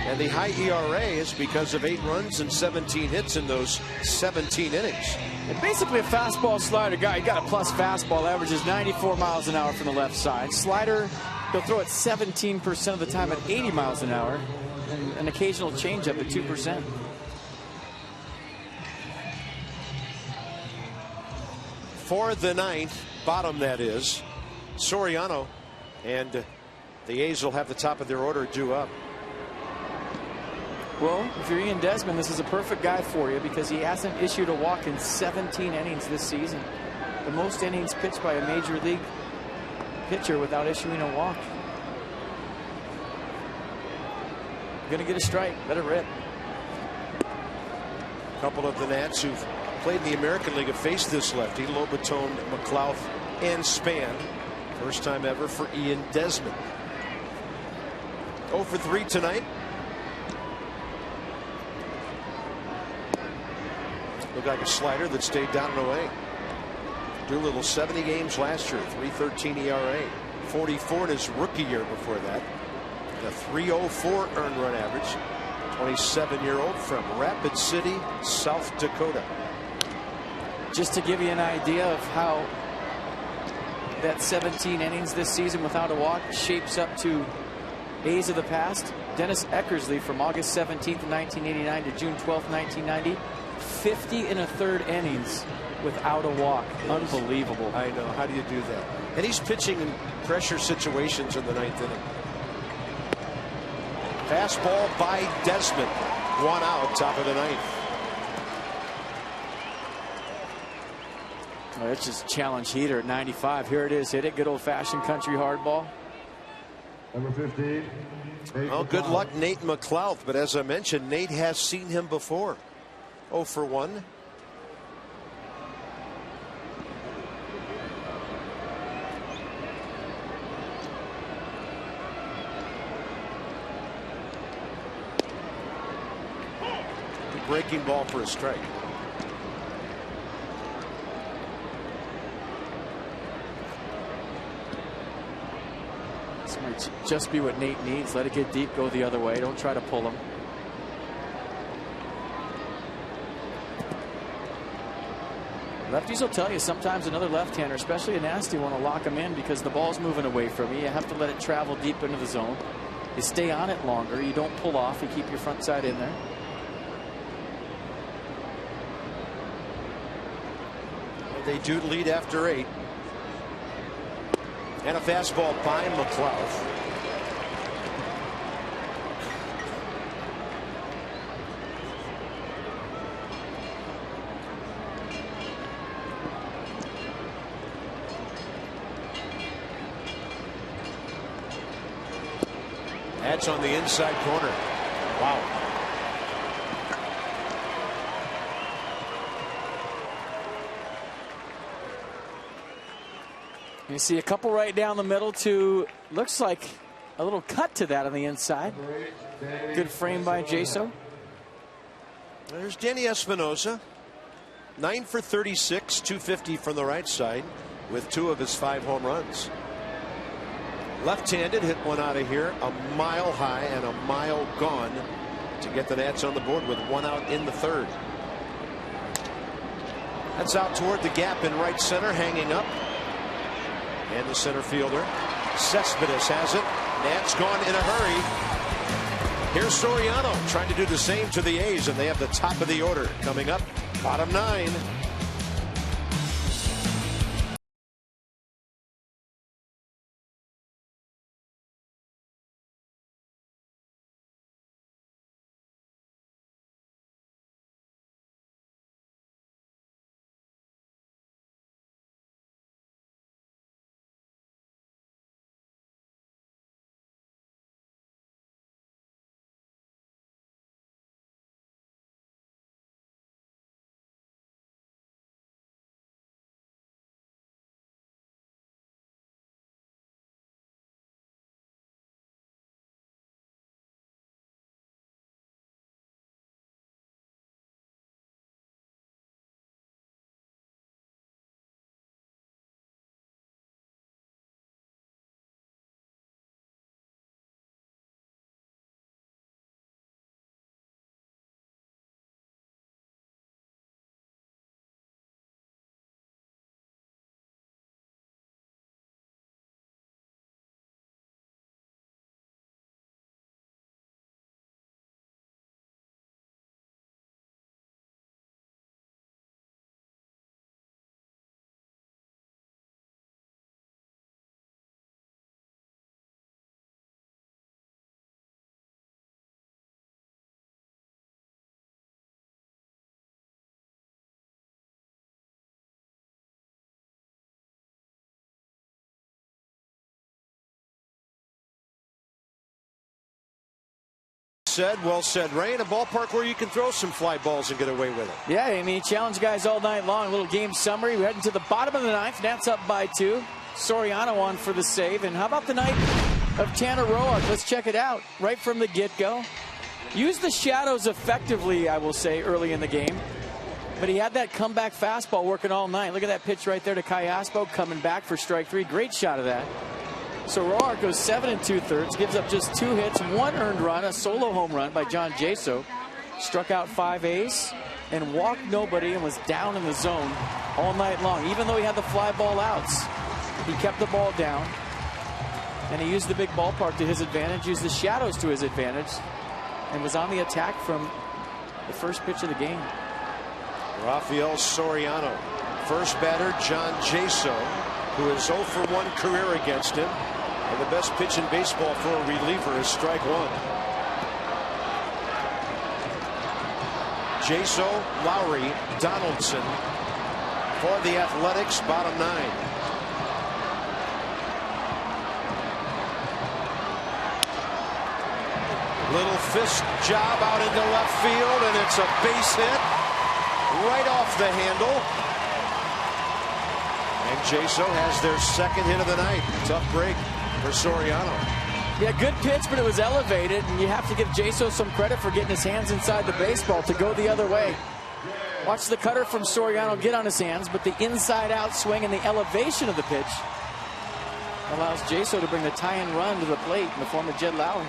Speaker 1: And the high ERA is because of 8 runs and 17 hits in those 17 innings.
Speaker 2: And basically a fastball slider guy. He got a plus fastball, averages 94 miles an hour from the left side. Slider, he'll throw it 17% of the time at 80 miles an hour. And an occasional changeup at 2%.
Speaker 1: For the ninth, bottom that is, Soriano, and the A's will have the top of their order due up.
Speaker 2: Well, if you're Ian Desmond, this is a perfect guy for you because he hasn't issued a walk in 17 innings this season. The most innings pitched by a major league pitcher without issuing a walk. Gonna get a strike. Let it rip.
Speaker 1: A couple of the Nats who've played in the American League have faced this lefty, Lobaton, McLeod, and Span. First time ever for Ian Desmond. 0 for 3 tonight. Looked like a slider that stayed down and away. Doolittle 70 games last year, 3.13 ERA, 44 in his rookie year before that. A 3.04 earned run average. 27-year-old from Rapid City, South Dakota.
Speaker 2: Just to give you an idea of how that 17 innings this season without a walk shapes up to A's of the past. Dennis Eckersley from August 17th, 1989 to June 12th, 1990. 50 1/3 innings without a walk. Unbelievable.
Speaker 1: I know. How do you do that? And he's pitching in pressure situations in the ninth inning. Fastball by Desmond. 1 out, top of the ninth.
Speaker 2: Oh, that's just challenge heater at 95. Here it is. Hit it. Good old-fashioned country hardball.
Speaker 4: Number 15.
Speaker 1: Well, good luck, Nate McLeod. But as I mentioned, Nate has seen him before. 0 for 1. Breaking ball for a strike.
Speaker 2: This might just be what Nate needs. Let it get deep, go the other way. Don't try to pull him. Lefties will tell you sometimes another left-hander, especially a nasty one, will lock him in because the ball's moving away from you. You have to let it travel deep into the zone. You stay on it longer. You don't pull off. You keep your front side in there.
Speaker 1: They do lead after 8. And a fastball by McLeod. That's on the inside corner. Wow.
Speaker 2: You see a couple right down the middle to, looks like a little cut to that on the inside. Good frame by Jaso.
Speaker 1: There's Danny Espinosa. 9 for 36, 250 from the right side with 2 of his 5 home runs. Left-handed, hit one out of here, a mile high and a mile gone to get the Nats on the board with 1 out in the 3rd. That's out toward the gap in right center, hanging up. And the center fielder, Cespedes, has it. Nats gone in a hurry. Here's Soriano trying to do the same to the A's, and they have the top of the order coming up. Bottom 9. said, Ray, in a ballpark where you can throw some fly balls and get away with it.
Speaker 2: Yeah, I mean, he challenged guys all night long. A little game summary. We're heading to the bottom of the ninth. Nats up by 2. Soriano on for the save. And how about the night of Tanner Roark? Let's check it out right from the get-go. Used the shadows effectively, I will say, early in the game. But he had that comeback fastball working all night. Look at that pitch right there to Callaspo coming back for strike 3. Great shot of that. So Roark goes 7 2/3, gives up just 2 hits, 1 earned run, a solo home run by John Jaso. Struck out 5 A's and walked nobody and was down in the zone all night long. Even though he had the fly ball outs, he kept the ball down. And he used the big ballpark to his advantage, used the shadows to his advantage, and was on the attack from the first pitch of the game.
Speaker 1: Rafael Soriano, first batter, John Jaso, who is 0 for 1 career against him. And the best pitch in baseball for a reliever is strike 1. Jaso, Lowry, Donaldson for the Athletics, bottom 9. Little fist job out into left field, and it's a base hit right off the handle. And Jaso has their second hit of the night. Tough break for Soriano.
Speaker 2: Yeah, good pitch, but it was elevated, and you have to give Jaso some credit for getting his hands inside the baseball to go the other way. Watch the cutter from Soriano get on his hands, but the inside-out swing and the elevation of the pitch allows Jaso to bring the tie-in run to the plate in the form of Jed Lowry.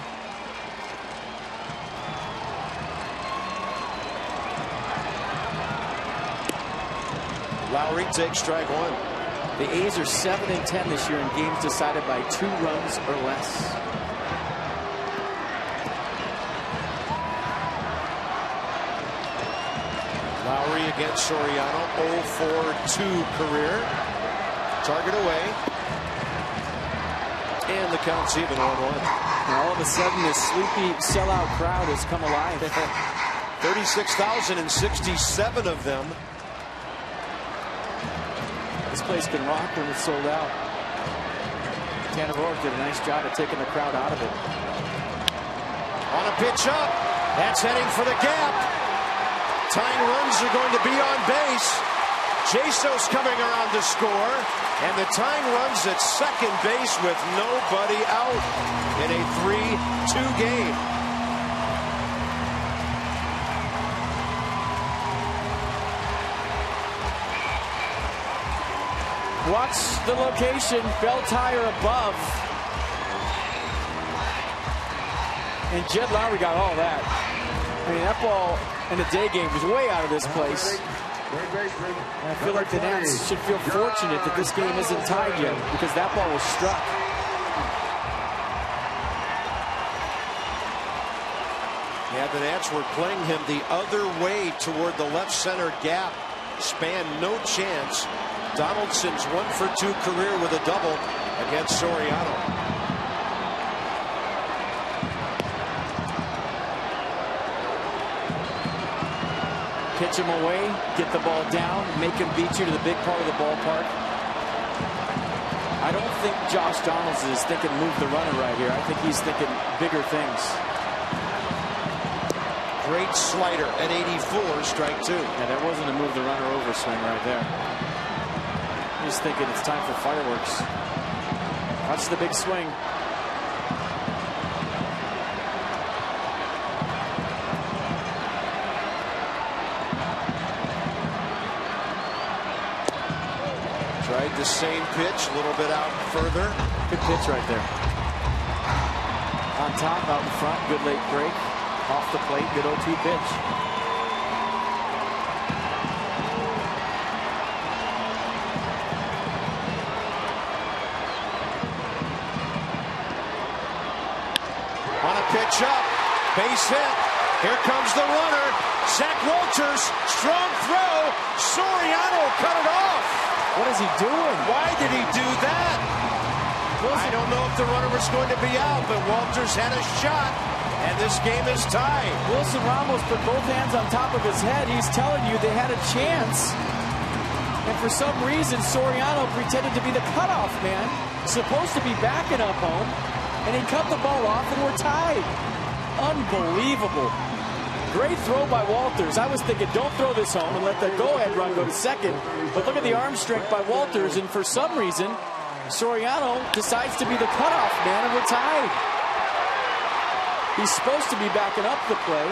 Speaker 1: Lowry takes strike 1.
Speaker 2: The A's are 7 10 this year in games decided by 2 runs or less.
Speaker 1: Lowry against Soriano, 0 for 2 career. Target away. And the count's even 1-1.
Speaker 2: And all of a sudden, this sleepy sellout crowd has come alive.
Speaker 1: 36,067 of them.
Speaker 2: This place can rock when it's sold out. Tanner Roark did a nice job of taking the crowd out of it.
Speaker 1: On a pitch up. That's heading for the gap. Tying runs are going to be on base. Jaso's coming around to score. And the tying runs at second base with nobody out in a 3-2 game.
Speaker 2: Watch the location, bell tire above. And Jed Lowry got all that. I mean, that ball in the day game was way out of this place. And I feel like the Nats should feel fortunate that this game isn't tied yet, because that ball was struck.
Speaker 1: Yeah, the Nats were playing him the other way toward the left center gap. Span no chance. Donaldson's 1 for 2 career with a double against Soriano.
Speaker 2: Pitch him away, get the ball down, make him beat you to the big part of the ballpark. I don't think Josh Donaldson is thinking move the runner right here. I think he's thinking bigger things.
Speaker 1: Great slider at 84, strike 2.
Speaker 2: Yeah, that wasn't a move the runner over swing right there. He's thinking it's time for fireworks. Watch the big swing.
Speaker 1: Tried the same pitch, a little bit out further.
Speaker 2: Good pitch right there. On top, out in front, good late break. Off the plate, good 0-2 pitch.
Speaker 1: On a pitch up, base hit. Here comes the runner. Zach Walters, strong throw. Soriano cut it off.
Speaker 2: What is he doing?
Speaker 1: Why did he do that? I don't know if the runner was going to be out, but Walters had a shot, and this game is tied.
Speaker 2: Wilson Ramos put both hands on top of his head. He's telling you they had a chance. And for some reason, Soriano pretended to be the cutoff man, supposed to be backing up home, and he cut the ball off, and we're tied. Unbelievable. Great throw by Walters. I was thinking, don't throw this home and let the go-ahead run go to second. But look at the arm strength by Walters, and for some reason, Soriano decides to be the cutoff man, and we're tied. He's supposed to be backing up the play,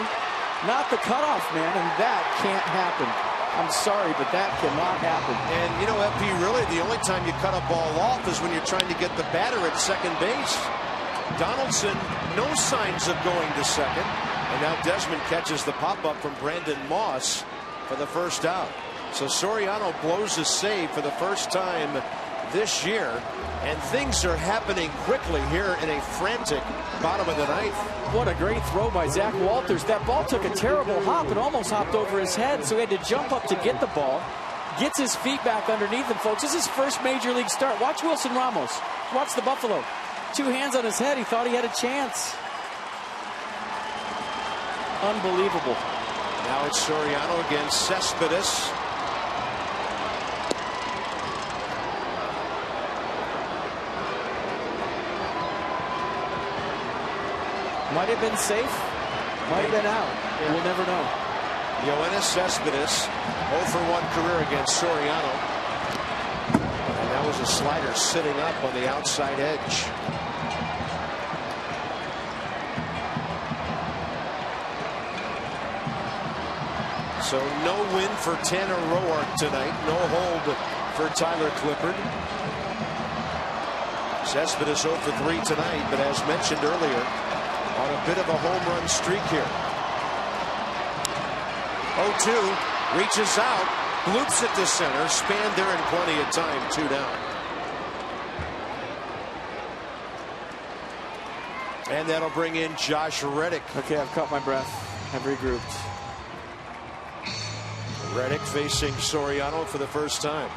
Speaker 2: not the cutoff man, and that can't happen. I'm sorry, but that cannot happen.
Speaker 1: And, you know, FP, really, the only time you cut a ball off is when you're trying to get the batter at second base. Donaldson, no signs of going to second. And now Desmond catches the pop-up from Brandon Moss for the first out. So Soriano blows a save for the first time this year. And things are happening quickly here in a frantic bottom of the ninth.
Speaker 2: What a great throw by Zach Walters. That ball took a terrible hop and almost hopped over his head, so he had to jump up to get the ball. Gets his feet back underneath him, folks. This is his first major league start. Watch Wilson Ramos. Watch the Buffalo. 2 hands on his head. He thought he had a chance. Unbelievable.
Speaker 1: Now it's Soriano against Cespedes.
Speaker 2: Might have been safe. Might have been out. We'll never know.
Speaker 1: Yoenis Cespedes, 0 for 1 career against Soriano. And that was a slider sitting up on the outside edge. So no win for Tanner Roark tonight. No hold for Tyler Clippard. Cespedes 0 for 3 tonight, but as mentioned earlier, on a bit of a home run streak here. 0-2, reaches out, bloops it to center, Span there in plenty of time, 2 down. And that'll bring in Josh Reddick.
Speaker 2: Okay, I've caught my breath. I've regrouped.
Speaker 1: Reddick facing Soriano for the first time.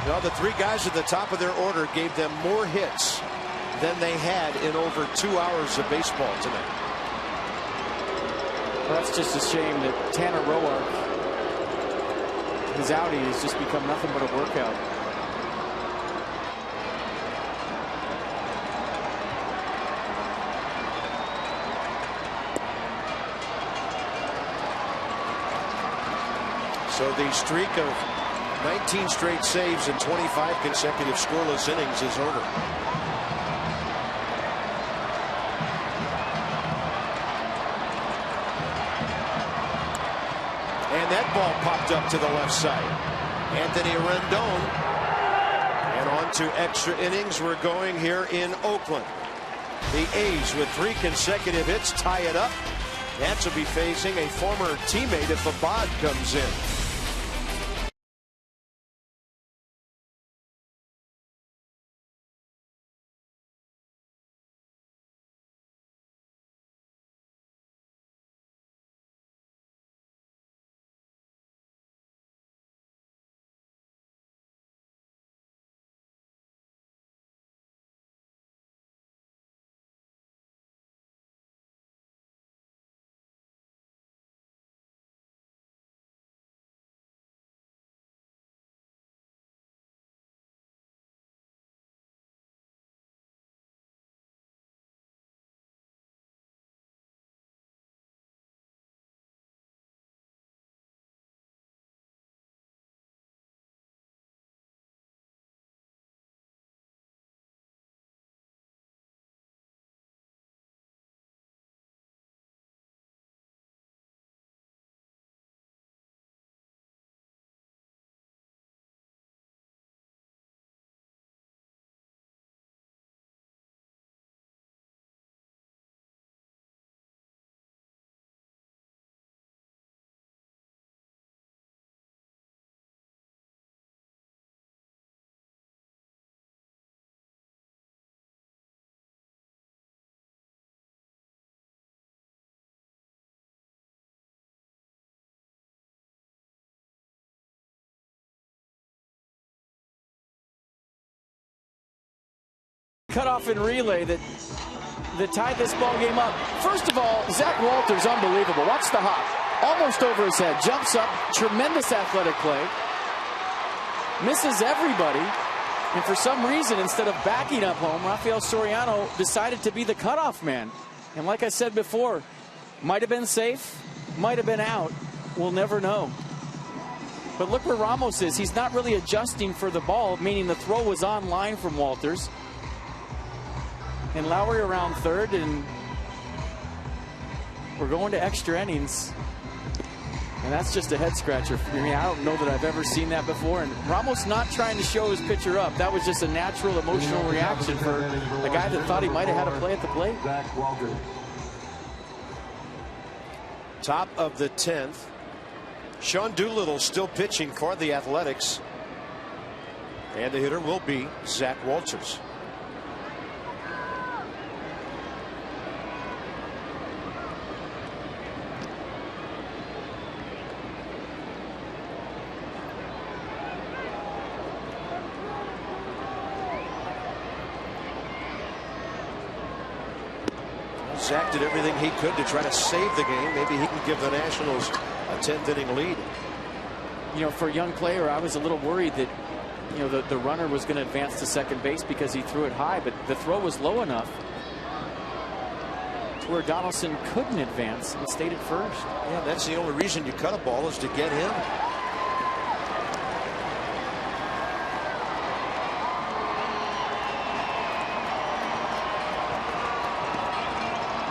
Speaker 1: Well, the 3 guys at the top of their order gave them more hits than they had in over 2 hours of baseball tonight.
Speaker 2: Well, that's just a shame that Tanner Roark, his outing has just become nothing but a workout.
Speaker 1: So the streak of 19 straight saves and 25 consecutive scoreless innings is over. And that ball popped up to the left side. Anthony Rendon. And on to extra innings. We're going here in Oakland. The A's with 3 consecutive hits tie it up. Nats will be facing a former teammate if Abad comes in.
Speaker 2: Cutoff and relay that tied this ball game up. First of all, Zach Walters, unbelievable. Watch the hop. Almost over his head. Jumps up. Tremendous athletic play. misses everybody. And for some reason, instead of backing up home, Rafael Soriano decided to be the cutoff man. And like I said before, might have been safe, might have been out. We'll never know. But look where Ramos is. He's not really adjusting for the ball, meaning the throw was on line from Walters. And Lowry around third, and we're going to extra innings. And that's just a head scratcher for me. I don't know that I've ever seen that before. And Ramos not trying to show his pitcher up. That was just a natural emotional reaction for a guy that thought he might have had a play at the plate.
Speaker 1: Top of the 10th. Sean Doolittle still pitching for the Athletics. And the hitter will be Zach Walters. Zach did everything he could to try to save the game. Maybe he can give the Nationals a 10th inning lead.
Speaker 2: You know, for a young player, I was a little worried that, you know, the runner was going to advance to second base because he threw it high, but the throw was low enough to where Donaldson couldn't advance and stayed at first.
Speaker 1: Yeah, that's the only reason you cut a ball is to get him.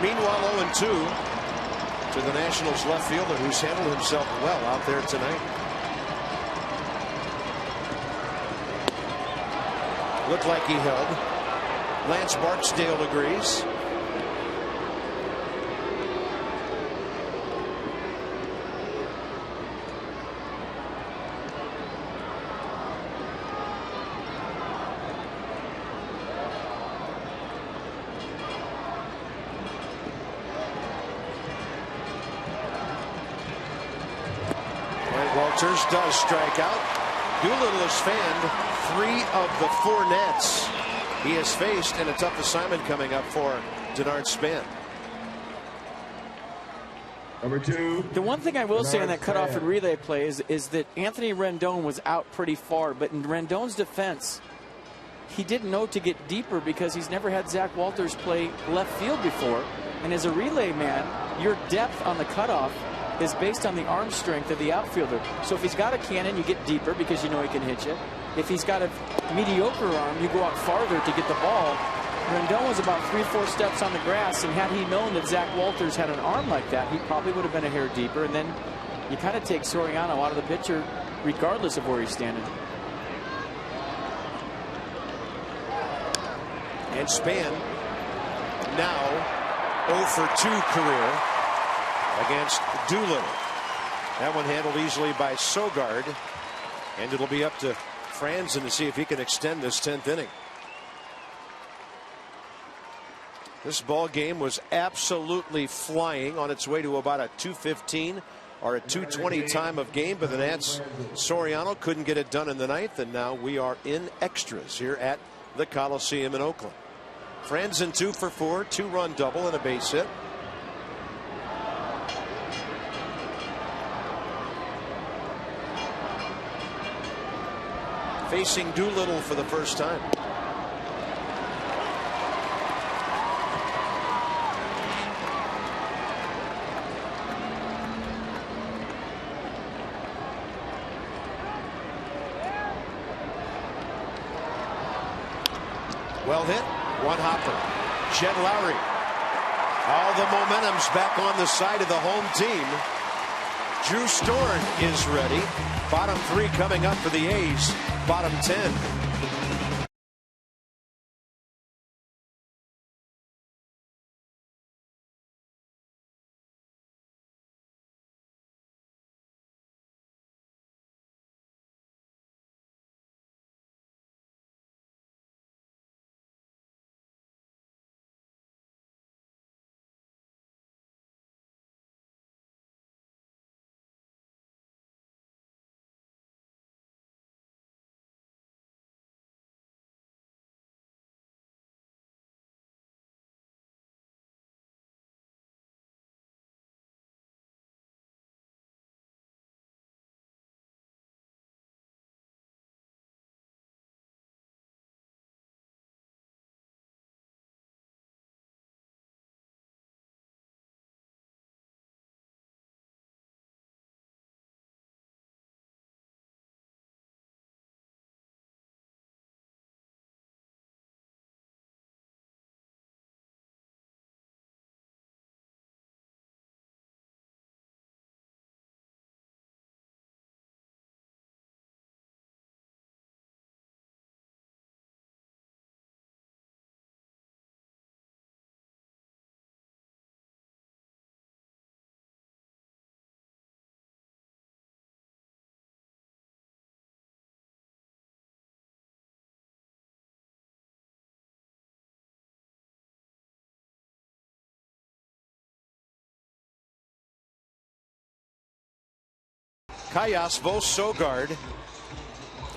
Speaker 1: Meanwhile, 0-2 to the Nationals left fielder, who's handled himself well out there tonight. Looked like he held. Lance Barksdale agrees. Walters does strike out. Doolittle has fanned 3 of the 4 nets he has faced, and a tough assignment coming up for Denard Span.
Speaker 4: Number 2.
Speaker 2: The one thing I will say on that cutoff and relay play is that Anthony Rendon was out pretty far, but in Rendon's defense, he didn't know to get deeper because he's never had Zach Walters play left field before. And as a relay man, your depth on the cutoff is based on the arm strength of the outfielder. So if he's got a cannon, you get deeper because you know he can hit you. If he's got a mediocre arm, you go out farther to get the ball. Rendon was about 3-4 steps on the grass, and had he known that Zach Walters had an arm like that, he probably would have been a hair deeper. And then you kind of take Soriano out of the picture regardless of where he's standing.
Speaker 1: And Span now 0 for 2 career against Doolittle. That one handled easily by Sogard, and it'll be up to Franzen to see if he can extend this 10th inning. This ball game was absolutely flying, on its way to about a 2:15 or a 2:20 time of game, but the Nats, Soriano couldn't get it done in the ninth, and now we are in extras here at the Coliseum in Oakland. Franzen 2 for 4, 2-run double and a base hit. Facing Doolittle for the first time. Well hit, one hopper. Jed Lowry. All the momentum's back on the side of the home team. Drew Storen is ready. Bottom 3 coming up for the A's. Bottom 10. Callaspo, Sogard,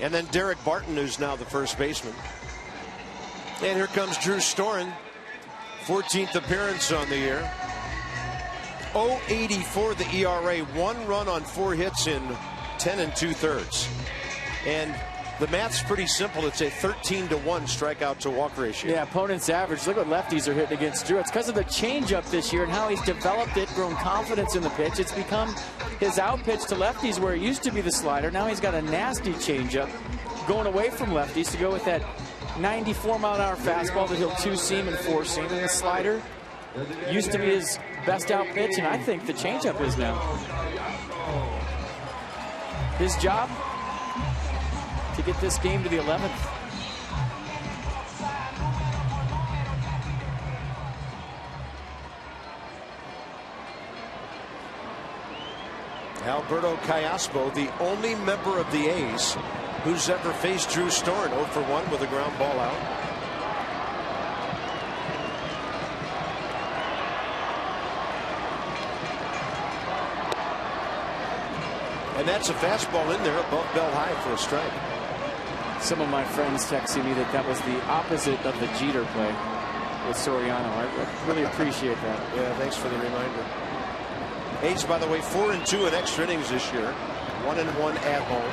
Speaker 1: and then Derek Barton, who's now the first baseman. And here comes Drew Storen, 14th appearance on the year. 0.84 the ERA, 1 run on 4 hits in 10 2/3. And the math's pretty simple. It's a 13-to-1 strikeout to walk ratio.
Speaker 2: Yeah, opponent's average. Look what lefties are hitting against Drew. It's because of the changeup this year and how he's developed it, grown confidence in the pitch. It's become his out pitch to lefties where it used to be the slider. Now he's got a nasty changeup going away from lefties to go with that 94-mile-an-hour fastball that he'll 2-seam and 4-seam. And the slider used to be his best out pitch, and I think the changeup is now. His job to get this game to the 11th.
Speaker 1: Alberto Callaspo, the only member of the A's who's ever faced Drew Storen, 0 for 1 with a ground ball out. And that's a fastball in there above bell high for a strike.
Speaker 2: Some of my friends texting me that was the opposite of the Jeter play with Soriano. I really appreciate that.
Speaker 1: Yeah, thanks for the reminder. A's, by the way, 4-2 in extra innings this year. 1-1 at home.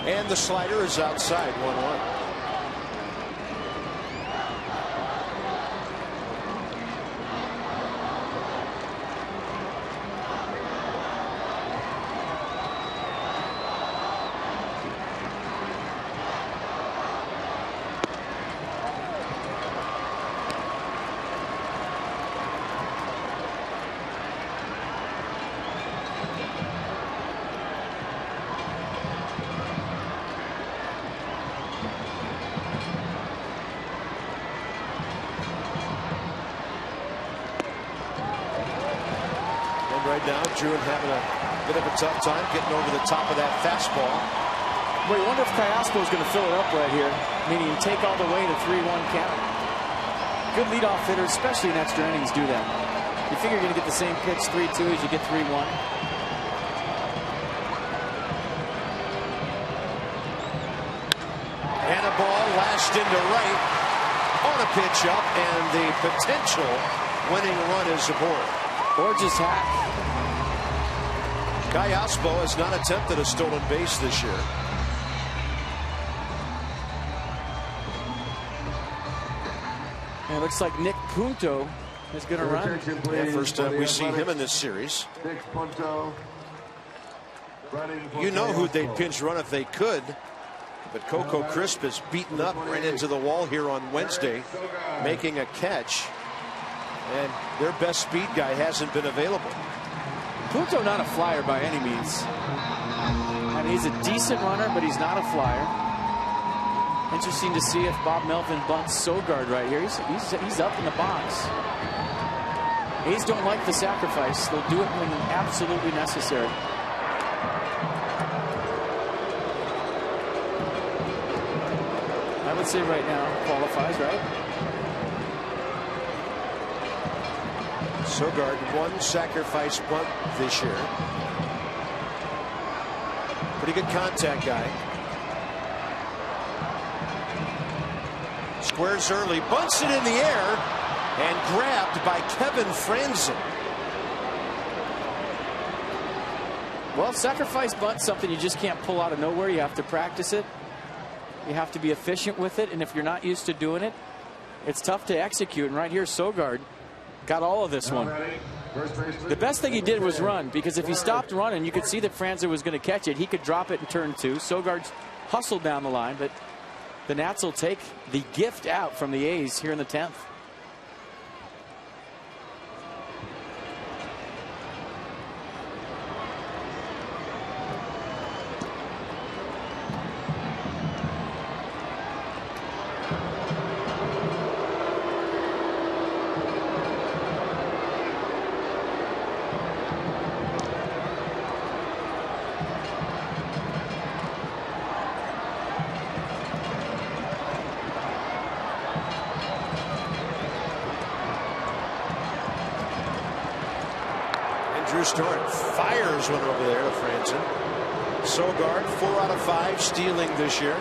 Speaker 1: And the slider is outside, 1-1. Right now, Drew having a bit of a tough time getting over the top of that fastball.
Speaker 2: Well, you wonder if Callaspo is going to fill it up right here, meaning take all the way to 3-1 count. Good leadoff hitter, especially in extra innings, do that. You figure you're going to get the same pitch 3-2 as you get 3-1.
Speaker 1: And a ball lashed into right on a pitch up, and the potential winning run is aboard.
Speaker 2: Gorgeous hack.
Speaker 1: Callaspo has not attempted a stolen base this year.
Speaker 2: And it looks like Nick Punto is going to run.
Speaker 1: Yeah, first time we see him in this series. You know who they'd pinch run if they could. But Coco Crisp is beaten up right into the wall here on Wednesday, making a catch. And their best speed guy hasn't been available.
Speaker 2: Punto not a flyer by any means. I mean, he's a decent runner, but he's not a flyer. Interesting to see if Bob Melvin bunts Sogard right here. He's up in the box. A's don't like the sacrifice. They'll do it when absolutely necessary. I would say right now qualifies, right?
Speaker 1: Sogard, 1 sacrifice bunt this year. Pretty good contact guy. Squares early, bunts it in the air, and grabbed by Kevin Franzen.
Speaker 2: Well, sacrifice bunt's something you just can't pull out of nowhere. You have to practice it. You have to be efficient with it, and if you're not used to doing it, it's tough to execute. And right here, Sogard got all of this one. The best thing he did was run, because if he stopped running, you could see that Franzen was going to catch it. He could drop it in turn 2. Sogard's hustled down the line, but the Nats will take the gift out from the A's here in the 10th.
Speaker 1: Drew Storen fires one over there to Franson. Sogard 4 out of 5 stealing this year.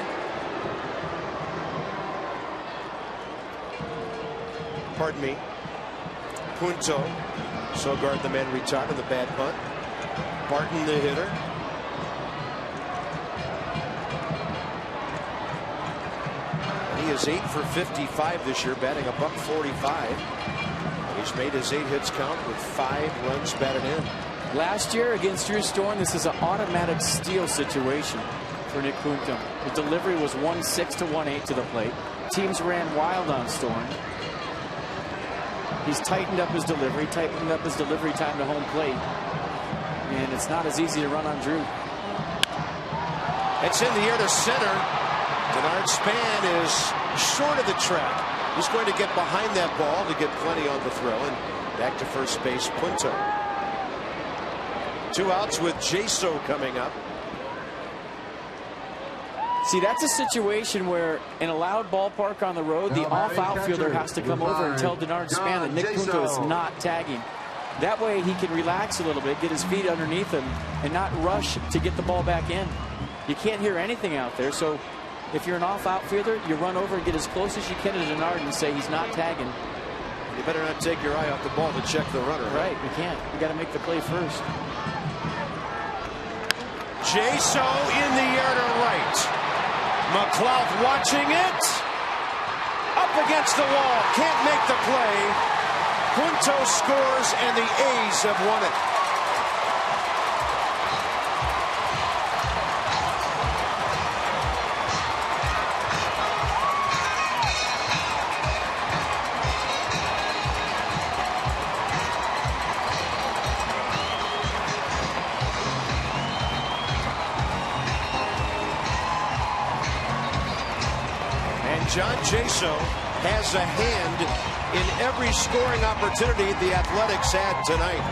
Speaker 1: Pardon me. Punto. Sogard the man retired on the bad bunt. Barton the hitter. He is 8 for 55 this year, batting .145. He's made his 8 hits count with 5 runs batted in.
Speaker 2: Last year against Drew Storen, this is an automatic steal situation for Nick Punto. The delivery was 1-6 to 1-8 to the plate. Teams ran wild on Storen. He's tightened up his delivery time to home plate. And it's not as easy to run on Drew.
Speaker 1: It's in the air to center. Denard Span is short of the track. He's going to get behind that ball to get plenty on the throw. And back to first base, Punto. 2 outs with Jaso coming up.
Speaker 2: See, that's a situation where in a loud ballpark on the road, the off outfielder has to come over and tell Denard Span that Nick Punto is not tagging. That way he can relax a little bit, get his feet underneath him, and not rush to get the ball back in. You can't hear anything out there, so if you're an off outfielder, you run over and get as close as you can to Denard and say he's not tagging.
Speaker 1: You better not take your eye off the ball to check the runner.
Speaker 2: Right, you can't. You got to make the play first.
Speaker 1: Jaso in the air to right. McLeod watching it. Up against the wall. Can't make the play. Punto scores and the A's have won it. John Jaso has a hand in every scoring opportunity the Athletics had tonight.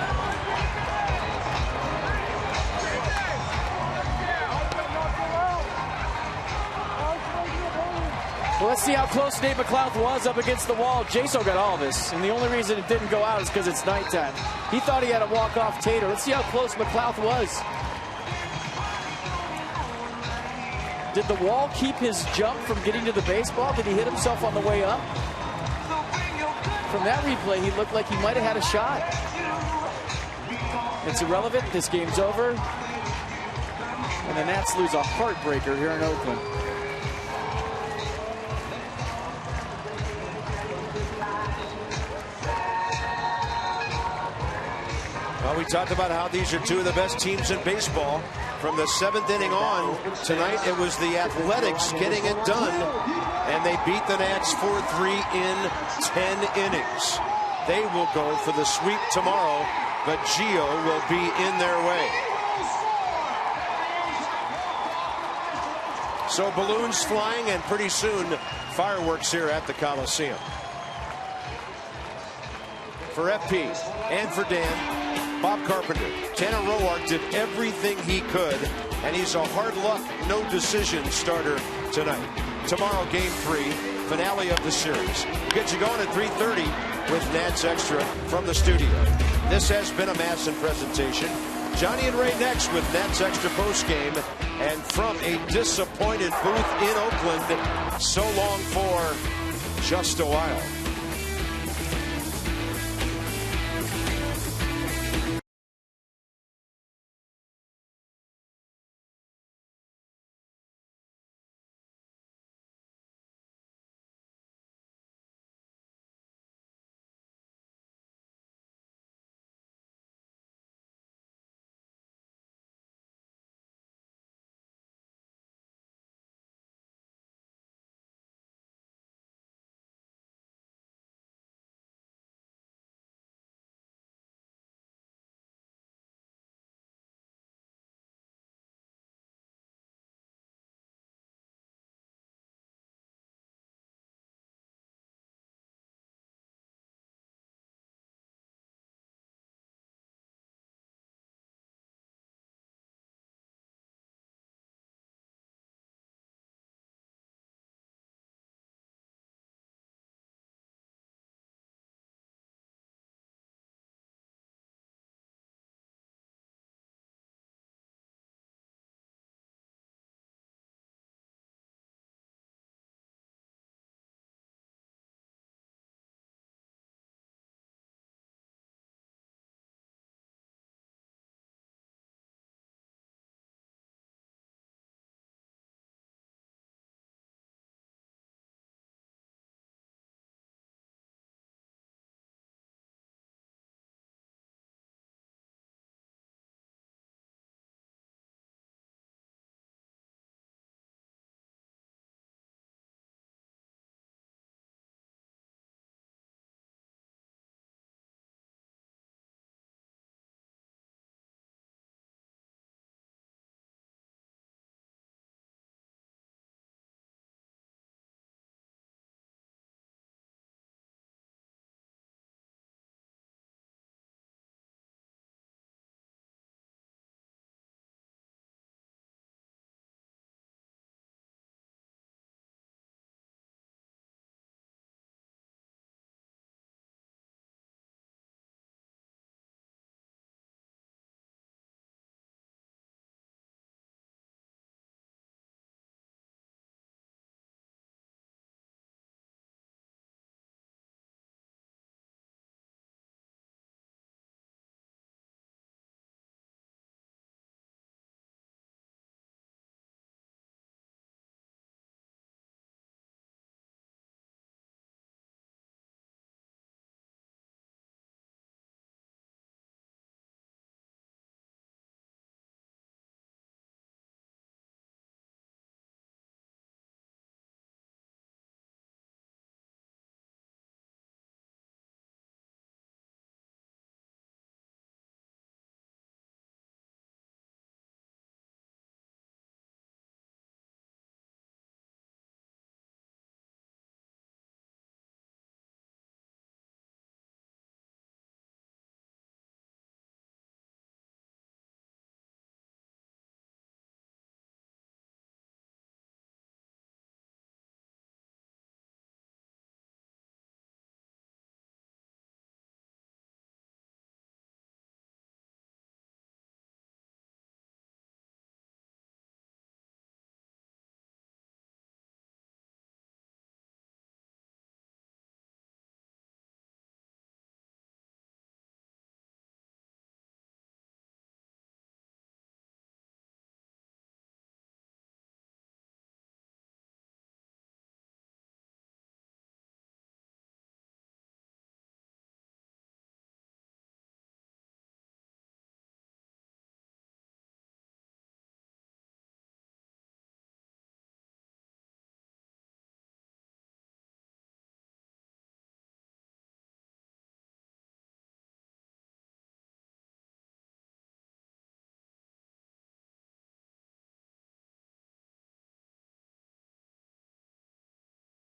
Speaker 2: Well, let's see how close Dave McLeod was up against the wall. Jaso got all this, and the only reason it didn't go out is because it's nighttime. He thought he had a walk-off Tater. Let's see how close McLeod was. Did the wall keep his jump from getting to the baseball? Did he hit himself on the way up? From that replay, he looked like he might have had a shot. It's irrelevant. This game's over. And the Nats lose a heartbreaker here in Oakland.
Speaker 1: Well, we talked about how these are 2 of the best teams in baseball. From the 7th inning on, tonight it was the Athletics getting it done, and they beat the Nats 4-3 in 10 innings. They will go for the sweep tomorrow, but Gio will be in their way. So balloons flying, and pretty soon fireworks here at the Coliseum. For FP and for Dan, Bob Carpenter, Tanner Roark did everything he could, and he's a hard luck, no decision starter tonight. Tomorrow, Game 3, finale of the series. We'll get you going at 3:30 with Nats Extra from the studio. This has been a Masson presentation. Johnny and Ray next with Nats Extra postgame, and from a disappointed booth in Oakland, so long for just a while.